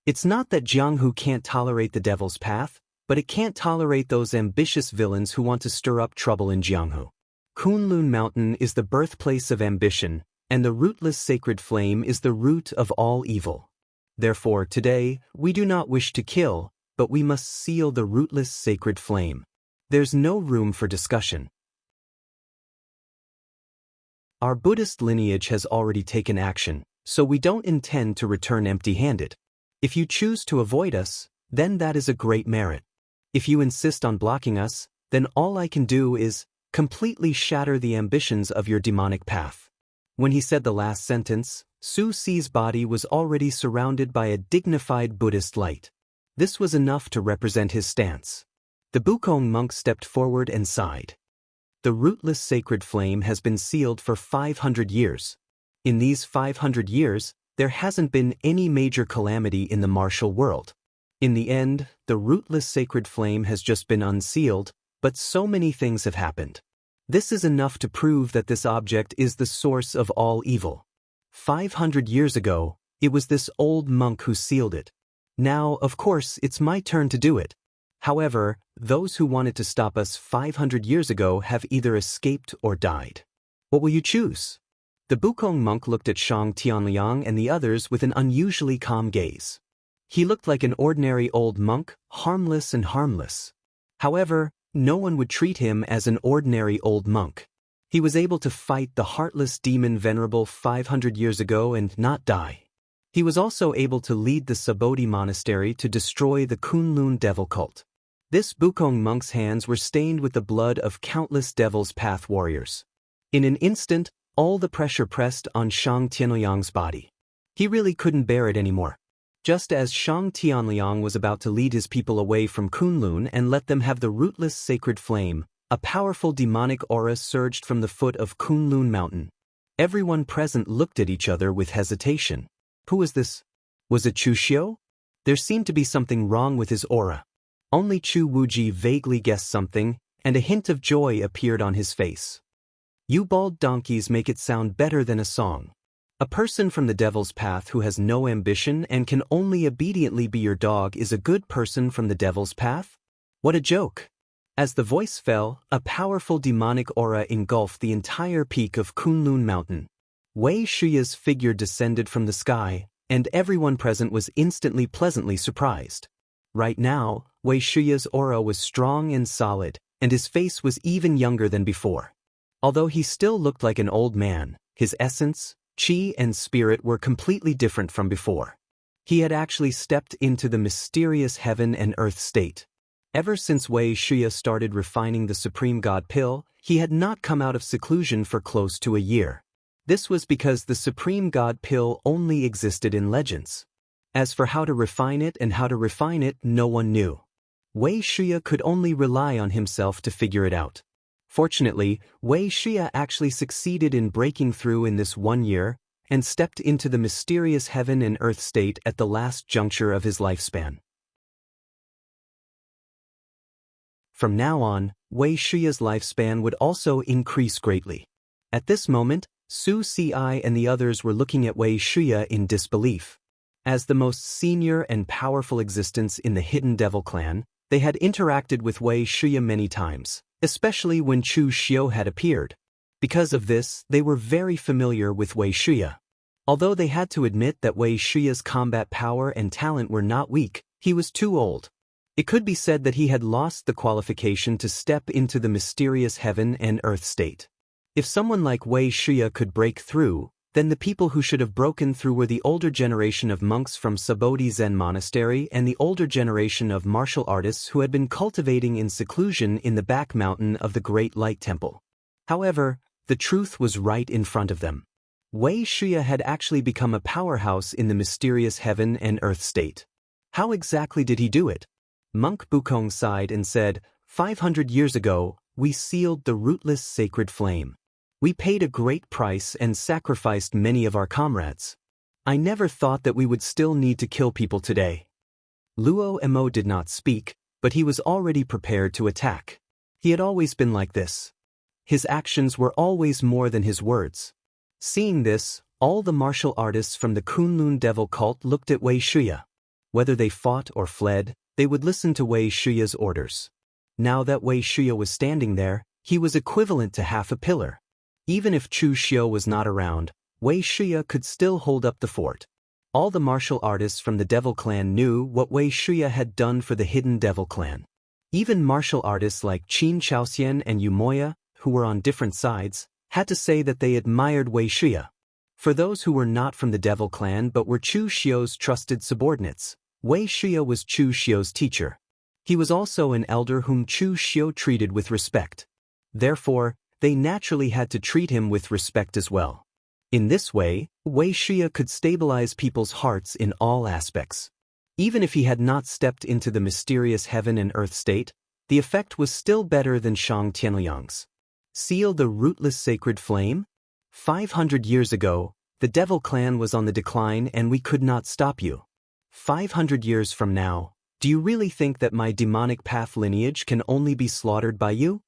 It's not that Jianghu can't tolerate the devil's path, but it can't tolerate those ambitious villains who want to stir up trouble in Jianghu. Kunlun Mountain is the birthplace of ambition, and the rootless sacred flame is the root of all evil. Therefore, today, we do not wish to kill, but we must seal the rootless sacred flame. There's no room for discussion. Our Buddhist lineage has already taken action, so we don't intend to return empty-handed. If you choose to avoid us, then that is a great merit. If you insist on blocking us, then all I can do is completely shatter the ambitions of your demonic path." When he said the last sentence, Su Si's body was already surrounded by a dignified Buddhist light. This was enough to represent his stance. The Bukong monk stepped forward and sighed. The rootless sacred flame has been sealed for 500 years. In these 500 years, there hasn't been any major calamity in the martial world. In the end, the rootless sacred flame has just been unsealed, but so many things have happened. This is enough to prove that this object is the source of all evil. 500 years ago, it was this old monk who sealed it. Now, of course, it's my turn to do it. However, those who wanted to stop us 500 years ago have either escaped or died. What will you choose? The Bukong monk looked at Shang Tianliang and the others with an unusually calm gaze. He looked like an ordinary old monk, harmless and harmless. However, no one would treat him as an ordinary old monk. He was able to fight the heartless demon Venerable 500 years ago and not die. He was also able to lead the Sabodhi monastery to destroy the Kunlun devil cult. This Bukong monk's hands were stained with the blood of countless Devil's Path warriors. In an instant, all the pressure pressed on Shang Tianliang's body. He really couldn't bear it anymore. Just as Shang Tianliang was about to lead his people away from Kunlun and let them have the rootless sacred flame, a powerful demonic aura surged from the foot of Kunlun mountain. Everyone present looked at each other with hesitation. Who was this? Was it Chu Xiu? There seemed to be something wrong with his aura. Only Chu Wuji vaguely guessed something, and a hint of joy appeared on his face. You bald donkeys make it sound better than a song. A person from the Devil's Path who has no ambition and can only obediently be your dog is a good person from the Devil's Path? What a joke! As the voice fell, a powerful demonic aura engulfed the entire peak of Kunlun mountain. Wei Shuya's figure descended from the sky, and everyone present was instantly pleasantly surprised. Right now, Wei Shuya's aura was strong and solid, and his face was even younger than before. Although he still looked like an old man, his essence, chi and spirit were completely different from before. He had actually stepped into the mysterious heaven and earth state. Ever since Wei Shuya started refining the Supreme God Pill, he had not come out of seclusion for close to a year. This was because the Supreme God Pill only existed in legends. As for how to refine it, no one knew. Wei Shuya could only rely on himself to figure it out. Fortunately, Wei Shuya actually succeeded in breaking through in this 1 year and stepped into the mysterious heaven and earth state at the last juncture of his lifespan. From now on, Wei Shuya's lifespan would also increase greatly. At this moment, Su Ci and the others were looking at Wei Shuya in disbelief. As the most senior and powerful existence in the Hidden Devil clan, they had interacted with Wei Shuya many times, especially when Chu Xiu had appeared. Because of this, they were very familiar with Wei Shuya. Although they had to admit that Wei Shuya's combat power and talent were not weak, he was too old. It could be said that he had lost the qualification to step into the mysterious heaven and earth state. If someone like Wei Shuya could break through, then the people who should have broken through were the older generation of monks from Sabodhi Zen Monastery and the older generation of martial artists who had been cultivating in seclusion in the back mountain of the Great Light Temple. However, the truth was right in front of them. Wei Shuya had actually become a powerhouse in the mysterious heaven and earth state. How exactly did he do it? Monk Bukong sighed and said, 500 years ago, we sealed the rootless sacred flame. We paid a great price and sacrificed many of our comrades. I never thought that we would still need to kill people today. Luo Mo did not speak, but he was already prepared to attack. He had always been like this. His actions were always more than his words. Seeing this, all the martial artists from the Kunlun devil cult looked at Wei Shuya. Whether they fought or fled, they would listen to Wei Shuya's orders. Now that Wei Shuya was standing there, he was equivalent to half a pillar. Even if Chu Xiu was not around, Wei Shuya could still hold up the fort. All the martial artists from the Devil Clan knew what Wei Shuya had done for the Hidden Devil Clan. Even martial artists like Qin Chaoxian and Yu Moya, who were on different sides, had to say that they admired Wei Shuya. For those who were not from the Devil Clan but were Chu Xiu's trusted subordinates, Wei Shuya was Chu Xiu's teacher. He was also an elder whom Chu Xiu treated with respect. Therefore, they naturally had to treat him with respect as well. In this way, Wei Shuya could stabilize people's hearts in all aspects. Even if he had not stepped into the mysterious heaven and earth state, the effect was still better than Shang Tianliang's. Seal the rootless sacred flame? 500 years ago, the Devil Clan was on the decline and we could not stop you. 500 years from now, do you really think that my demonic path lineage can only be slaughtered by you?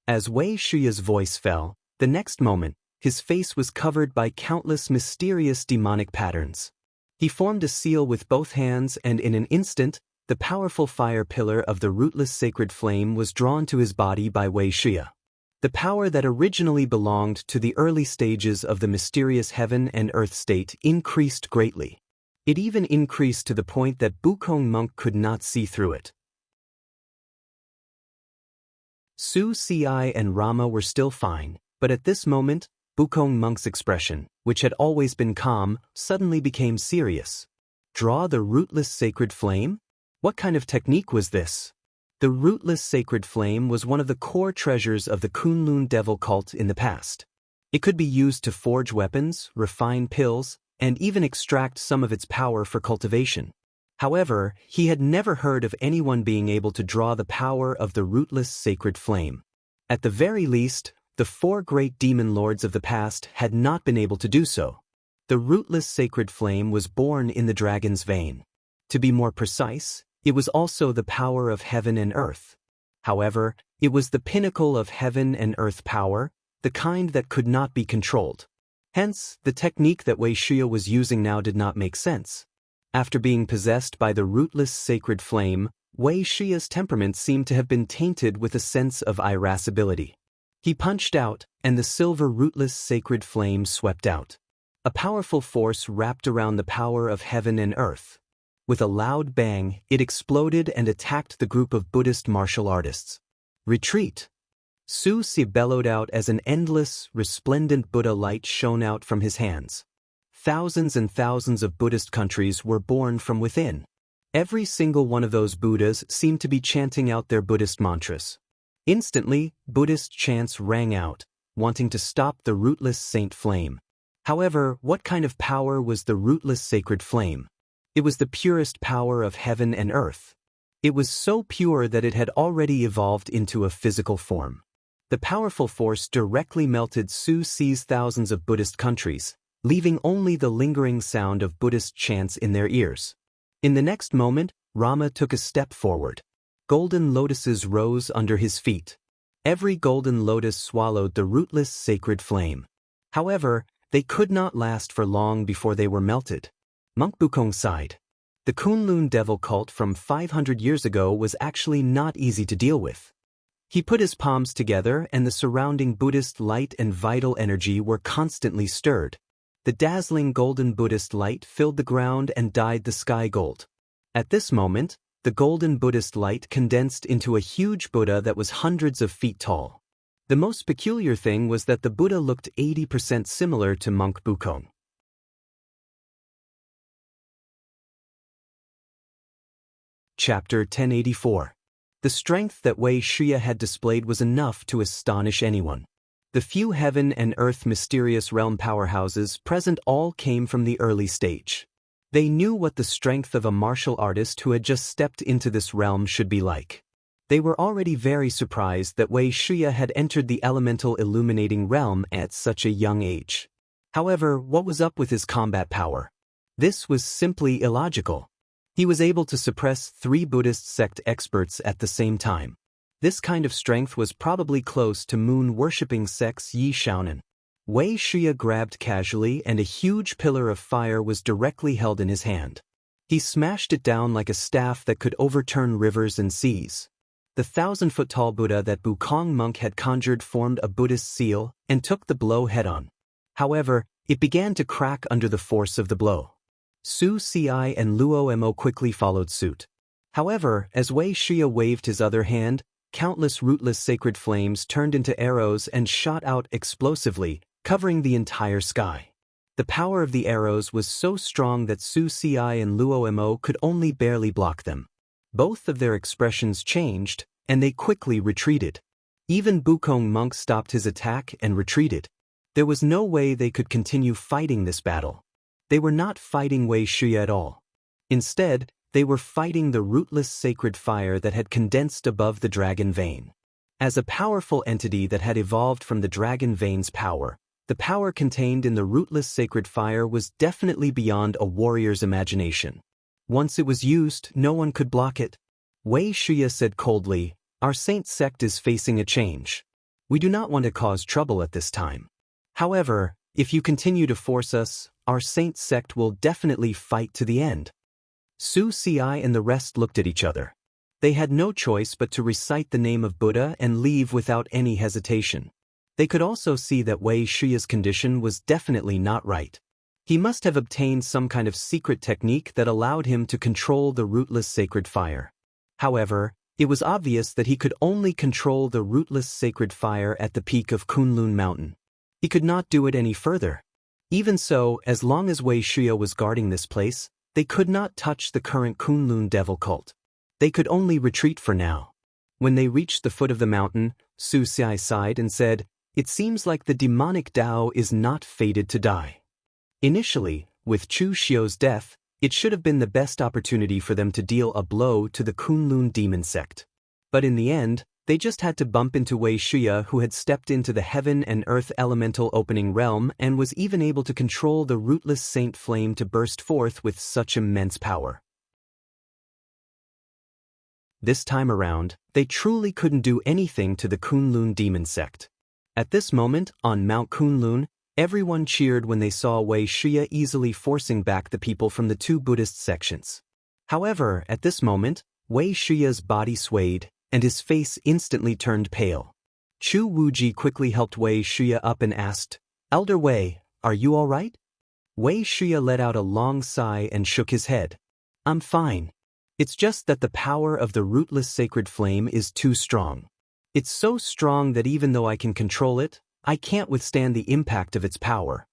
As Wei Shuya's voice fell, the next moment, his face was covered by countless mysterious demonic patterns. He formed a seal with both hands, and in an instant, the powerful fire pillar of the rootless sacred flame was drawn to his body by Wei Shuya. The power that originally belonged to the early stages of the mysterious heaven and earth state increased greatly. It even increased to the point that Bukong monk could not see through it. Su Si and Rama were still fine, but at this moment, Bukong monk's expression, which had always been calm, suddenly became serious. Draw the rootless sacred flame? What kind of technique was this? The rootless sacred flame was one of the core treasures of the Kunlun devil cult in the past. It could be used to forge weapons, refine pills, and even extract some of its power for cultivation. However, he had never heard of anyone being able to draw the power of the rootless sacred flame. At the very least, the 4 great demon lords of the past had not been able to do so. The rootless sacred flame was born in the dragon's vein. To be more precise, it was also the power of heaven and earth. However, it was the pinnacle of heaven and earth power, the kind that could not be controlled. Hence, the technique that Wei Shuya was using now did not make sense. After being possessed by the rootless sacred flame, Wei Shuya's temperament seemed to have been tainted with a sense of irascibility. He punched out, and the silver rootless sacred flame swept out. A powerful force wrapped around the power of heaven and earth. With a loud bang, it exploded and attacked the group of Buddhist martial artists. Retreat! Su Si bellowed out as an endless, resplendent Buddha light shone out from his hands. Thousands and thousands of Buddhist countries were born from within. Every single one of those Buddhas seemed to be chanting out their Buddhist mantras. Instantly, Buddhist chants rang out, wanting to stop the rootless saint flame. However, what kind of power was the rootless sacred flame? It was the purest power of heaven and earth. It was so pure that it had already evolved into a physical form. The powerful force directly melted Su Si's thousands of Buddhist countries, leaving only the lingering sound of Buddhist chants in their ears. In the next moment, Rama took a step forward. Golden lotuses rose under his feet. Every golden lotus swallowed the rootless sacred flame. However, they could not last for long before they were melted. Monk Bukong sighed. The Kunlun devil cult from 500 years ago was actually not easy to deal with. He put his palms together, and the surrounding Buddhist light and vital energy were constantly stirred. The dazzling golden Buddhist light filled the ground and dyed the sky gold. At this moment, the golden Buddhist light condensed into a huge Buddha that was hundreds of feet tall. The most peculiar thing was that the Buddha looked 80% similar to Monk Bukong. Chapter 1084. The strength that Wei Shuya had displayed was enough to astonish anyone. The few heaven and earth mysterious realm powerhouses present all came from the early stage. They knew what the strength of a martial artist who had just stepped into this realm should be like. They were already very surprised that Wei Shuya had entered the elemental illuminating realm at such a young age. However, what was up with his combat power? This was simply illogical. He was able to suppress 3 Buddhist sect experts at the same time. This kind of strength was probably close to moon-worshipping sects Yi Shaonan. Wei Shuya grabbed casually, and a huge pillar of fire was directly held in his hand. He smashed it down like a staff that could overturn rivers and seas. The 1,000-foot-tall Buddha that Bukong monk had conjured formed a Buddhist seal and took the blow head-on. However, it began to crack under the force of the blow. Su Si and Luo Mo quickly followed suit. However, as Wei Shuya waved his other hand, countless rootless sacred flames turned into arrows and shot out explosively, covering the entire sky. The power of the arrows was so strong that Su Si and Luo Mo could only barely block them. Both of their expressions changed, and they quickly retreated. Even Bukong monk stopped his attack and retreated. There was no way they could continue fighting this battle. They were not fighting Wei Shuya at all. Instead, they were fighting the rootless sacred fire that had condensed above the dragon vein. As a powerful entity that had evolved from the dragon vein's power, the power contained in the rootless sacred fire was definitely beyond a warrior's imagination. Once it was used, no one could block it. Wei Shuya said coldly, "Our saint sect is facing a change. We do not want to cause trouble at this time. However, if you continue to force us, our saint sect will definitely fight to the end." Su Si and the rest looked at each other. They had no choice but to recite the name of Buddha and leave without any hesitation. They could also see that Wei Shiya's condition was definitely not right. He must have obtained some kind of secret technique that allowed him to control the rootless sacred fire. However, it was obvious that he could only control the rootless sacred fire at the peak of Kunlun Mountain. He could not do it any further. Even so, as long as Wei Shiya was guarding this place, they could not touch the current Kunlun devil cult. They could only retreat for now. When they reached the foot of the mountain, Su Si sighed and said, "It seems like the demonic Tao is not fated to die." Initially, with Chu Xiu's death, it should have been the best opportunity for them to deal a blow to the Kunlun demon sect. But in the end, they just had to bump into Wei Shiya, who had stepped into the heaven and earth elemental opening realm and was even able to control the rootless saint flame to burst forth with such immense power. This time around, they truly couldn't do anything to the Kunlun demon sect. At this moment, on Mount Kunlun, everyone cheered when they saw Wei Shiya easily forcing back the people from the two Buddhist sections. However, at this moment, Wei Shiya's body swayed, and his face instantly turned pale. Chu Wuji quickly helped Wei Shiya up and asked, "Elder Wei, are you all right?" Wei Shiya let out a long sigh and shook his head. "I'm fine. It's just that the power of the rootless sacred flame is too strong. It's so strong that even though I can control it, I can't withstand the impact of its power."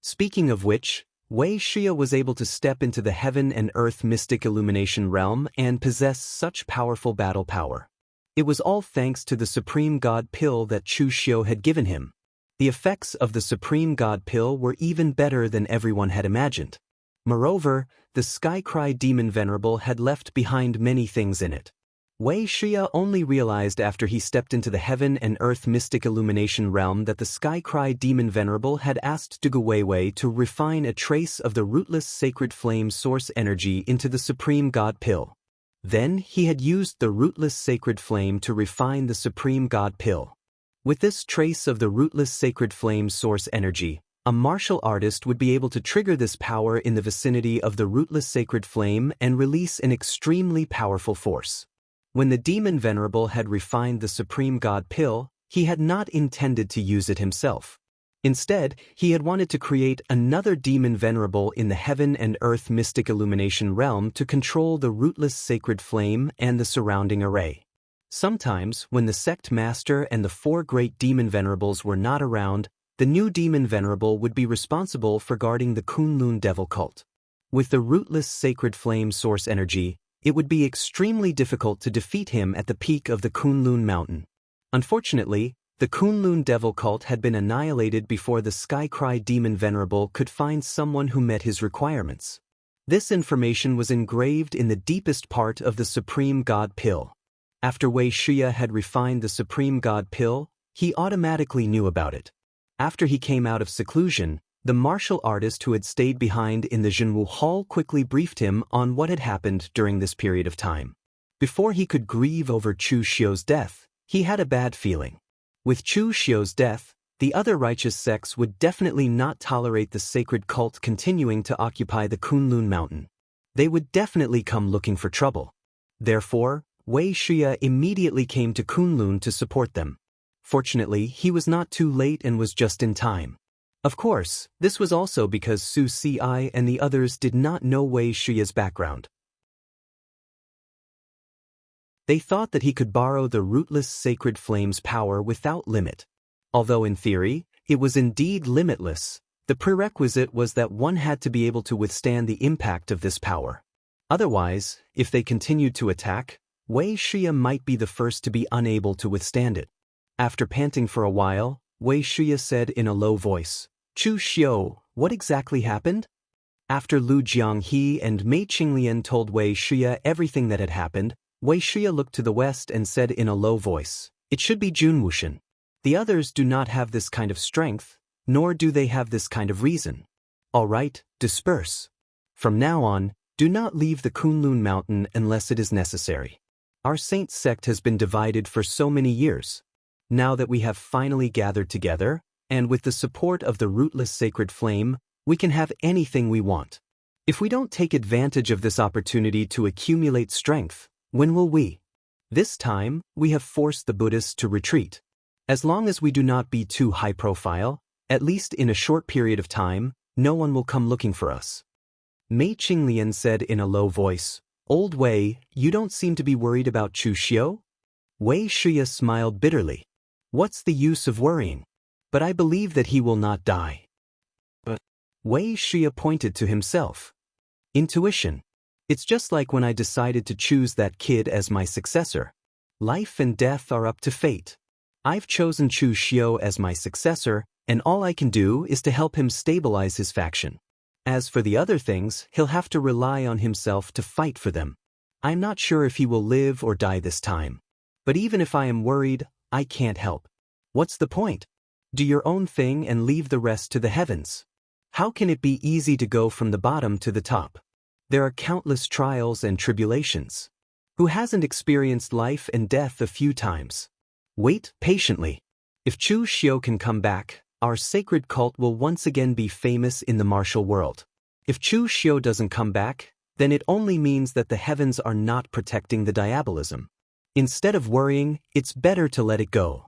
Speaking of which, Wei Shiya was able to step into the heaven and earth mystic illumination realm and possess such powerful battle power. It was all thanks to the Supreme God Pill that Chu Xiu had given him. The effects of the Supreme God Pill were even better than everyone had imagined. Moreover, the Skycry Demon Venerable had left behind many things in it. Wei Shiya only realized after he stepped into the heaven and earth mystic illumination realm that the Skycry Demon Venerable had asked Dugu Weiwei to refine a trace of the rootless sacred flame source energy into the Supreme God Pill. Then he had used the rootless sacred flame to refine the Supreme God Pill. With this trace of the rootless sacred flame source energy, a martial artist would be able to trigger this power in the vicinity of the rootless sacred flame and release an extremely powerful force. When the Demon Venerable had refined the Supreme God Pill, he had not intended to use it himself. Instead, he had wanted to create another Demon Venerable in the heaven and earth mystic illumination realm to control the rootless sacred flame and the surrounding array. Sometimes, when the sect master and the four great Demon Venerables were not around, the new Demon Venerable would be responsible for guarding the Kunlun devil cult. With the rootless sacred flame source energy, it would be extremely difficult to defeat him at the peak of the Kunlun mountain. Unfortunately, the Kunlun devil cult had been annihilated before the Skycry Demon Venerable could find someone who met his requirements. This information was engraved in the deepest part of the Supreme God Pill. After Wei Shiya had refined the Supreme God Pill, he automatically knew about it. After he came out of seclusion, the martial artist who had stayed behind in the Jianghu Hall quickly briefed him on what had happened during this period of time. Before he could grieve over Chu Xiu's death, he had a bad feeling. With Chu Xiu's death, the other righteous sects would definitely not tolerate the sacred cult continuing to occupy the Kunlun mountain. They would definitely come looking for trouble. Therefore, Wei Shiya immediately came to Kunlun to support them. Fortunately, he was not too late and was just in time. Of course, this was also because Su Si and the others did not know Wei Shiya's background. They thought that he could borrow the rootless sacred flame's power without limit. Although in theory, it was indeed limitless, the prerequisite was that one had to be able to withstand the impact of this power. Otherwise, if they continued to attack, Wei Shiya might be the first to be unable to withstand it. After panting for a while, Wei Shiya said in a low voice, "Chu Xiu, what exactly happened?" After Lu Jianghe and Mei Qinglian told Wei Shiya everything that had happened, Wei Shiya looked to the west and said in a low voice, "It should be Junwushan. The others do not have this kind of strength, nor do they have this kind of reason. All right, disperse. From now on, do not leave the Kunlun mountain unless it is necessary. Our saint sect has been divided for so many years. Now that we have finally gathered together, and with the support of the rootless sacred flame, we can have anything we want. If we don't take advantage of this opportunity to accumulate strength, when will we? This time, we have forced the Buddhists to retreat. As long as we do not be too high profile, at least in a short period of time, no one will come looking for us. Mei Qinglian said in a low voice, "Old Wei, you don't seem to be worried about Chu Xiu?" Wei Shuya smiled bitterly. "What's the use of worrying? But I believe that he will not die." But Wei Shuya pointed to himself. Intuition. It's just like when I decided to choose that kid as my successor. Life and death are up to fate. I've chosen Chu Xiu as my successor, and all I can do is to help him stabilize his faction. As for the other things, he'll have to rely on himself to fight for them. I'm not sure if he will live or die this time. But even if I am worried, I can't help. What's the point? Do your own thing and leave the rest to the heavens. How can it be easy to go from the bottom to the top? There are countless trials and tribulations. Who hasn't experienced life and death a few times? Wait patiently. If Chu Xiu can come back, our sacred cult will once again be famous in the martial world. If Chu Xiu doesn't come back, then it only means that the heavens are not protecting the diabolism. Instead of worrying, it's better to let it go.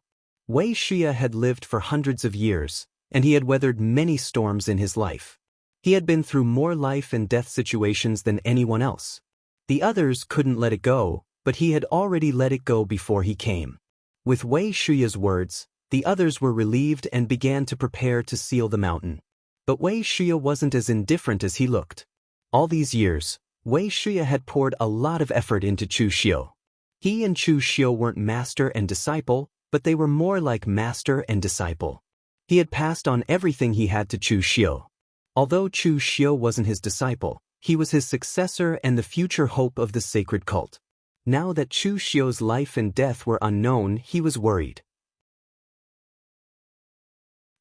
Wei Shuya had lived for hundreds of years, and he had weathered many storms in his life. He had been through more life and death situations than anyone else. The others couldn't let it go, but he had already let it go before he came. With Wei Shuya's words, the others were relieved and began to prepare to seal the mountain. But Wei Shuya wasn't as indifferent as he looked. All these years, Wei Shuya had poured a lot of effort into Chu Xiu. He and Chu Xiu weren't master and disciple, but they were more like master and disciple. He had passed on everything he had to Chu Xiu. Although Chu Xiu wasn't his disciple, he was his successor and the future hope of the sacred cult. Now that Chu Xiu's life and death were unknown, he was worried.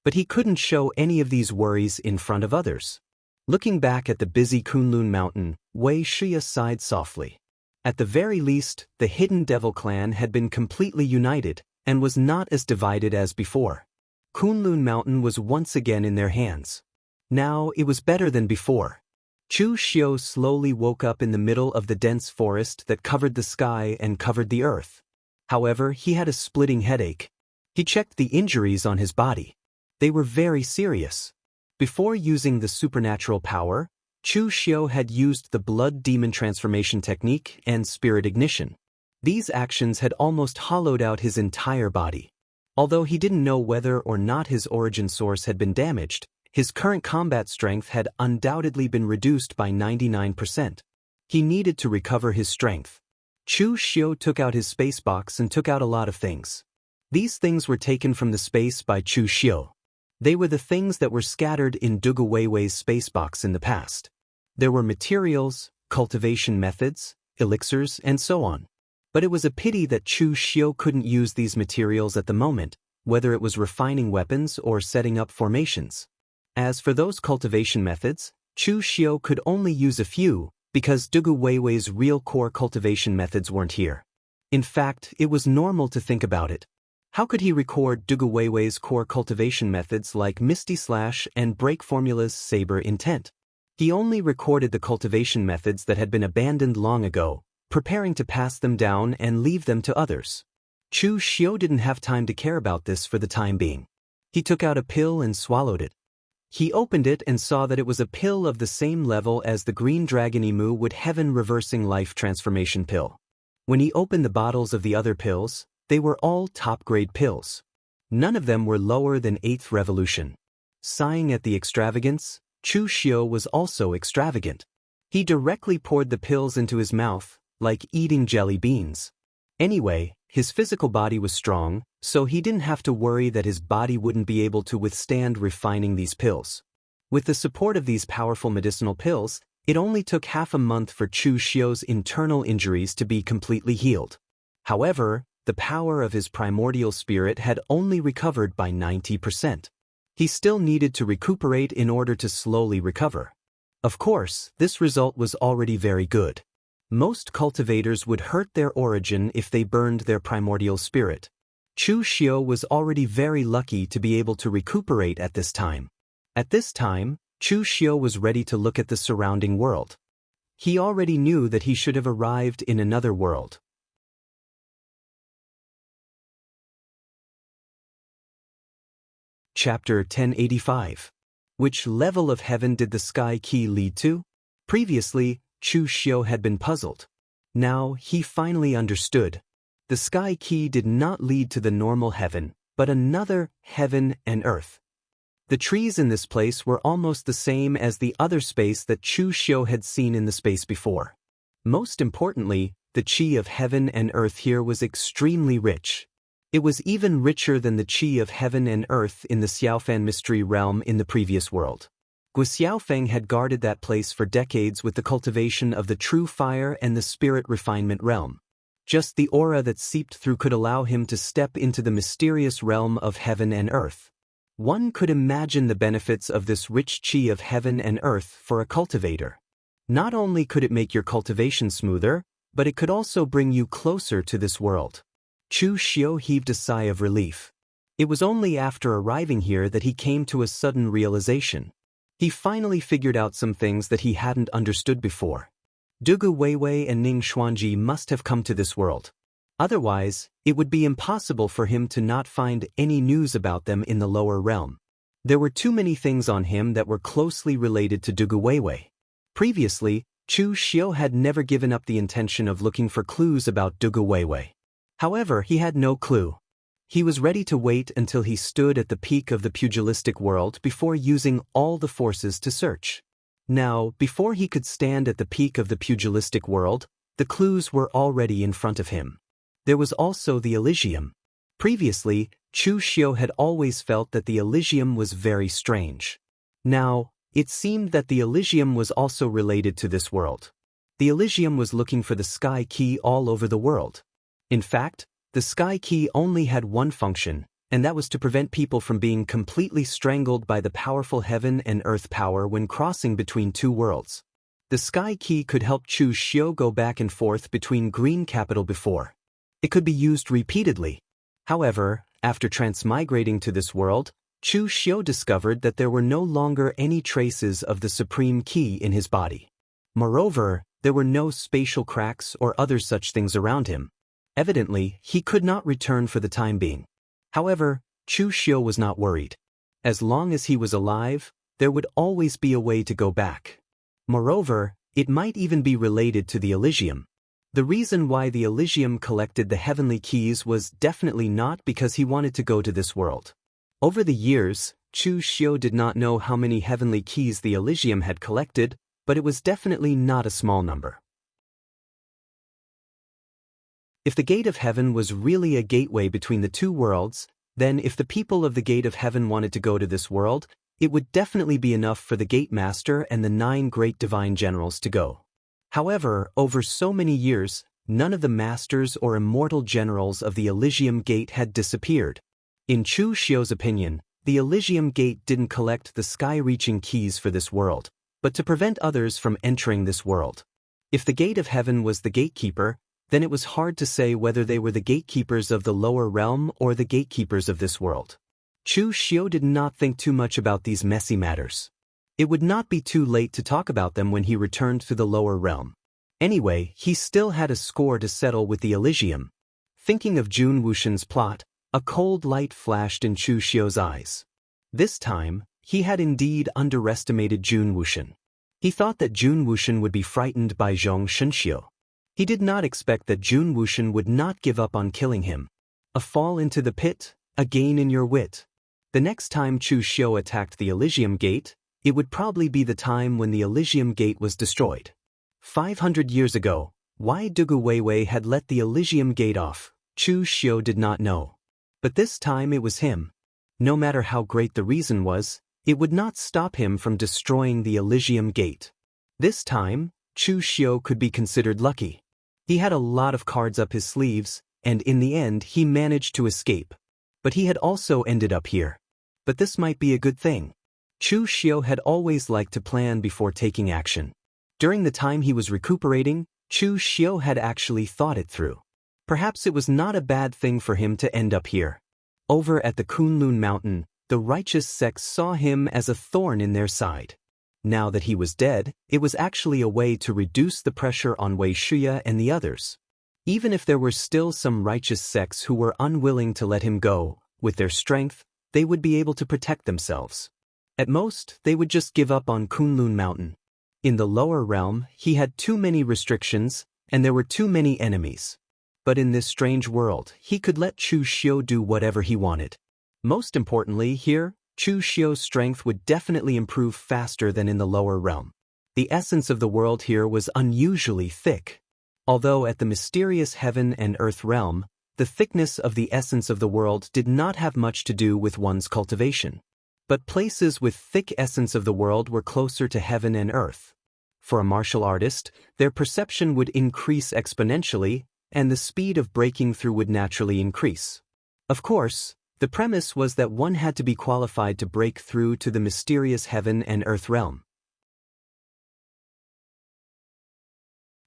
But he couldn't show any of these worries in front of others. Looking back at the busy Kunlun mountain, Wei Shuya sighed softly. At the very least, the hidden devil clan had been completely united, and was not as divided as before. Kunlun mountain was once again in their hands. Now it was better than before. Chu Xiu slowly woke up in the middle of the dense forest that covered the sky and covered the earth. However, he had a splitting headache. He checked the injuries on his body. They were very serious. Before using the supernatural power, Chu Xiu had used the blood demon transformation technique and spirit ignition. These actions had almost hollowed out his entire body. Although he didn't know whether or not his origin source had been damaged, his current combat strength had undoubtedly been reduced by 99%. He needed to recover his strength. Chu Xiu took out his space box and took out a lot of things. These things were taken from the space by Chu Xiu. They were the things that were scattered in Dugu Weiwei's space box in the past. There were materials, cultivation methods, elixirs, and so on. But it was a pity that Chu Xiu couldn't use these materials at the moment, whether it was refining weapons or setting up formations. As for those cultivation methods, Chu Xiu could only use a few, because Dugu Weiwei's real core cultivation methods weren't here. In fact, it was normal to think about it. How could he record Dugu Weiwei's core cultivation methods like Misty Slash and Break Formula's Saber Intent? He only recorded the cultivation methods that had been abandoned long ago, preparing to pass them down and leave them to others. Chu Xiu didn't have time to care about this for the time being. He took out a pill and swallowed it. He opened it and saw that it was a pill of the same level as the Green Dragon Emu Wood Heaven Reversing Life Transformation pill. When he opened the bottles of the other pills, they were all top-grade pills. None of them were lower than 8th Revolution. Sighing at the extravagance, Chu Xiu was also extravagant. He directly poured the pills into his mouth, like eating jelly beans. Anyway, his physical body was strong, so he didn't have to worry that his body wouldn't be able to withstand refining these pills. With the support of these powerful medicinal pills, it only took half a month for Chu Xiu's internal injuries to be completely healed. However, the power of his primordial spirit had only recovered by 90%. He still needed to recuperate in order to slowly recover. Of course, this result was already very good. Most cultivators would hurt their origin if they burned their primordial spirit. Chu Xiu was already very lucky to be able to recuperate at this time. At this time, Chu Xiu was ready to look at the surrounding world. He already knew that he should have arrived in another world. Chapter 1085. Which level of heaven did the sky key lead to? Previously, Chu Xiu had been puzzled. Now, he finally understood. The sky key did not lead to the normal heaven, but another heaven and earth. The trees in this place were almost the same as the other space that Chu Xiu had seen in the space before. Most importantly, the qi of heaven and earth here was extremely rich. It was even richer than the qi of heaven and earth in the Xiaofan mystery realm in the previous world. Gu Xiaofeng had guarded that place for decades with the cultivation of the true fire and the spirit refinement realm. Just the aura that seeped through could allow him to step into the mysterious realm of heaven and earth. One could imagine the benefits of this rich qi of heaven and earth for a cultivator. Not only could it make your cultivation smoother, but it could also bring you closer to this world. Chu Xiu heaved a sigh of relief. It was only after arriving here that he came to a sudden realization. He finally figured out some things that he hadn't understood before. Dugu Weiwei and Ning Xuanji must have come to this world. Otherwise, it would be impossible for him to not find any news about them in the lower realm. There were too many things on him that were closely related to Dugu Weiwei. Previously, Chu Xiu had never given up the intention of looking for clues about Dugu Weiwei. However, he had no clue. He was ready to wait until he stood at the peak of the pugilistic world before using all the forces to search. Now, before he could stand at the peak of the pugilistic world, the clues were already in front of him. There was also the Elysium. Previously, Chu Xiu had always felt that the Elysium was very strange. Now, it seemed that the Elysium was also related to this world. The Elysium was looking for the sky key all over the world. In fact, the sky key only had one function, and that was to prevent people from being completely strangled by the powerful heaven and earth power when crossing between two worlds. The sky key could help Chu Xiu go back and forth between Green Capital before. It could be used repeatedly. However, after transmigrating to this world, Chu Xiu discovered that there were no longer any traces of the supreme key in his body. Moreover, there were no spatial cracks or other such things around him. Evidently, he could not return for the time being. However, Chu Xiu was not worried. As long as he was alive, there would always be a way to go back. Moreover, it might even be related to the Elysium. The reason why the Elysium collected the heavenly keys was definitely not because he wanted to go to this world. Over the years, Chu Xiu did not know how many heavenly keys the Elysium had collected, but it was definitely not a small number. If the Gate of Heaven was really a gateway between the two worlds, then if the people of the Gate of Heaven wanted to go to this world, it would definitely be enough for the Gate Master and the 9 great divine generals to go. However, over so many years, none of the masters or immortal generals of the Elysium Gate had disappeared. In Chu Xiu's opinion, the Elysium Gate didn't collect the sky-reaching keys for this world, but to prevent others from entering this world. If the Gate of Heaven was the gatekeeper, then it was hard to say whether they were the gatekeepers of the lower realm or the gatekeepers of this world. Chu Xiu did not think too much about these messy matters. It would not be too late to talk about them when he returned to the lower realm. Anyway, he still had a score to settle with the Elysium. Thinking of Jun Wuxian's plot, a cold light flashed in Chu Xiu's eyes. This time, he had indeed underestimated Jun Wuxian. He thought that Jun Wuxian would be frightened by Zhong Shenxiu. He did not expect that Jun Wuxian would not give up on killing him. A fall into the pit, a gain in your wit. The next time Chu Xiu attacked the Elysium Gate, it would probably be the time when the Elysium Gate was destroyed. 500 years ago, why Dugu Weiwei had let the Elysium Gate off, Chu Xiu did not know. But this time it was him. No matter how great the reason was, it would not stop him from destroying the Elysium Gate. This time, Chu Xiu could be considered lucky. He had a lot of cards up his sleeves, and in the end he managed to escape. But he had also ended up here. But this might be a good thing. Chu Xiu had always liked to plan before taking action. During the time he was recuperating, Chu Xiu had actually thought it through. Perhaps it was not a bad thing for him to end up here. Over at the Kunlun Mountain, the righteous sects saw him as a thorn in their side. Now that he was dead, it was actually a way to reduce the pressure on Wuxia and the others. Even if there were still some righteous sects who were unwilling to let him go, with their strength, they would be able to protect themselves. At most, they would just give up on Kunlun Mountain. In the lower realm, he had too many restrictions, and there were too many enemies. But in this strange world, he could let Chu Xiu do whatever he wanted. Most importantly here, Chu Xiu's strength would definitely improve faster than in the lower realm. The essence of the world here was unusually thick. Although at the mysterious heaven and earth realm, the thickness of the essence of the world did not have much to do with one's cultivation. But places with thick essence of the world were closer to heaven and earth. For a martial artist, their perception would increase exponentially, and the speed of breaking through would naturally increase. Of course, the premise was that one had to be qualified to break through to the mysterious heaven and earth realm.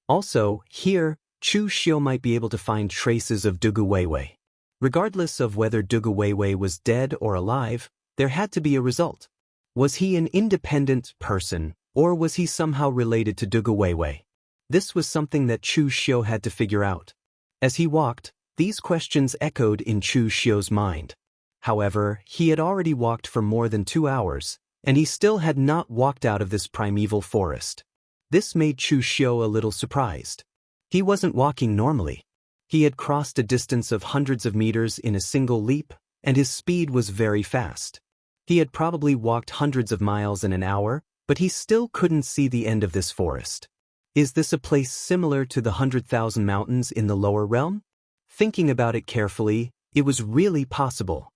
Also, here, Chu Xiu might be able to find traces of Dugu Weiwei. Regardless of whether Dugu Weiwei was dead or alive, there had to be a result. Was he an independent person, or was he somehow related to Dugu Weiwei? This was something that Chu Xiu had to figure out. As he walked, these questions echoed in Chu Xiu's mind. However, he had already walked for more than 2 hours, and he still had not walked out of this primeval forest. This made Chu Xiu a little surprised. He wasn't walking normally. He had crossed a distance of hundreds of meters in a single leap, and his speed was very fast. He had probably walked hundreds of miles in an hour, but he still couldn't see the end of this forest. Is this a place similar to the 100,000 mountains in the lower realm? Thinking about it carefully, it was really possible.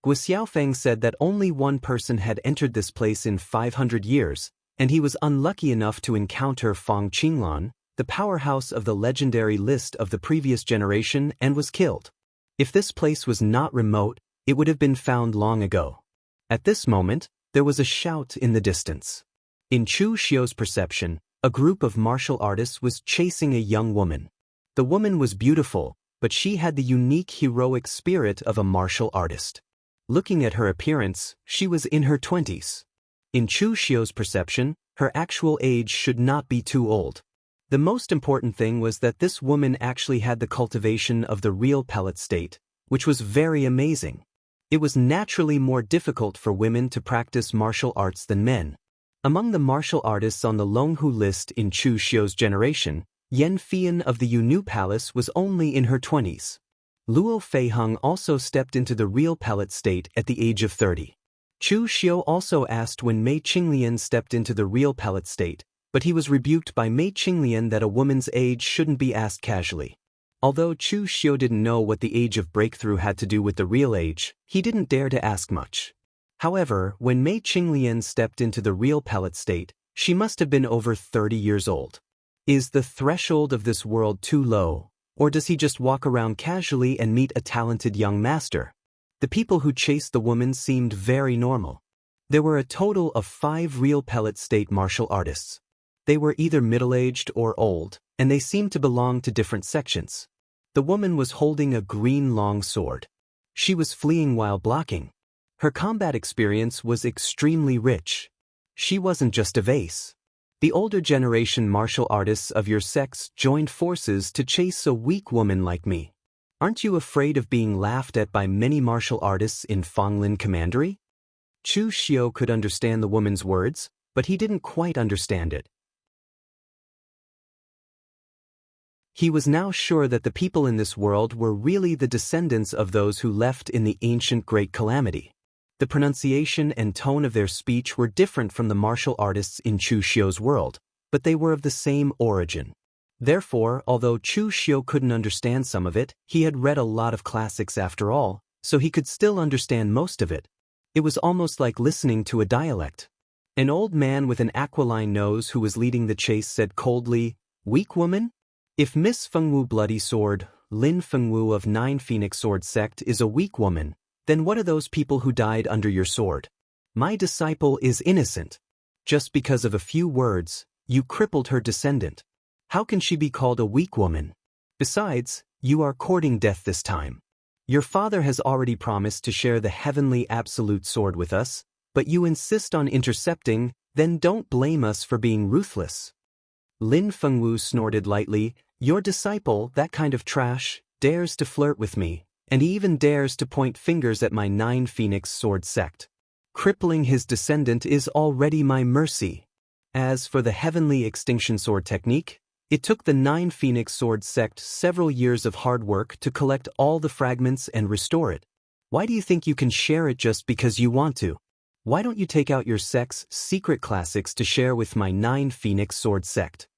Guo Xiaofeng said that only one person had entered this place in 500 years, and he was unlucky enough to encounter Feng Qinglan, the powerhouse of the legendary list of the previous generation, and was killed. If this place was not remote, it would have been found long ago. At this moment, there was a shout in the distance. In Chu Xiu's perception, a group of martial artists was chasing a young woman. The woman was beautiful, but she had the unique heroic spirit of a martial artist. Looking at her appearance, she was in her 20s. In Chu Xiu's perception, her actual age should not be too old. The most important thing was that this woman actually had the cultivation of the real pellet state, which was very amazing. It was naturally more difficult for women to practice martial arts than men. Among the martial artists on the Longhu list in Chu Xiu's generation, Yan Fian of the Yunu Palace was only in her 20s. Luo Feiheng also stepped into the real pellet state at the age of 30. Chu Xiu also asked when Mei Qinglian stepped into the real pellet state, but he was rebuked by Mei Qinglian that a woman's age shouldn't be asked casually. Although Chu Xiu didn't know what the age of breakthrough had to do with the real age, he didn't dare to ask much. However, when Mei Qinglian stepped into the real pellet state, she must have been over 30 years old. Is the threshold of this world too low, or does he just walk around casually and meet a talented young master? The people who chased the woman seemed very normal. There were a total of 5 real pellet state martial artists. They were either middle-aged or old, and they seemed to belong to different sections. The woman was holding a green long sword. She was fleeing while blocking. Her combat experience was extremely rich. She wasn't just a vase. The older generation martial artists of your sex joined forces to chase a weak woman like me. Aren't you afraid of being laughed at by many martial artists in Fonglin Commandery? Chu Xiu could understand the woman's words, but he didn't quite understand it. He was now sure that the people in this world were really the descendants of those who left in the ancient Great Calamity. The pronunciation and tone of their speech were different from the martial artists in Chu Xiu's world, but they were of the same origin. Therefore, although Chu Xiu couldn't understand some of it, he had read a lot of classics after all, so he could still understand most of it. It was almost like listening to a dialect. An old man with an aquiline nose who was leading the chase said coldly, "Weak woman? If Miss Fengwu Bloody Sword, Lin Fengwu of 9 Phoenix Sword Sect is a weak woman, then what are those people who died under your sword? My disciple is innocent. Just because of a few words, you crippled her descendant. How can she be called a weak woman? Besides, you are courting death this time. Your father has already promised to share the heavenly absolute sword with us, but you insist on intercepting, then don't blame us for being ruthless. Lin Fengwu snorted lightly. Your disciple, that kind of trash, dares to flirt with me, and he even dares to point fingers at my 9 Phoenix Sword sect. Crippling his descendant is already my mercy. As for the heavenly extinction sword technique, it took the 9 Phoenix Sword sect several years of hard work to collect all the fragments and restore it. Why do you think you can share it just because you want to? Why don't you take out your sect's secret classics to share with my 9 Phoenix Sword sect?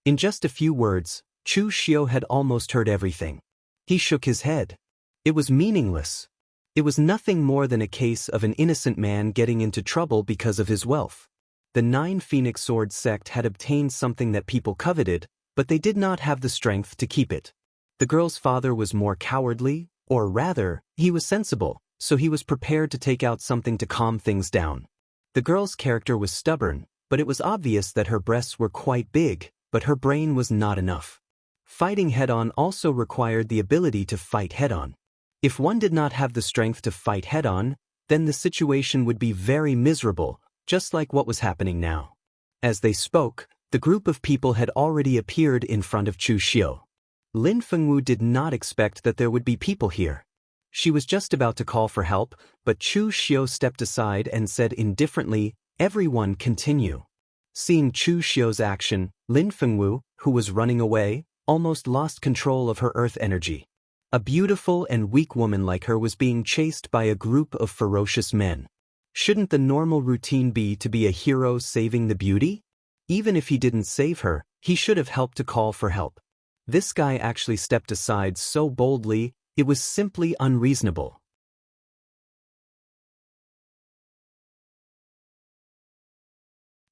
In just a few words, Chu Xiu had almost heard everything. He shook his head. It was meaningless. It was nothing more than a case of an innocent man getting into trouble because of his wealth. The 9 Phoenix Sword sect had obtained something that people coveted, but they did not have the strength to keep it. The girl's father was more cowardly, or rather, he was sensible, so he was prepared to take out something to calm things down. The girl's character was stubborn, but it was obvious that her breasts were quite big, but her brain was not enough. Fighting head-on also required the ability to fight head-on. If one did not have the strength to fight head-on, then the situation would be very miserable, just like what was happening now. As they spoke, the group of people had already appeared in front of Chu Xiu. Lin Fengwu did not expect that there would be people here. She was just about to call for help, but Chu Xiu stepped aside and said indifferently, "Everyone continue." Seeing Chu Xiu's action, Lin Fengwu, who was running away, almost lost control of her earth energy. A beautiful and weak woman like her was being chased by a group of ferocious men. Shouldn't the normal routine be to be a hero saving the beauty? Even if he didn't save her, he should have helped to call for help. This guy actually stepped aside so boldly, it was simply unreasonable.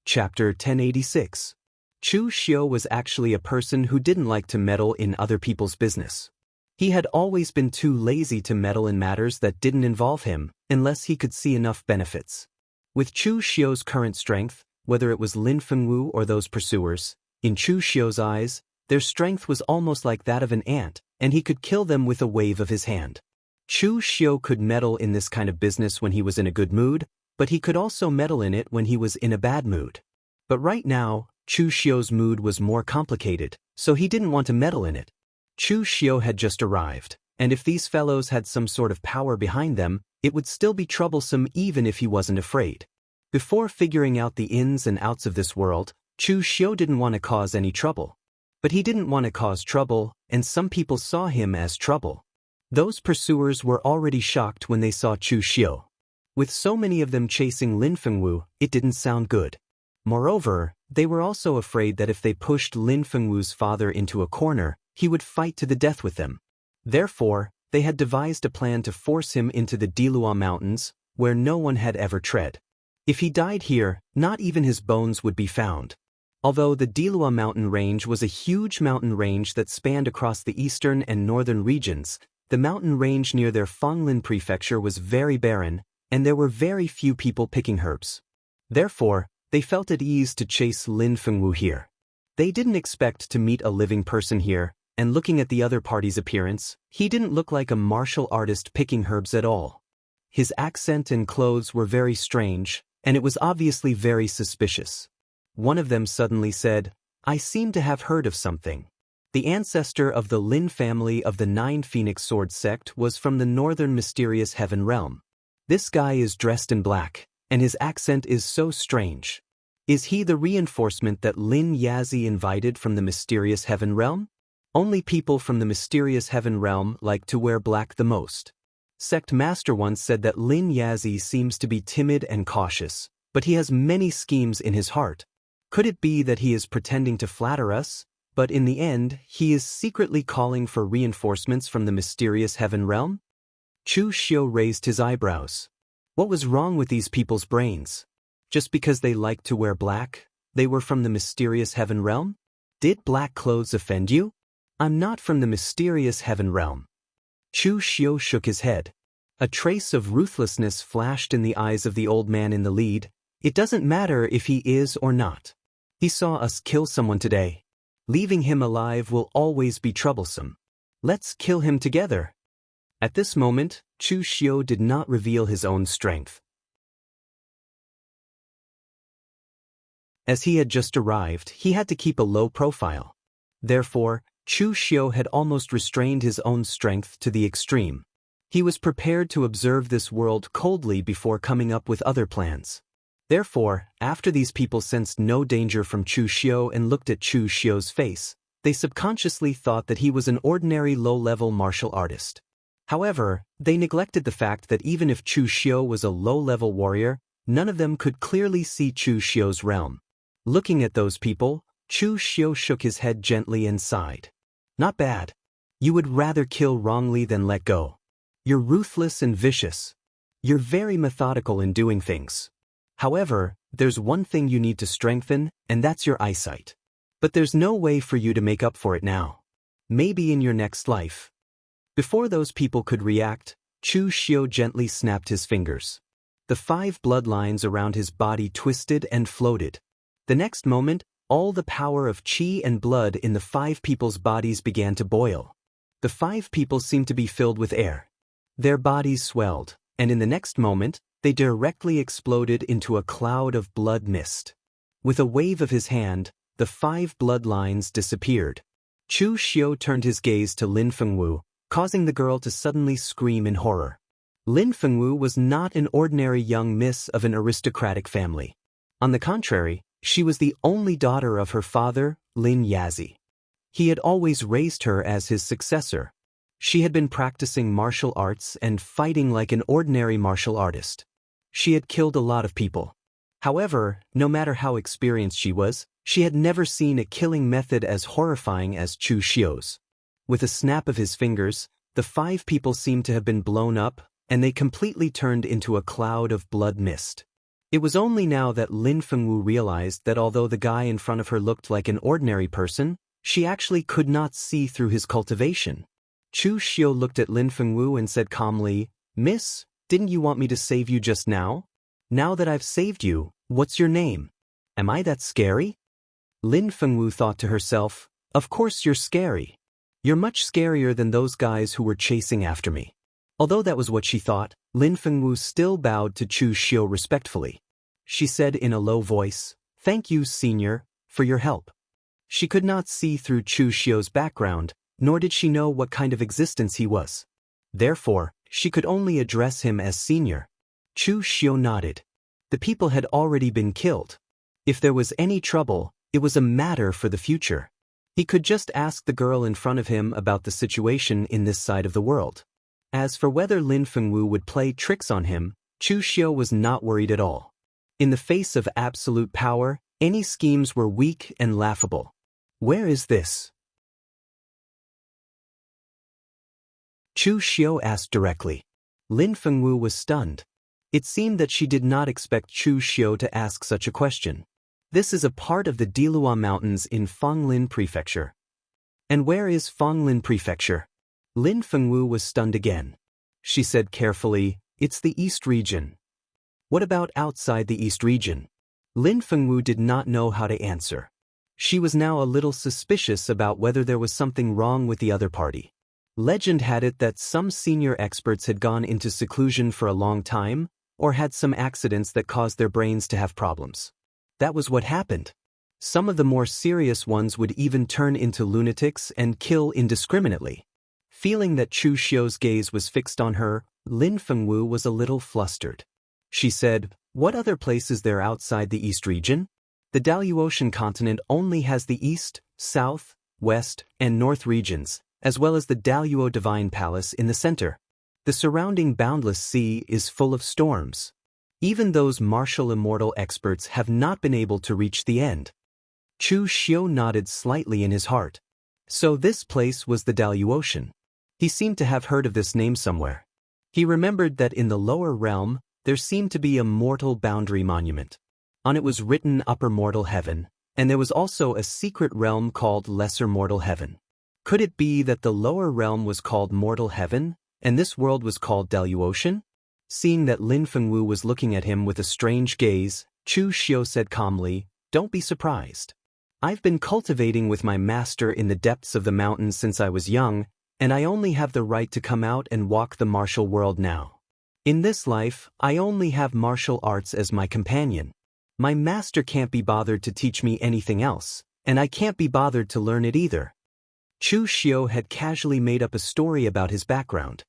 Chapter 1086. Chu Xiu was actually a person who didn't like to meddle in other people's business. He had always been too lazy to meddle in matters that didn't involve him, unless he could see enough benefits. With Chu Xiu's current strength, whether it was Lin Fengwu or those pursuers, in Chu Xiu's eyes, their strength was almost like that of an ant, and he could kill them with a wave of his hand. Chu Xiu could meddle in this kind of business when he was in a good mood, but he could also meddle in it when he was in a bad mood. But right now, Chu Xiu's mood was more complicated, so he didn't want to meddle in it. Chu Xiu had just arrived, and if these fellows had some sort of power behind them, it would still be troublesome even if he wasn't afraid. Before figuring out the ins and outs of this world, Chu Xiu didn't want to cause any trouble. But he didn't want to cause trouble, and some people saw him as trouble. Those pursuers were already shocked when they saw Chu Xiu. With so many of them chasing Lin Fengwu, it didn't sound good. Moreover, they were also afraid that if they pushed Lin Fengwu's father into a corner, he would fight to the death with them. Therefore, they had devised a plan to force him into the Dilua Mountains, where no one had ever tread. If he died here, not even his bones would be found. Although the Dilua mountain range was a huge mountain range that spanned across the eastern and northern regions, the mountain range near their Fanglin prefecture was very barren, and there were very few people picking herbs. Therefore, they felt at ease to chase Lin Fengwu here. They didn't expect to meet a living person here, and looking at the other party's appearance, he didn't look like a martial artist picking herbs at all. His accent and clothes were very strange, and it was obviously very suspicious. One of them suddenly said, "I seem to have heard of something." The ancestor of the Lin family of the 9 Phoenix Sword sect was from the northern mysterious heaven realm. This guy is dressed in black, and his accent is so strange. Is he the reinforcement that Lin Yazi invited from the mysterious heaven realm? Only people from the mysterious heaven realm like to wear black the most. Sect Master once said that Lin Yazi seems to be timid and cautious, but he has many schemes in his heart. Could it be that he is pretending to flatter us, but in the end, he is secretly calling for reinforcements from the mysterious heaven realm? Chu Xiu raised his eyebrows. What was wrong with these people's brains? Just because they liked to wear black, they were from the mysterious heaven realm? Did black clothes offend you? I'm not from the mysterious heaven realm. Chu Xiu shook his head. A trace of ruthlessness flashed in the eyes of the old man in the lead. It doesn't matter if he is or not. He saw us kill someone today. Leaving him alive will always be troublesome. Let's kill him together. At this moment, Chu Xiu did not reveal his own strength. As he had just arrived, he had to keep a low profile. Therefore, Chu Xiu had almost restrained his own strength to the extreme. He was prepared to observe this world coldly before coming up with other plans. Therefore, after these people sensed no danger from Chu Xiu and looked at Chu Xiu's face, they subconsciously thought that he was an ordinary low-level martial artist. However, they neglected the fact that even if Chu Xiu was a low-level warrior, none of them could clearly see Chu Xiu's realm. Looking at those people, Chu Xiu shook his head gently and sighed. Not bad. You would rather kill wrongly than let go. You're ruthless and vicious. You're very methodical in doing things. However, there's one thing you need to strengthen, and that's your eyesight. But there's no way for you to make up for it now. Maybe in your next life. Before those people could react, Chu Xiu gently snapped his fingers. The 5 bloodlines around his body twisted and floated. The next moment, all the power of qi and blood in the 5 people's bodies began to boil. The 5 people seemed to be filled with air. Their bodies swelled, and in the next moment, they directly exploded into a cloud of blood mist. With a wave of his hand, the 5 bloodlines disappeared. Chu Xiu turned his gaze to Lin Fengwu, causing the girl to suddenly scream in horror. Lin Fengwu was not an ordinary young miss of an aristocratic family. On the contrary, she was the only daughter of her father, Lin Yazi. He had always raised her as his successor. She had been practicing martial arts and fighting like an ordinary martial artist. She had killed a lot of people. However, no matter how experienced she had never seen a killing method as horrifying as Chu Xiu's. With a snap of his fingers, the 5 people seemed to have been blown up, and they completely turned into a cloud of blood mist. It was only now that Lin Fengwu realized that although the guy in front of her looked like an ordinary person, she actually could not see through his cultivation. Chu Xiu looked at Lin Fengwu and said calmly, "Miss, didn't you want me to save you just now? Now that I've saved you, what's your name? Am I that scary?" Lin Fengwu thought to herself, "Of course you're scary. You're much scarier than those guys who were chasing after me." Although that was what she thought, Lin Fengwu still bowed to Chu Xiu respectfully. She said in a low voice, "Thank you, senior, for your help." She could not see through Chu Xiu's background, nor did she know what kind of existence he was. Therefore, she could only address him as senior. Chu Xiu nodded. The people had already been killed. If there was any trouble, it was a matter for the future. He could just ask the girl in front of him about the situation in this side of the world. As for whether Lin Fengwu would play tricks on him, Chu Xiu was not worried at all. In the face of absolute power, any schemes were weak and laughable. Where is this? Chu Xiu asked directly. Lin Fengwu was stunned. It seemed that she did not expect Chu Xiu to ask such a question. This is a part of the Dilua Mountains in Fanglin Prefecture. And where is Fanglin Prefecture? Lin Fengwu was stunned again. She said carefully, "It's the East region." What about outside the East region? Lin Fengwu did not know how to answer. She was now a little suspicious about whether there was something wrong with the other party. Legend had it that some senior experts had gone into seclusion for a long time, or had some accidents that caused their brains to have problems. That was what happened. Some of the more serious ones would even turn into lunatics and kill indiscriminately. Feeling that Chu Xiu's gaze was fixed on her, Lin Fengwu was a little flustered. She said, "What other place is there outside the East region? The Daluotian continent only has the East, South, West, and North regions, as well as the Daluo Divine Palace in the center. The surrounding boundless sea is full of storms. Even those martial immortal experts have not been able to reach the end." Chu Xiu nodded slightly in his heart. So this place was the Daluotian. He seemed to have heard of this name somewhere. He remembered that in the lower realm, there seemed to be a mortal boundary monument. On it was written Upper Mortal Heaven, and there was also a secret realm called Lesser Mortal Heaven. Could it be that the lower realm was called Mortal Heaven, and this world was called Daluotian? Seeing that Lin Fengwu was looking at him with a strange gaze, Chu Xiu said calmly, "Don't be surprised. I've been cultivating with my master in the depths of the mountains since I was young, and I only have the right to come out and walk the martial world now. In this life, I only have martial arts as my companion. My master can't be bothered to teach me anything else, and I can't be bothered to learn it either. Chu Xiu had casually made up a story about his background.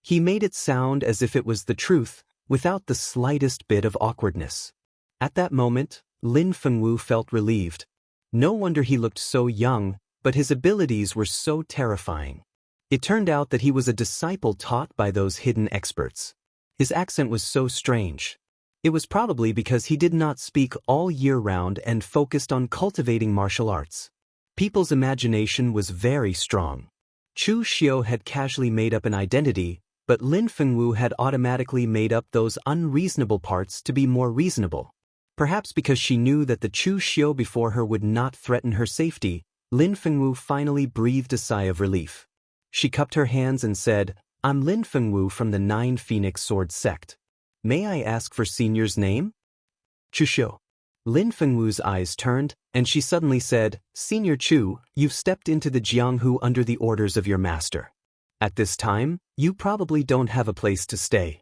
He made it sound as if it was the truth, without the slightest bit of awkwardness. At that moment, Lin Fengwu felt relieved. No wonder he looked so young, but his abilities were so terrifying. It turned out that he was a disciple taught by those hidden experts. His accent was so strange. It was probably because he did not speak all year round and focused on cultivating martial arts. People's imagination was very strong. Chu Xiu had casually made up an identity, but Lin Fengwu had automatically made up those unreasonable parts to be more reasonable. Perhaps because she knew that the Chu Xiu before her would not threaten her safety, Lin Fengwu finally breathed a sigh of relief. She cupped her hands and said, "I'm Lin Fengwu from the Nine Phoenix Sword Sect. May I ask for Senior's name?" Chu Xiu. Lin Fengwu's eyes turned, and she suddenly said, "Senior Chu, you've stepped into the Jianghu under the orders of your master. At this time, you probably don't have a place to stay.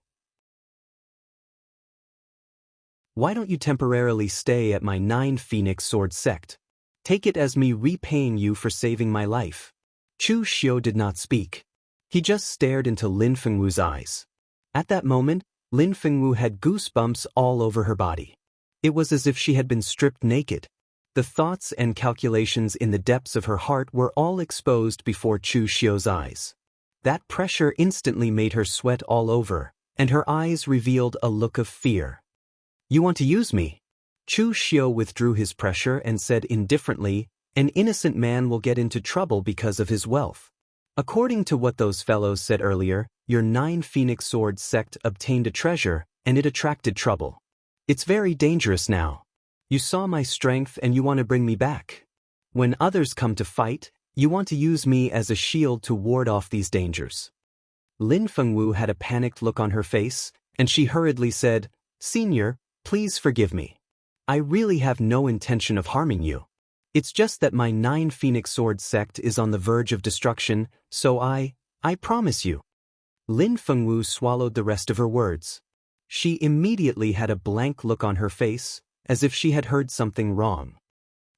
Why don't you temporarily stay at my Nine Phoenix Sword Sect? Take it as me repaying you for saving my life." Chu Xiu did not speak. He just stared into Lin Fengwu's eyes. At that moment, Lin Fengwu had goosebumps all over her body. It was as if she had been stripped naked. The thoughts and calculations in the depths of her heart were all exposed before Chu Xiu's eyes. That pressure instantly made her sweat all over, and her eyes revealed a look of fear. "You want to use me?" Chu Xiu withdrew his pressure and said indifferently, "An innocent man will get into trouble because of his wealth. According to what those fellows said earlier, your Nine Phoenix Sword Sect obtained a treasure, and it attracted trouble. It's very dangerous now. You saw my strength and you want to bring me back. When others come to fight, you want to use me as a shield to ward off these dangers." Lin Fengwu had a panicked look on her face, and she hurriedly said, "Senior, please forgive me. I really have no intention of harming you. It's just that my Nine Phoenix Sword Sect is on the verge of destruction, so I promise you." Lin Fengwu swallowed the rest of her words. She immediately had a blank look on her face, as if she had heard something wrong.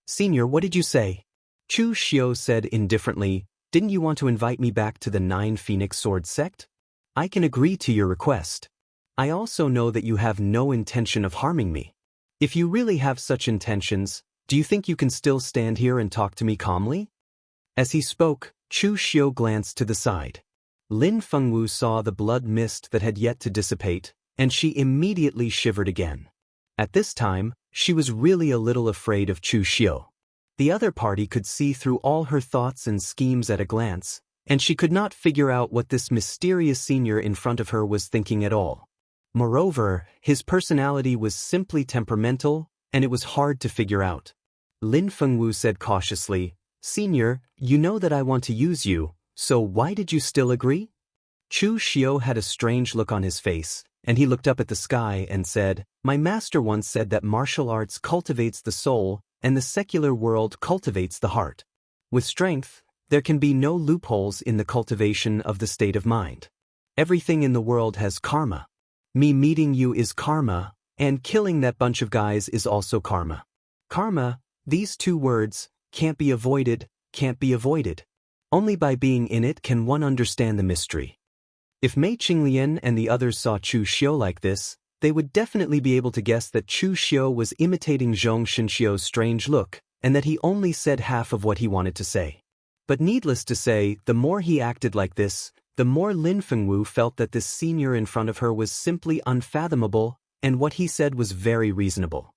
"Senior, what did you say?" Chu Xiu said indifferently, "Didn't you want to invite me back to the Nine Phoenix Sword Sect? I can agree to your request. I also know that you have no intention of harming me. If you really have such intentions, do you think you can still stand here and talk to me calmly?" As he spoke, Chu Xiu glanced to the side. Lin Fengwu saw the blood mist that had yet to dissipate, and she immediately shivered again. At this time, she was really a little afraid of Chu Xiu. The other party could see through all her thoughts and schemes at a glance, and she could not figure out what this mysterious senior in front of her was thinking at all. Moreover, his personality was simply temperamental, and it was hard to figure out. Lin Fengwu said cautiously, "Senior, you know that I want to use you, so why did you still agree?" Chu Xiu had a strange look on his face, and he looked up at the sky and said, "My master once said that martial arts cultivates the soul, and the secular world cultivates the heart. With strength, there can be no loopholes in the cultivation of the state of mind. Everything in the world has karma. Me meeting you is karma, and killing that bunch of guys is also karma. Karma, these two words, can't be avoided, can't be avoided. Only by being in it can one understand the mystery." If Mei Qinglian and the others saw Chu Xiu like this, they would definitely be able to guess that Chu Xiu was imitating Zhong Xinxiu's strange look, and that he only said half of what he wanted to say. But needless to say, the more he acted like this, the more Lin Fengwu felt that this senior in front of her was simply unfathomable, and what he said was very reasonable.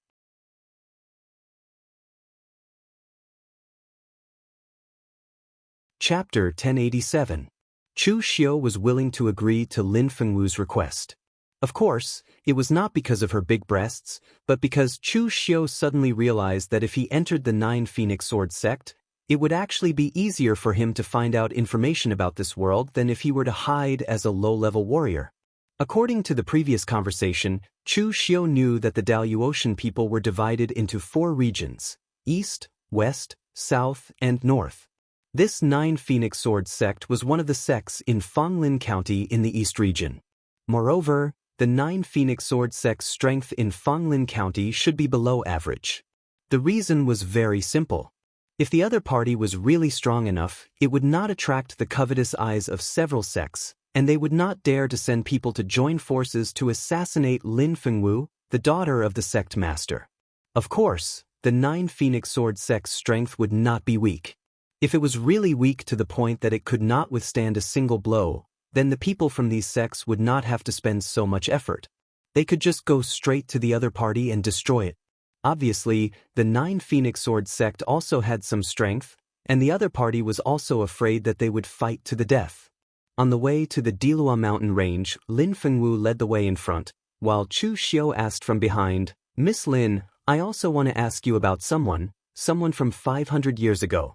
Chapter 1087. Chu Xiu was willing to agree to Lin Fengwu's request. Of course, it was not because of her big breasts, but because Chu Xiu suddenly realized that if he entered the Nine Phoenix Sword Sect, it would actually be easier for him to find out information about this world than if he were to hide as a low-level warrior. According to the previous conversation, Chu Xiu knew that the Daluotian people were divided into 4 regions: East, West, South, and North. This Nine Phoenix Sword sect was one of the sects in Fanglin County in the East region. Moreover, the Nine Phoenix Sword sect's strength in Fanglin County should be below average. The reason was very simple. If the other party was really strong enough, it would not attract the covetous eyes of several sects, and they would not dare to send people to join forces to assassinate Lin Fengwu, the daughter of the sect master. Of course, the Nine Phoenix Sword sect's strength would not be weak. If it was really weak to the point that it could not withstand a single blow, then the people from these sects would not have to spend so much effort. They could just go straight to the other party and destroy it. Obviously, the Nine Phoenix Sword sect also had some strength, and the other party was also afraid that they would fight to the death. On the way to the Dilua mountain range, Lin Fengwu led the way in front, while Chu Xiu asked from behind, "Miss Lin, I also want to ask you about someone from 500 years ago."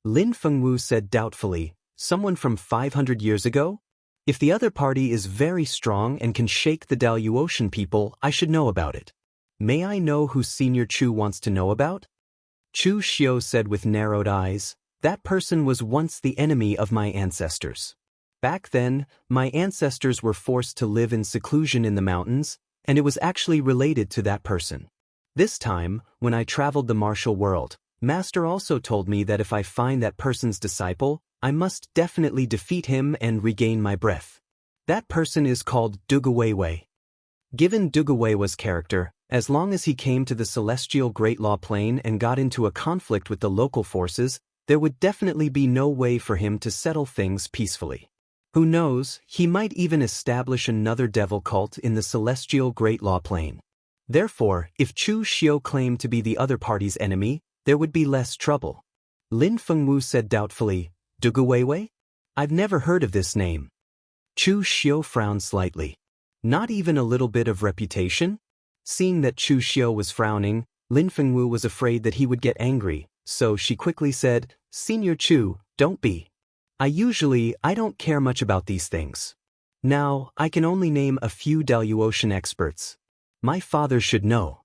Lin Fengwu said doubtfully, "Someone from 500 years ago? If the other party is very strong and can shake the Daluotian people, I should know about it. May I know who Senior Chu wants to know about?" Chu Xiu said with narrowed eyes, "That person was once the enemy of my ancestors. Back then, my ancestors were forced to live in seclusion in the mountains, and it was actually related to that person. This time, when I traveled the martial world, Master also told me that if I find that person's disciple, I must definitely defeat him and regain my breath. That person is called Duguweiwei." Given Duguweiwei's character, as long as he came to the celestial Great Law Plain and got into a conflict with the local forces, there would definitely be no way for him to settle things peacefully. Who knows, he might even establish another devil cult in the celestial Great Law Plain. Therefore, if Chu Xiu claimed to be the other party's enemy, there would be less trouble. Lin Fengwu said doubtfully, "Duguweiwei? I've never heard of this name." Chu Xiu frowned slightly. "Not even a little bit of reputation?" Seeing that Chu Xiu was frowning, Lin Fengwu was afraid that he would get angry, so she quickly said, "Senior Chu, don't be. I don't care much about these things. Now, I can only name a few Daluotian experts. My father should know."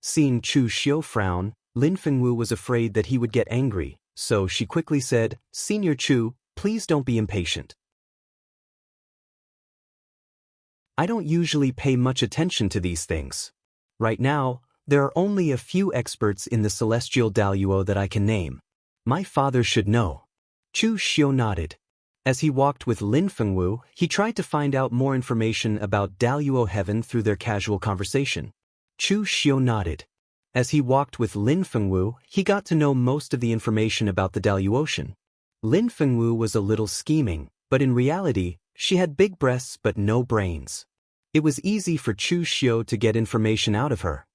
Seeing Chu Xiu frown, Lin Fengwu was afraid that he would get angry, so she quickly said, "Senior Chu, please don't be impatient. I don't usually pay much attention to these things. Right now, there are only a few experts in the celestial Daluo that I can name. My father should know." Chu Xiu nodded. As he walked with Lin Fengwu, he tried to find out more information about Daluo heaven through their casual conversation. Chu Xiu nodded. As he walked with Lin Fengwu, he got to know most of the information about the Daluotian. Lin Fengwu was a little scheming, but in reality, she had big breasts but no brains. It was easy for Chu Xiu to get information out of her.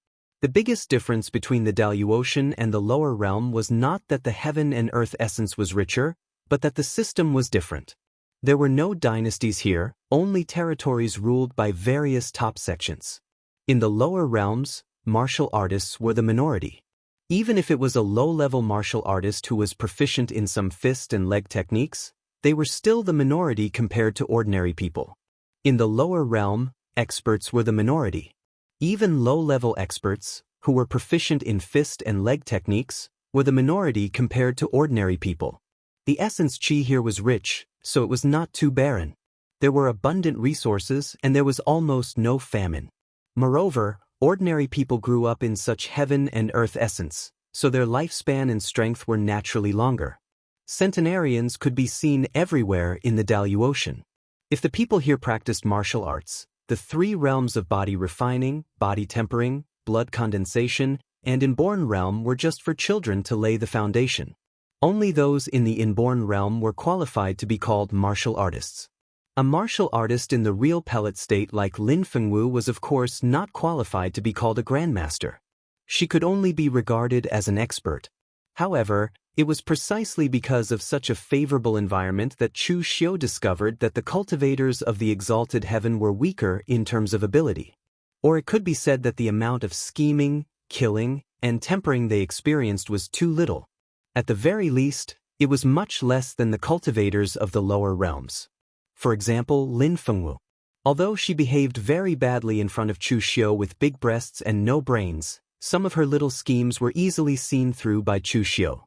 The biggest difference between the Daluotian and the lower realm was not that the heaven and earth essence was richer, but that the system was different. There were no dynasties here, only territories ruled by various top sections. In the lower realms, martial artists were the minority. Even if it was a low-level martial artist who was proficient in some fist and leg techniques, they were still the minority compared to ordinary people. In the lower realm, experts were the minority. Even low-level experts, who were proficient in fist and leg techniques, were the minority compared to ordinary people. The essence chi here was rich, so it was not too barren. There were abundant resources and there was almost no famine. Moreover, ordinary people grew up in such heaven and earth essence, so their lifespan and strength were naturally longer. Centenarians could be seen everywhere in the Daluotian. If the people here practiced martial arts, the three realms of body refining, body tempering, blood condensation, and inborn realm were just for children to lay the foundation. Only those in the inborn realm were qualified to be called martial artists. A martial artist in the real pellet state like Lin Fengwu was of course not qualified to be called a grandmaster. She could only be regarded as an expert. However, it was precisely because of such a favorable environment that Chu Xiu discovered that the cultivators of the exalted heaven were weaker in terms of ability. Or it could be said that the amount of scheming, killing, and tempering they experienced was too little. At the very least, it was much less than the cultivators of the lower realms. For example, Lin Fengwu. Although she behaved very badly in front of Chu Xiu with big breasts and no brains, some of her little schemes were easily seen through by Chu Xiu.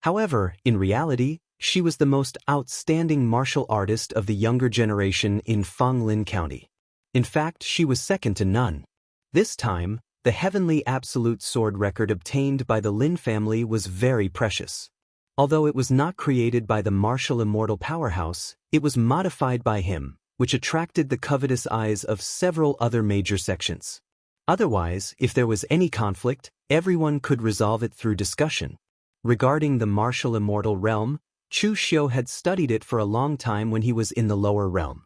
However, in reality, She was the most outstanding martial artist of the younger generation in Fanglin County. In fact, she was second to none. This time, the heavenly absolute sword record obtained by the Lin family was very precious. Although it was not created by the martial immortal powerhouse, it was modified by him, which attracted the covetous eyes of several other major sections. Otherwise, if there was any conflict, everyone could resolve it through discussion. Regarding the martial immortal realm, Chu Xiu had studied it for a long time when he was in the lower realm.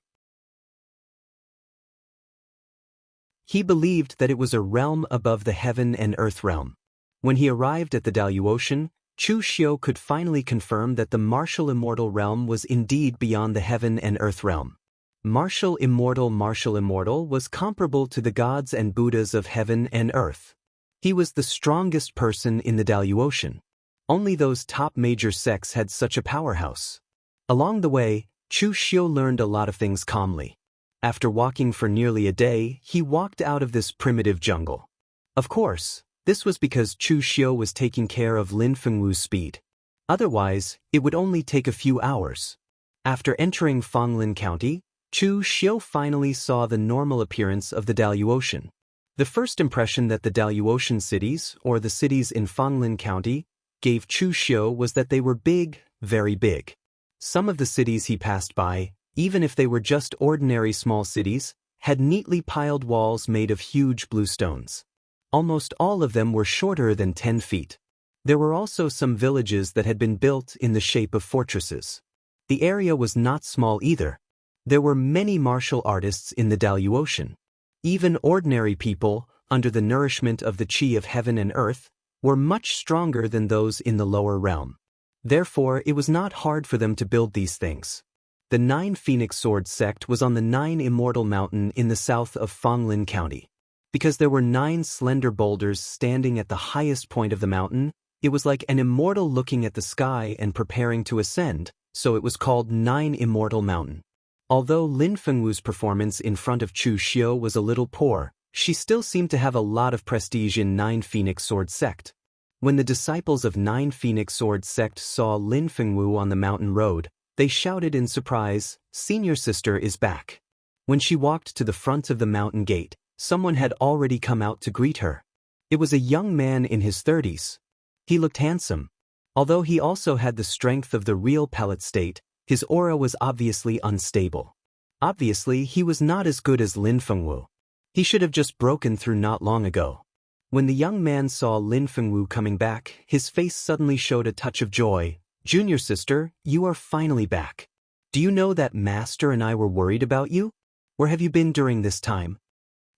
He believed that it was a realm above the heaven and earth realm. When he arrived at the Daluotian, Chu Xiu could finally confirm that the martial immortal realm was indeed beyond the heaven and earth realm. Martial immortal was comparable to the gods and Buddhas of heaven and earth. He was the strongest person in the Daluotian. Only those top major sects had such a powerhouse. Along the way, Chu Xiu learned a lot of things calmly. After walking for nearly a day, he walked out of this primitive jungle. Of course, this was because Chu Xiu was taking care of Lin Fengwu's speed. Otherwise, it would only take a few hours. After entering Fanglin County, Chu Xiu finally saw the normal appearance of the Daluotian. The first impression that the Daluotian cities, or the cities in Fanglin County, gave Chu Xiu was that they were big, very big. Some of the cities he passed by, even if they were just ordinary small cities, had neatly piled walls made of huge blue stones. Almost all of them were shorter than 10 feet. There were also some villages that had been built in the shape of fortresses. The area was not small either. There were many martial artists in the Daluotian. Even ordinary people, under the nourishment of the chi of heaven and earth, were much stronger than those in the lower realm. Therefore, it was not hard for them to build these things. The 9 Phoenix Sword sect was on the 9 Immortal Mountain in the south of Fanglin County. Because there were 9 slender boulders standing at the highest point of the mountain, it was like an immortal looking at the sky and preparing to ascend, so it was called 9 Immortal Mountain. Although Lin Fengwu's performance in front of Chu Xiu was a little poor, she still seemed to have a lot of prestige in 9 Phoenix Sword sect. When the disciples of 9 Phoenix Sword sect saw Lin Fengwu on the mountain road, they shouted in surprise, "Senior sister is back." When she walked to the front of the mountain gate, someone had already come out to greet her. It was a young man in his 30s. He looked handsome. Although he also had the strength of the real pellet state, his aura was obviously unstable. Obviously, he was not as good as Lin Fengwu. He should have just broken through not long ago. When the young man saw Lin Fengwu coming back, his face suddenly showed a touch of joy. "Junior sister, you are finally back. Do you know that Master and I were worried about you? Where have you been during this time?"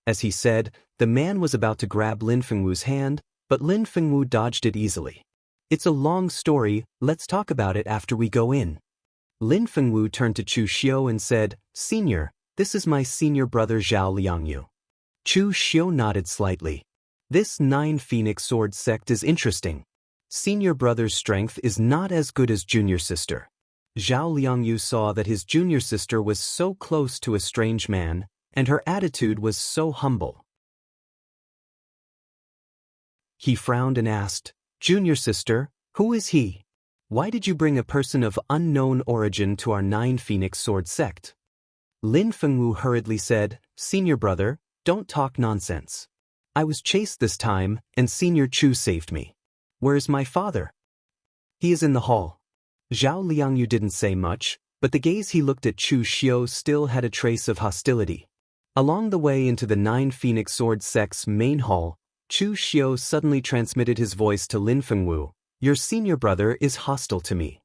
As he said, the man was about to grab Lin Fengwu's hand, but Lin Fengwu dodged it easily. "It's a long story, let's talk about it after we go in." Lin Fengwu turned to Chu Xiu and said, "Senior, this is my senior brother Zhao Liangyu." Chu Xiu nodded slightly. This 9 Phoenix Sword sect is interesting. Senior brother's strength is not as good as junior sister. Zhao Liangyu saw that his junior sister was so close to a strange man, and her attitude was so humble. He frowned and asked, "Junior sister, who is he? Why did you bring a person of unknown origin to our 9 Phoenix Sword sect?" Lin Fengwu hurriedly said, "Senior brother, don't talk nonsense. I was chased this time, and Senior Chu saved me. Where is my father?" "He is in the hall." Zhao Liangyu didn't say much, but the gaze he looked at Chu Xiu still had a trace of hostility. Along the way into the 9 Phoenix Sword sect's main hall, Chu Xiu suddenly transmitted his voice to Lin Fengwu, "Your senior brother is hostile to me."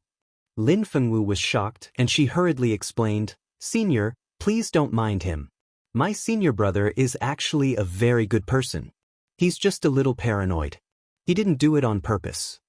Lin Fengwu was shocked, and she hurriedly explained, "Senior, please don't mind him. My senior brother is actually a very good person. He's just a little paranoid. He didn't do it on purpose."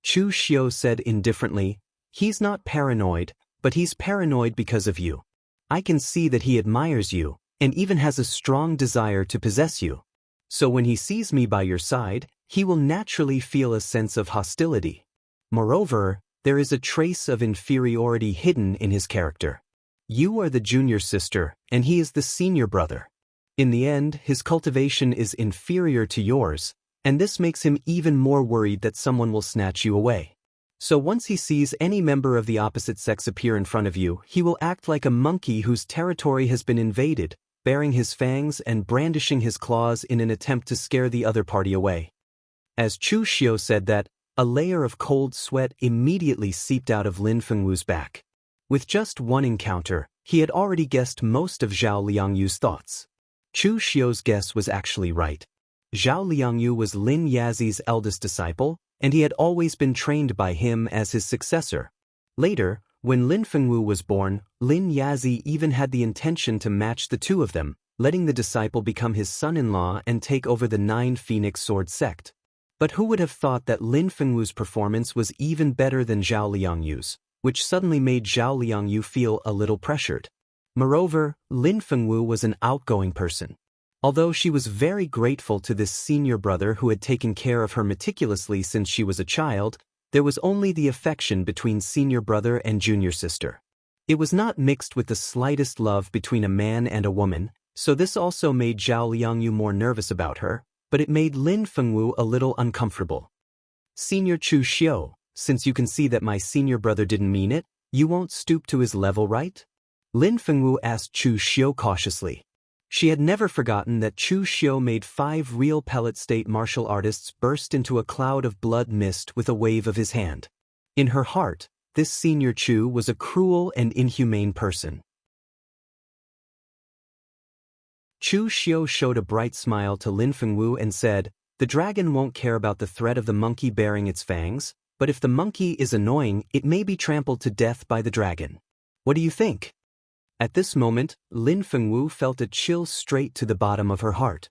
Chu Xiu said indifferently, "He's not paranoid, but he's paranoid because of you. I can see that he admires you, and even has a strong desire to possess you. So when he sees me by your side, he will naturally feel a sense of hostility. Moreover, there is a trace of inferiority hidden in his character. You are the junior sister, and he is the senior brother. In the end, his cultivation is inferior to yours, and this makes him even more worried that someone will snatch you away. So once he sees any member of the opposite sex appear in front of you, he will act like a monkey whose territory has been invaded, baring his fangs and brandishing his claws in an attempt to scare the other party away. As Chu Xiu said that, a layer of cold sweat immediately seeped out of Lin Fengwu's back. With just one encounter, he had already guessed most of Zhao Liangyu's thoughts. Chu Xiu's guess was actually right. Zhao Liangyu was Lin Yazi's eldest disciple, and he had always been trained by him as his successor. Later, when Lin Fengwu was born, Lin Yazi even had the intention to match the two of them, letting the disciple become his son-in-law and take over the Nine Phoenix Sword sect. But who would have thought that Lin Fengwu's performance was even better than Zhao Liangyu's, which suddenly made Zhao Liangyu feel a little pressured. Moreover, Lin Fengwu was an outgoing person. Although she was very grateful to this senior brother who had taken care of her meticulously since she was a child, there was only the affection between senior brother and junior sister. It was not mixed with the slightest love between a man and a woman, so this also made Zhao Liangyu more nervous about her, but it made Lin Fengwu a little uncomfortable. Senior Chu Xiu, since you can see that my senior brother didn't mean it, you won't stoop to his level, right? Lin Fengwu asked Chu Xiu cautiously. She had never forgotten that Chu Xiu made 5 real pellet state martial artists burst into a cloud of blood mist with a wave of his hand. In her heart, this senior Chu was a cruel and inhumane person. Chu Xiu showed a bright smile to Lin Fengwu and said, "The dragon won't care about the threat of the monkey bearing its fangs, but if the monkey is annoying, it may be trampled to death by the dragon. What do you think?" At this moment, Lin Fengwu felt a chill straight to the bottom of her heart.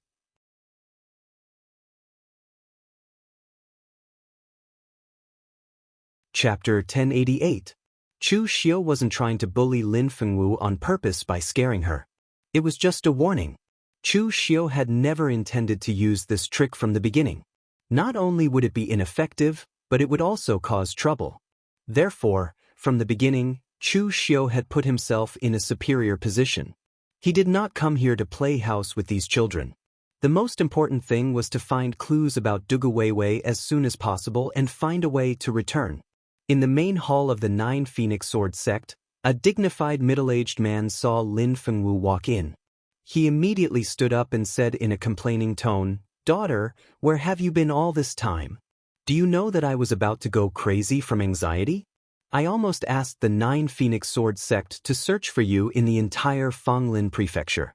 Chapter 1088. Chu Xiu wasn't trying to bully Lin Fengwu on purpose by scaring her. It was just a warning. Chu Xiu had never intended to use this trick from the beginning. Not only would it be ineffective, but it would also cause trouble. Therefore, from the beginning, Chu Xiu had put himself in a superior position. He did not come here to play house with these children. The most important thing was to find clues about Dugu Weiwei as soon as possible and find a way to return. In the main hall of the Nine Phoenix Sword sect, a dignified middle-aged man saw Lin Fengwu walk in. He immediately stood up and said in a complaining tone, "Daughter, where have you been all this time? Do you know that I was about to go crazy from anxiety? I almost asked the Nine Phoenix Sword sect to search for you in the entire Fanglin prefecture."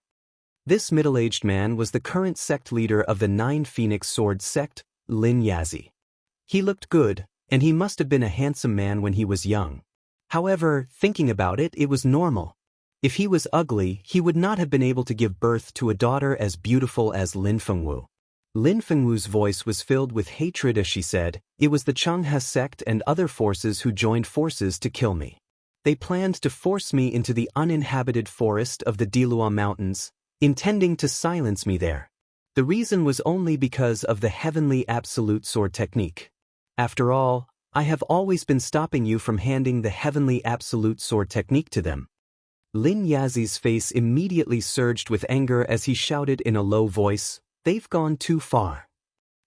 This middle-aged man was the current sect leader of the Nine Phoenix Sword sect, Lin Yazi. He looked good, and he must have been a handsome man when he was young. However, thinking about it, it was normal. If he was ugly, he would not have been able to give birth to a daughter as beautiful as Lin Fengwu. Lin Fengwu's voice was filled with hatred as she said, "It was the Changhe sect and other forces who joined forces to kill me. They planned to force me into the uninhabited forest of the Dilua Mountains, intending to silence me there. The reason was only because of the heavenly absolute sword technique. After all, I have always been stopping you from handing the heavenly absolute sword technique to them." Lin Yazi's face immediately surged with anger as he shouted in a low voice, "They've gone too far."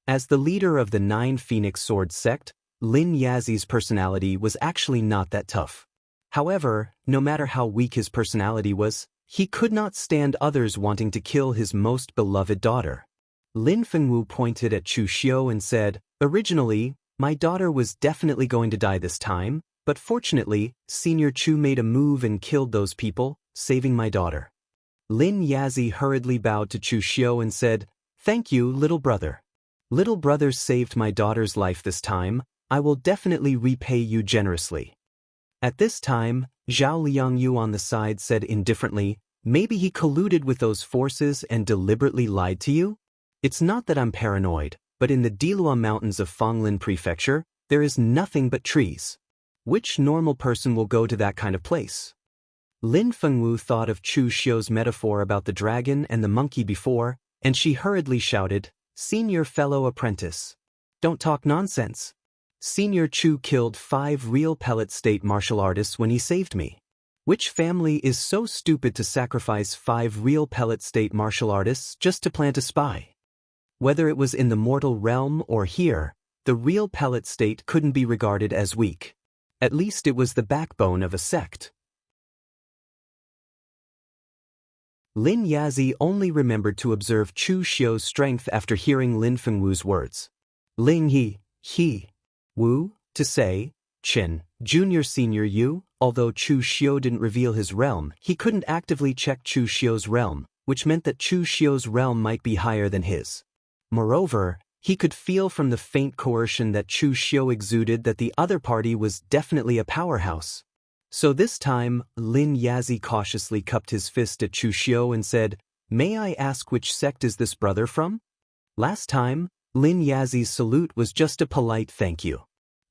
As the leader of the Nine Phoenix Sword sect, Lin Yazi's personality was actually not that tough. However, no matter how weak his personality was, he could not stand others wanting to kill his most beloved daughter. Lin Fengwu pointed at Chu Xiu and said, "Originally, my daughter was definitely going to die this time, but fortunately, Senior Chu made a move and killed those people, saving my daughter." Lin Yazi hurriedly bowed to Chu Xiu and said, "Thank you, little brother. Little brother saved my daughter's life this time. I will definitely repay you generously." At this time, Zhao Liangyu on the side said indifferently, "Maybe he colluded with those forces and deliberately lied to you? It's not that I'm paranoid, but in the Dilua Mountains of Fanglin Prefecture, there is nothing but trees. Which normal person will go to that kind of place?" Lin Fengwu thought of Chu Xiu's metaphor about the dragon and the monkey before, and she hurriedly shouted, "Senior fellow apprentice, don't talk nonsense. Senior Chu killed 5 real pellet state martial artists when he saved me. Which family is so stupid to sacrifice 5 real pellet state martial artists just to plant a spy? Whether it was in the mortal realm or here, the real pellet state couldn't be regarded as weak. At least it was the backbone of a sect. Lin Yazi only remembered to observe Chu Xiu's strength after hearing Lin Fengwu's words. Ling he, Wu, to say, Chen, Junior Senior Yu. Although Chu Xiu didn't reveal his realm, he couldn't actively check Chu Xiu's realm, which meant that Chu Xiu's realm might be higher than his. Moreover, he could feel from the faint coercion that Chu Xiu exuded that the other party was definitely a powerhouse. So this time, Lin Yazi cautiously cupped his fist at Chu Xiu and said, "May I ask which sect is this brother from?" Last time, Lin Yazi's salute was just a polite thank you.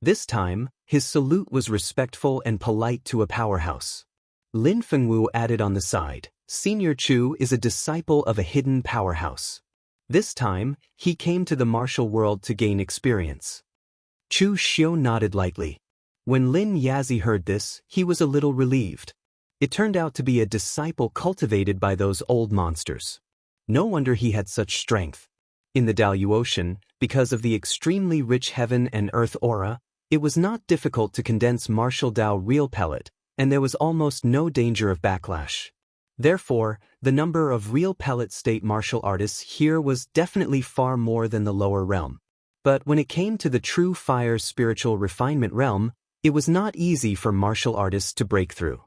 This time, his salute was respectful and polite to a powerhouse. Lin Fengwu added on the side, "Senior Chu is a disciple of a hidden powerhouse. This time, he came to the martial world to gain experience." Chu Xiu nodded lightly. When Lin Yazi heard this, he was a little relieved. It turned out to be a disciple cultivated by those old monsters. No wonder he had such strength. In the Dalu Ocean, because of the extremely rich heaven and earth aura, it was not difficult to condense martial Dao real pellet, and there was almost no danger of backlash. Therefore, the number of real pellet state martial artists here was definitely far more than the lower realm. But when it came to the true fire spiritual refinement realm, it was not easy for martial artists to break through.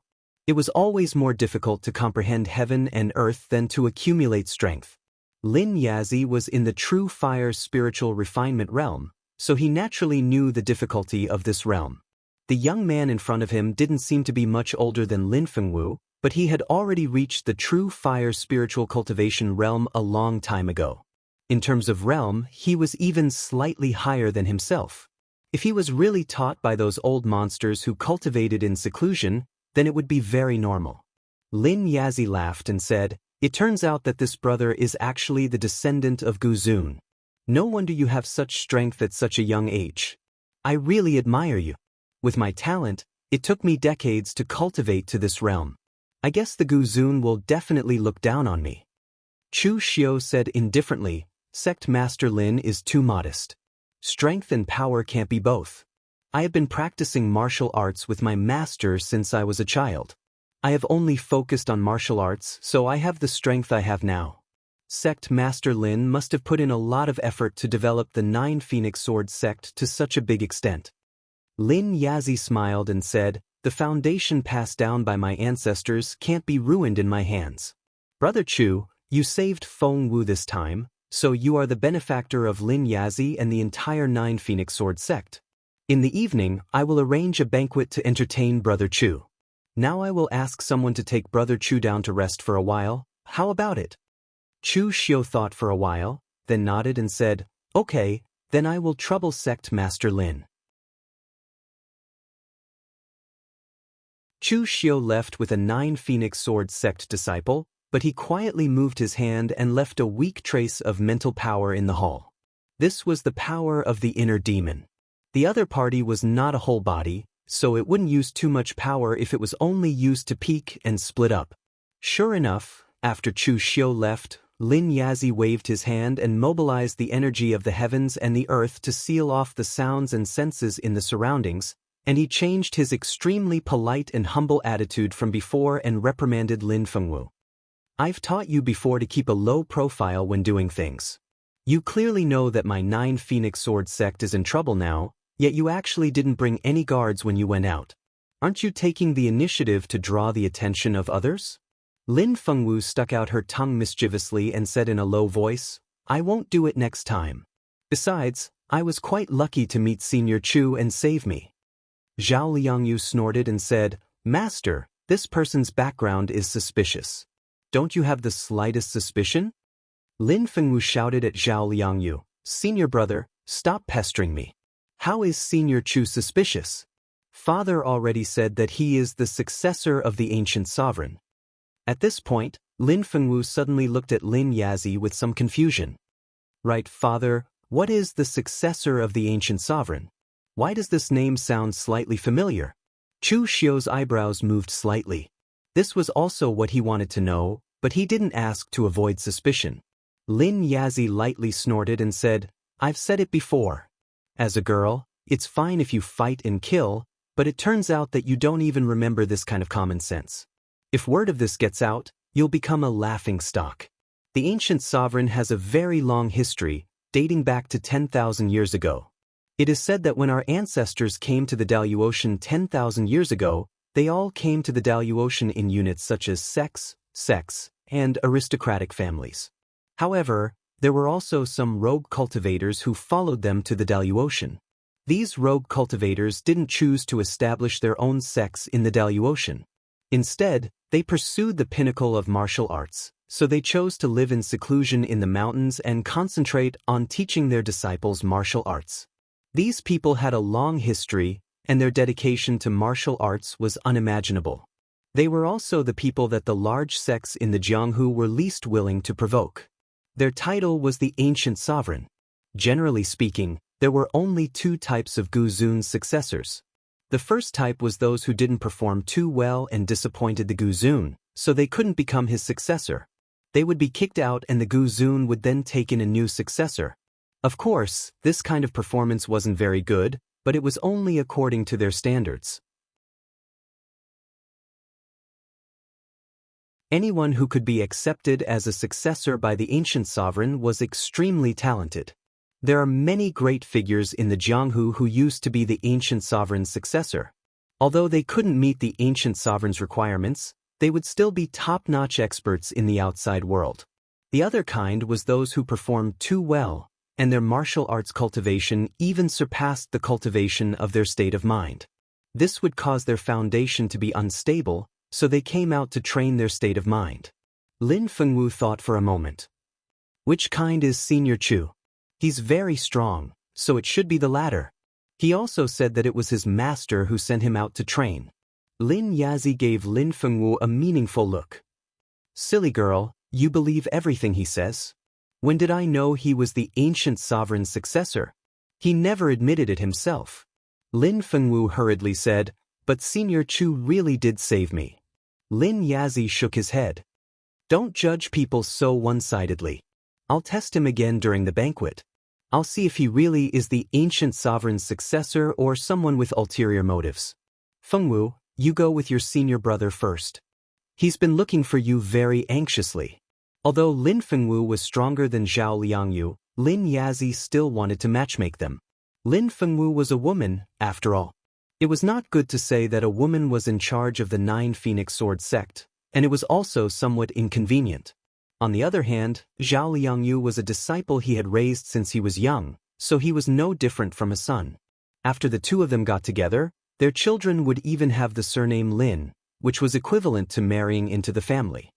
It was always more difficult to comprehend heaven and earth than to accumulate strength. Lin Yazi was in the true fire spiritual refinement realm, so he naturally knew the difficulty of this realm. The young man in front of him didn't seem to be much older than Lin Fengwu, but he had already reached the true fire spiritual cultivation realm a long time ago. In terms of realm, he was even slightly higher than himself. If he was really taught by those old monsters who cultivated in seclusion, then it would be very normal. Lin Yazi laughed and said, "It turns out that this brother is actually the descendant of Guzun. No wonder you have such strength at such a young age. I really admire you. With my talent, it took me decades to cultivate to this realm. I guess the Guzun will definitely look down on me." Chu Xiu said indifferently, "Sect Master Lin is too modest. Strength and power can't be both. I have been practicing martial arts with my master since I was a child. I have only focused on martial arts, so I have the strength I have now. Sect Master Lin must have put in a lot of effort to develop the 9 Phoenix Sword sect to such a big extent." Lin Yazi smiled and said, "The foundation passed down by my ancestors can't be ruined in my hands. Brother Chu, you saved Feng Wu this time, so you are the benefactor of Lin Yazi and the entire 9 Phoenix Sword sect. In the evening, I will arrange a banquet to entertain Brother Chu. Now I will ask someone to take Brother Chu down to rest for a while. How about it?" Chu Xiu thought for a while, then nodded and said, "Okay, then I will trouble Sect Master Lin." Chu Xiu left with a 9 Phoenix Sword sect disciple, but he quietly moved his hand and left a weak trace of mental power in the hall. This was the power of the inner demon. The other party was not a whole body, so it wouldn't use too much power if it was only used to peak and split up. Sure enough, after Chu Xiu left, Lin Yazi waved his hand and mobilized the energy of the heavens and the earth to seal off the sounds and senses in the surroundings, and he changed his extremely polite and humble attitude from before and reprimanded Lin Fengwu. "I've taught you before to keep a low profile when doing things. You clearly know that my 9 Phoenix Sword sect is in trouble now, yet you actually didn't bring any guards when you went out. Aren't you taking the initiative to draw the attention of others?" Lin Fengwu stuck out her tongue mischievously and said in a low voice, "I won't do it next time. Besides, I was quite lucky to meet Senior Chu and save me." Zhao Liangyu snorted and said, "Master, this person's background is suspicious. Don't you have the slightest suspicion?" Lin Fengwu shouted at Zhao Liangyu, "Senior brother, stop pestering me. How is Senior Chu suspicious? Father already said that he is the successor of the ancient sovereign." At this point, Lin Fengwu suddenly looked at Lin Yazi with some confusion. "Right, father, what is the successor of the ancient sovereign? Why does this name sound slightly familiar?" Chu Xiu's eyebrows moved slightly. This was also what he wanted to know, but he didn't ask to avoid suspicion. Lin Yazi lightly snorted and said, "I've said it before. As a girl, it's fine if you fight and kill, but it turns out that you don't even remember this kind of common sense. If word of this gets out, you'll become a laughing stock. The ancient sovereign has a very long history, dating back to 10,000 years ago. It is said that when our ancestors came to the Daluotian 10,000 years ago, they all came to the Daluotian in units such as sects, and aristocratic families. However, there were also some rogue cultivators who followed them to the Daluotian. These rogue cultivators didn't choose to establish their own sects in the Daluotian. Instead, they pursued the pinnacle of martial arts, so they chose to live in seclusion in the mountains and concentrate on teaching their disciples martial arts. These people had a long history, and their dedication to martial arts was unimaginable. They were also the people that the large sects in the Jianghu were least willing to provoke. Their title was the Ancient Sovereign. Generally speaking, there were only two types of Guzun's successors. The first type was those who didn't perform too well and disappointed the Guzun, so they couldn't become his successor. They would be kicked out and the Guzun would then take in a new successor. Of course, this kind of performance wasn't very good, but it was only according to their standards. Anyone who could be accepted as a successor by the ancient sovereign was extremely talented. There are many great figures in the Jianghu who used to be the ancient sovereign's successor. Although they couldn't meet the ancient sovereign's requirements, they would still be top-notch experts in the outside world. The other kind was those who performed too well, and their martial arts cultivation even surpassed the cultivation of their state of mind. This would cause their foundation to be unstable, so they came out to train their state of mind. Lin Fengwu thought for a moment. Which kind is Senior Chu? He's very strong, so it should be the latter. He also said that it was his master who sent him out to train. Lin Yazi gave Lin Fengwu a meaningful look. Silly girl, you believe everything he says? When did I know he was the ancient sovereign's successor? He never admitted it himself. Lin Fengwu hurriedly said, but Senior Chu really did save me. Lin Yazi shook his head. Don't judge people so one-sidedly. I'll test him again during the banquet. I'll see if he really is the ancient sovereign's successor or someone with ulterior motives. Fengwu, you go with your senior brother first. He's been looking for you very anxiously. Although Lin Fengwu was stronger than Zhao Liangyu, Lin Yazi still wanted to matchmake them. Lin Fengwu was a woman, after all. It was not good to say that a woman was in charge of the Nine Phoenix Sword sect, and it was also somewhat inconvenient. On the other hand, Zhao Liangyu was a disciple he had raised since he was young, so he was no different from a son. After the two of them got together, their children would even have the surname Lin, which was equivalent to marrying into the family.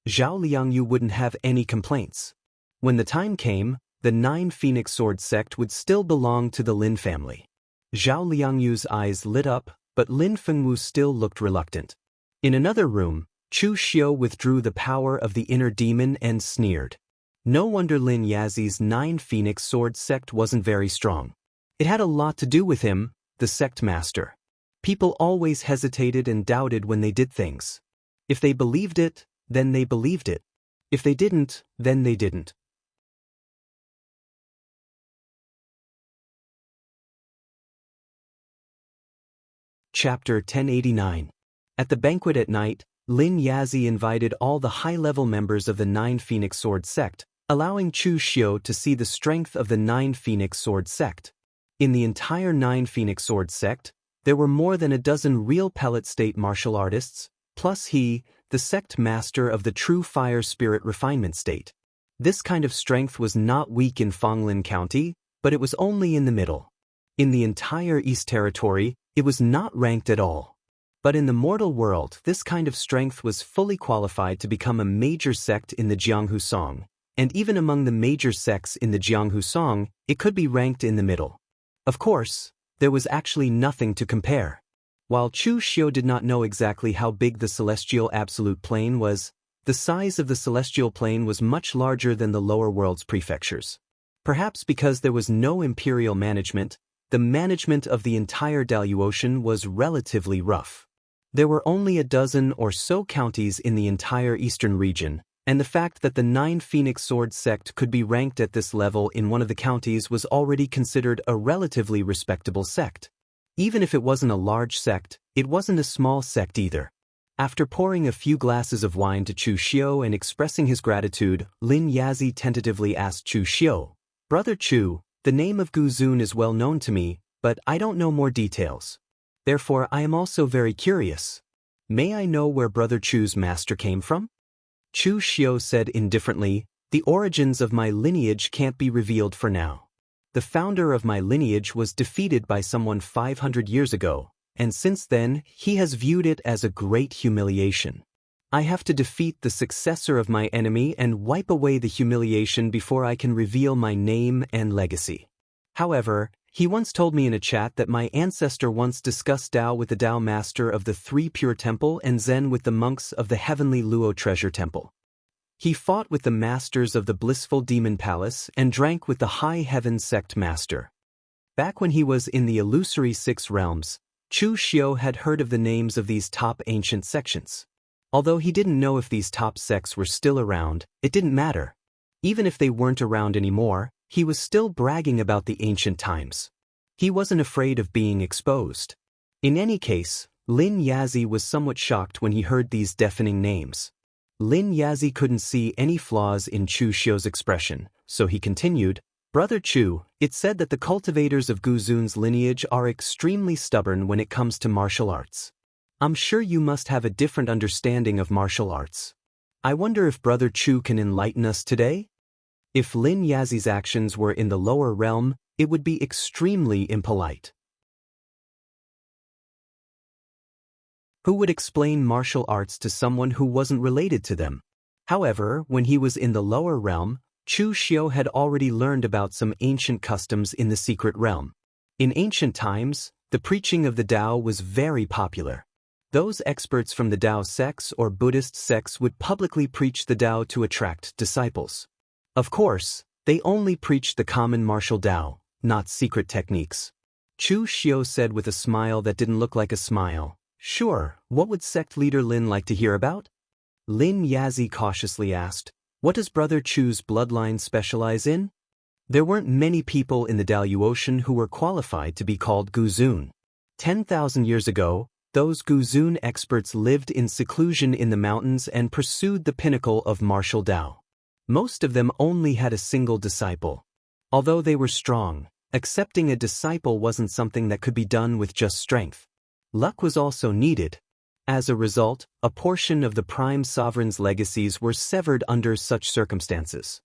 Zhao Liangyu wouldn't have any complaints. When the time came, the Nine Phoenix Sword sect would still belong to the Lin family. Zhao Liangyu's eyes lit up, but Lin Fengwu still looked reluctant. In another room, Chu Xiu withdrew the power of the inner demon and sneered. No wonder Lin Yazi's Nine Phoenix Sword sect wasn't very strong. It had a lot to do with him, the sect master. People always hesitated and doubted when they did things. If they believed it, then they believed it. If they didn't, then they didn't. Chapter 1089. At the banquet at night, Lin Yazi invited all the high-level members of the Nine Phoenix Sword sect, allowing Chu Xiu to see the strength of the Nine Phoenix Sword sect. In the entire Nine Phoenix Sword sect, there were more than a dozen real pellet state martial artists, plus he, the sect master of the true fire spirit refinement state. This kind of strength was not weak in Fonglin County, but it was only in the middle. In the entire East Territory, it was not ranked at all. But in the mortal world, this kind of strength was fully qualified to become a major sect in the Jianghu Song, and even among the major sects in the Jianghu Song, it could be ranked in the middle. Of course, there was actually nothing to compare. While Chu Xiu did not know exactly how big the celestial absolute plane was, the size of the celestial plane was much larger than the lower world's prefectures. Perhaps because there was no imperial management, the management of the entire Daluotian was relatively rough. There were only a dozen or so counties in the entire eastern region, And the fact that the 9 Phoenix Sword sect could be ranked at this level in one of the counties was already considered a relatively respectable sect. Even if it wasn't a large sect, it wasn't a small sect either. After pouring a few glasses of wine to Chu Xiu and expressing his gratitude, Lin Yazi tentatively asked Chu Xiu, "Brother Chu, the name of Guzun is well known to me, but I don't know more details. Therefore I am also very curious. May I know where Brother Chu's master came from?" Chu Xiu said indifferently, "The origins of my lineage can't be revealed for now. The founder of my lineage was defeated by someone 500 years ago, and since then he has viewed it as a great humiliation. I have to defeat the successor of my enemy and wipe away the humiliation before I can reveal my name and legacy. However, he once told me in a chat that my ancestor once discussed Tao with the Tao master of the Three Pure Temple and Zen with the monks of the Heavenly Luo Treasure Temple. He fought with the masters of the Blissful Demon Palace and drank with the High Heaven Sect master. Back when he was in the illusory 6 realms, Chu Xiu had heard of the names of these top ancient sections. Although he didn't know if these top sects were still around, it didn't matter. Even if they weren't around anymore, he was still bragging about the ancient times. He wasn't afraid of being exposed. In any case, Lin Yazi was somewhat shocked when he heard these deafening names. Lin Yazi couldn't see any flaws in Chu Xiu's expression, so he continued, "Brother Chu, it's said that the cultivators of Guzun's lineage are extremely stubborn when it comes to martial arts. I'm sure you must have a different understanding of martial arts. I wonder if Brother Chu can enlighten us today?" If Lin Yazi's actions were in the lower realm, it would be extremely impolite. Who would explain martial arts to someone who wasn't related to them? However, when he was in the lower realm, Chu Xiu had already learned about some ancient customs in the secret realm. In ancient times, the preaching of the Tao was very popular. Those experts from the Tao sects or Buddhist sects would publicly preach the Tao to attract disciples. Of course, they only preached the common martial Tao, not secret techniques. Chu Xiu said with a smile that didn't look like a smile, "Sure, what would sect leader Lin like to hear about?" Lin Yazi cautiously asked, "What does Brother Chu's bloodline specialize in?" There weren't many people in the Daluotian who were qualified to be called Guzun. 10,000 years ago, those Guzun experts lived in seclusion in the mountains and pursued the pinnacle of martial Tao. Most of them only had a single disciple. Although they were strong, accepting a disciple wasn't something that could be done with just strength. Luck was also needed. As a result, a portion of the Prime Sovereign's legacies were severed under such circumstances.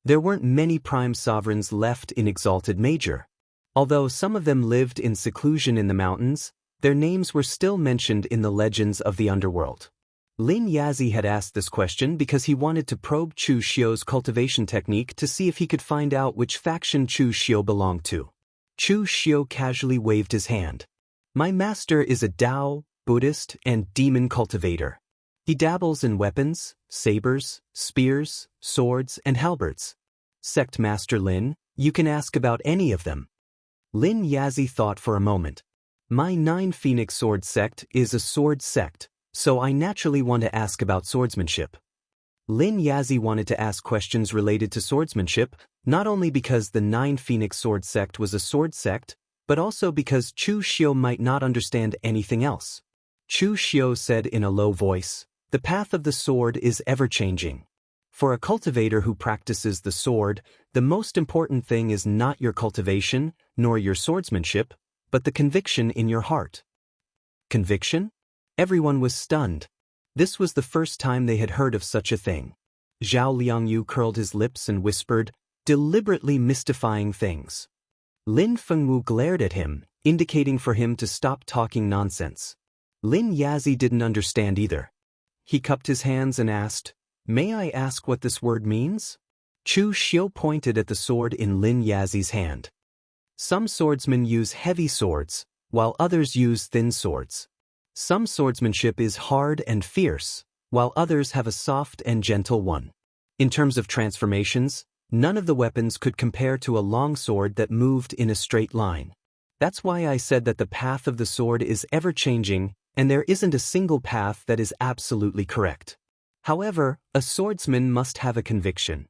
There weren't many Prime Sovereigns left in Exalted Major. Although some of them lived in seclusion in the mountains, their names were still mentioned in the legends of the underworld. Lin Yazi had asked this question because he wanted to probe Chu Xiu's cultivation technique to see if he could find out which faction Chu Xiu belonged to. Chu Xiu casually waved his hand. "My master is a Tao, Buddhist, and demon cultivator. He dabbles in weapons, sabers, spears, swords, and halberds. Sect Master Lin, you can ask about any of them." Lin Yazi thought for a moment. "My 9 Phoenix Sword sect is a sword sect, so I naturally want to ask about swordsmanship." Lin Yazi wanted to ask questions related to swordsmanship, not only because the 9 Phoenix Sword sect was a sword sect, but also because Chu Xiu might not understand anything else. Chu Xiu said in a low voice, "The path of the sword is ever-changing. For a cultivator who practices the sword, the most important thing is not your cultivation, nor your swordsmanship, but the conviction in your heart." Conviction? Everyone was stunned. This was the first time they had heard of such a thing. Zhao Liangyu curled his lips and whispered, deliberately mystifying things. Lin Fengwu glared at him, indicating for him to stop talking nonsense. Lin Yazi didn't understand either. He cupped his hands and asked, "May I ask what this word means?" Chu Xiu pointed at the sword in Lin Yazi's hand. "Some swordsmen use heavy swords, while others use thin swords. Some swordsmanship is hard and fierce, while others have a soft and gentle one. In terms of transformations, none of the weapons could compare to a long sword that moved in a straight line. That's why I said that the path of the sword is ever-changing, and there isn't a single path that is absolutely correct. However, a swordsman must have a conviction.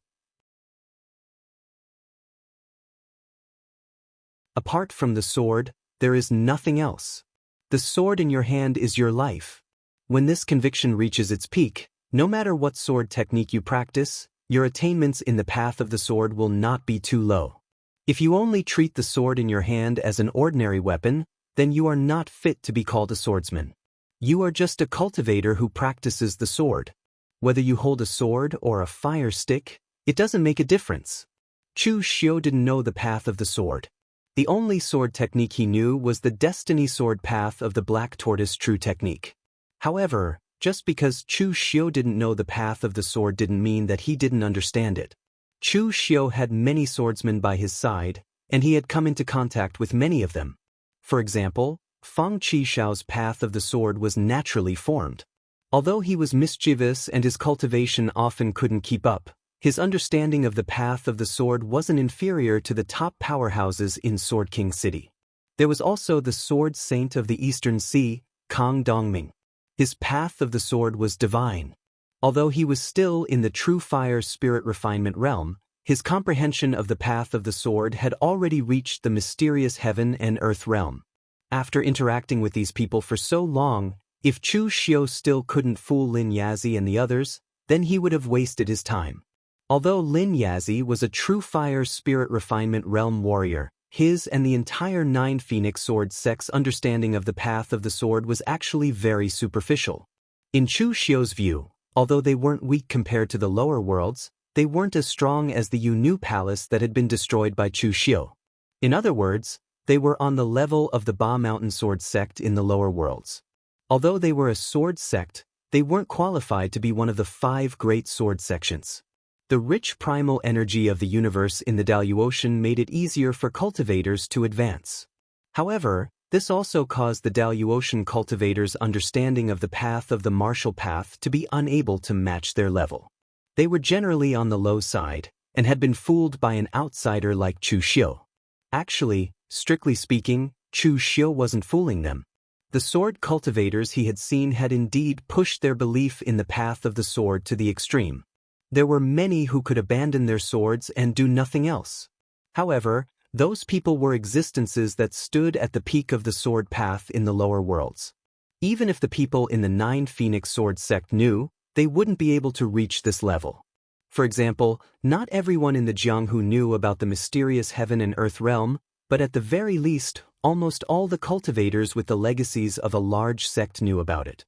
Apart from the sword, there is nothing else. The sword in your hand is your life. When this conviction reaches its peak, no matter what sword technique you practice, your attainments in the path of the sword will not be too low. If you only treat the sword in your hand as an ordinary weapon, then you are not fit to be called a swordsman. You are just a cultivator who practices the sword. Whether you hold a sword or a fire stick, it doesn't make a difference. Chu Xiu didn't know the path of the sword. The only sword technique he knew was the destiny sword path of the Black Tortoise True technique. However, just because Chu Xiu didn't know the path of the sword didn't mean that he didn't understand it. Chu Xiu had many swordsmen by his side, and he had come into contact with many of them. For example, Feng Qishao's path of the sword was naturally formed. Although he was mischievous and his cultivation often couldn't keep up, his understanding of the path of the sword wasn't inferior to the top powerhouses in Sword King City. There was also the sword saint of the Eastern Sea, Kang Dongming. His path of the sword was divine. Although he was still in the true fire spirit refinement realm, his comprehension of the path of the sword had already reached the mysterious heaven and earth realm. After interacting with these people for so long, if Chu Xiu still couldn't fool Lin Yazi and the others, then he would have wasted his time. Although Lin Yazi was a true fire spirit refinement realm warrior, his and the entire Nine Phoenix Sword sect's understanding of the path of the sword was actually very superficial. In Chu Xiu's view, although they weren't weak compared to the lower worlds, they weren't as strong as the Yunnu Palace that had been destroyed by Chu Xiu. In other words, they were on the level of the Ba Mountain Sword sect in the lower worlds. Although they were a sword sect, they weren't qualified to be one of the 5 great sword sections. The rich primal energy of the universe in the Daluocean made it easier for cultivators to advance. However, this also caused the Daluocean cultivators' understanding of the path of the martial path to be unable to match their level. They were generally on the low side, and had been fooled by an outsider like Chu Xiu. Actually, strictly speaking, Chu Xiu wasn't fooling them. The sword cultivators he had seen had indeed pushed their belief in the path of the sword to the extreme. There were many who could abandon their swords and do nothing else. However, those people were existences that stood at the peak of the sword path in the lower worlds. Even if the people in the Nine Phoenix Sword sect knew, they wouldn't be able to reach this level. For example, not everyone in the Jianghu knew about the mysterious heaven and earth realm, but at the very least, almost all the cultivators with the legacies of a large sect knew about it.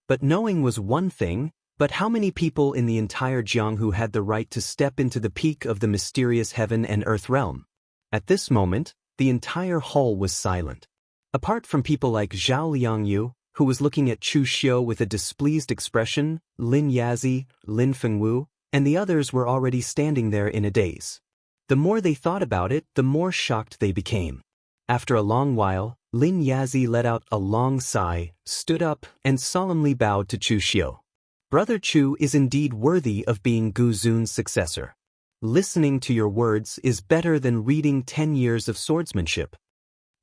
But knowing was one thing, but how many people in the entire Jianghu had the right to step into the peak of the mysterious heaven and earth realm? At this moment, the entire hall was silent. Apart from people like Zhao Liangyu, who was looking at Chu Xiu with a displeased expression, Lin Yazi, Lin Fengwu, and the others were already standing there in a daze. The more they thought about it, the more shocked they became. After a long while, Lin Yazi let out a long sigh, stood up, and solemnly bowed to Chu Xiu. Brother Chu is indeed worthy of being Gu Zun's successor. Listening to your words is better than reading 10 years of swordsmanship.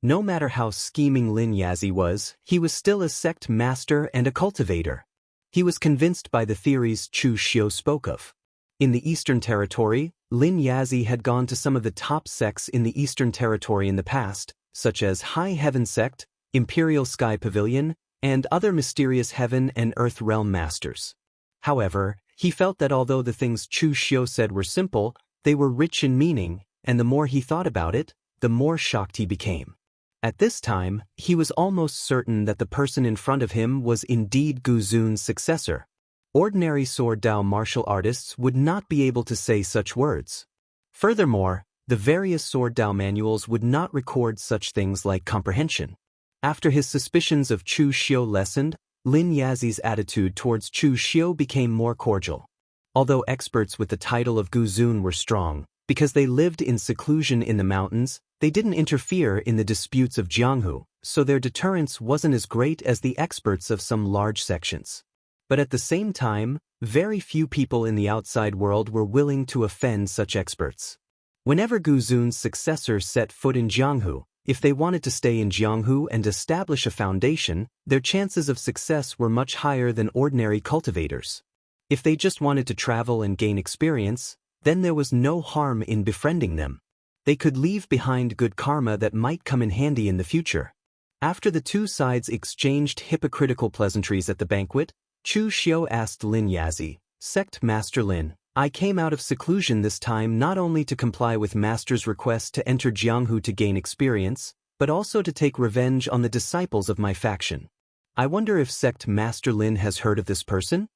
No matter how scheming Lin Yazi was, he was still a sect master and a cultivator. He was convinced by the theories Chu Xiu spoke of. In the Eastern Territory, Lin Yazi had gone to some of the top sects in the Eastern Territory in the past, such as High Heaven Sect, Imperial Sky Pavilion, and other mysterious heaven and earth realm masters. However, he felt that although the things Chu Xiu said were simple, they were rich in meaning, and the more he thought about it, the more shocked he became. At this time, he was almost certain that the person in front of him was indeed Gu Zun's successor. Ordinary sword Dao martial artists would not be able to say such words. Furthermore, the various sword Dao manuals would not record such things like comprehension. After his suspicions of Chu Xiu lessened, Lin Yazi's attitude towards Chu Xiu became more cordial. Although experts with the title of Gu Zun were strong, because they lived in seclusion in the mountains, they didn't interfere in the disputes of Jianghu, so their deterrence wasn't as great as the experts of some large sections. But at the same time, very few people in the outside world were willing to offend such experts. Whenever Gu Zun's successor set foot in Jianghu, If they wanted to stay in Jianghu and establish a foundation, their chances of success were much higher than ordinary cultivators. If they just wanted to travel and gain experience, then there was no harm in befriending them. They could leave behind good karma that might come in handy in the future. After the two sides exchanged hypocritical pleasantries at the banquet, Chu Xiu asked Lin Yazi, "Sect Master Lin, I came out of seclusion this time not only to comply with Master's request to enter Jianghu to gain experience, but also to take revenge on the disciples of my faction. I wonder if Sect Master Lin has heard of this person?"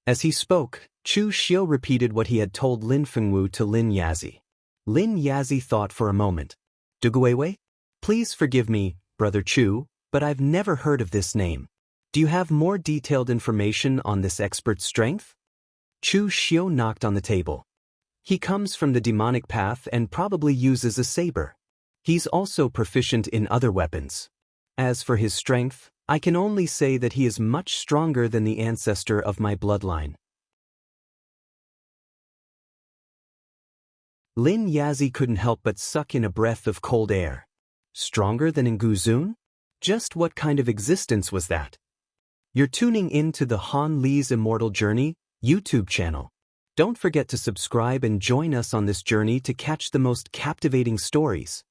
As he spoke, Chu Xiu repeated what he had told Lin Fengwu to Lin Yazi. Lin Yazi thought for a moment. "Duguiwei? Please forgive me, Brother Chu, but I've never heard of this name. Do you have more detailed information on this expert's strength?" Chu Xiu knocked on the table. "He comes from the demonic path and probably uses a saber. He's also proficient in other weapons. As for his strength, I can only say that he is much stronger than the ancestor of my bloodline." Lin Yazi couldn't help but suck in a breath of cold air. Stronger than in Guzun? Just what kind of existence was that? You're tuning in to the Han Li's Immortal Journey YouTube channel. Don't forget to subscribe and join us on this journey to catch the most captivating stories.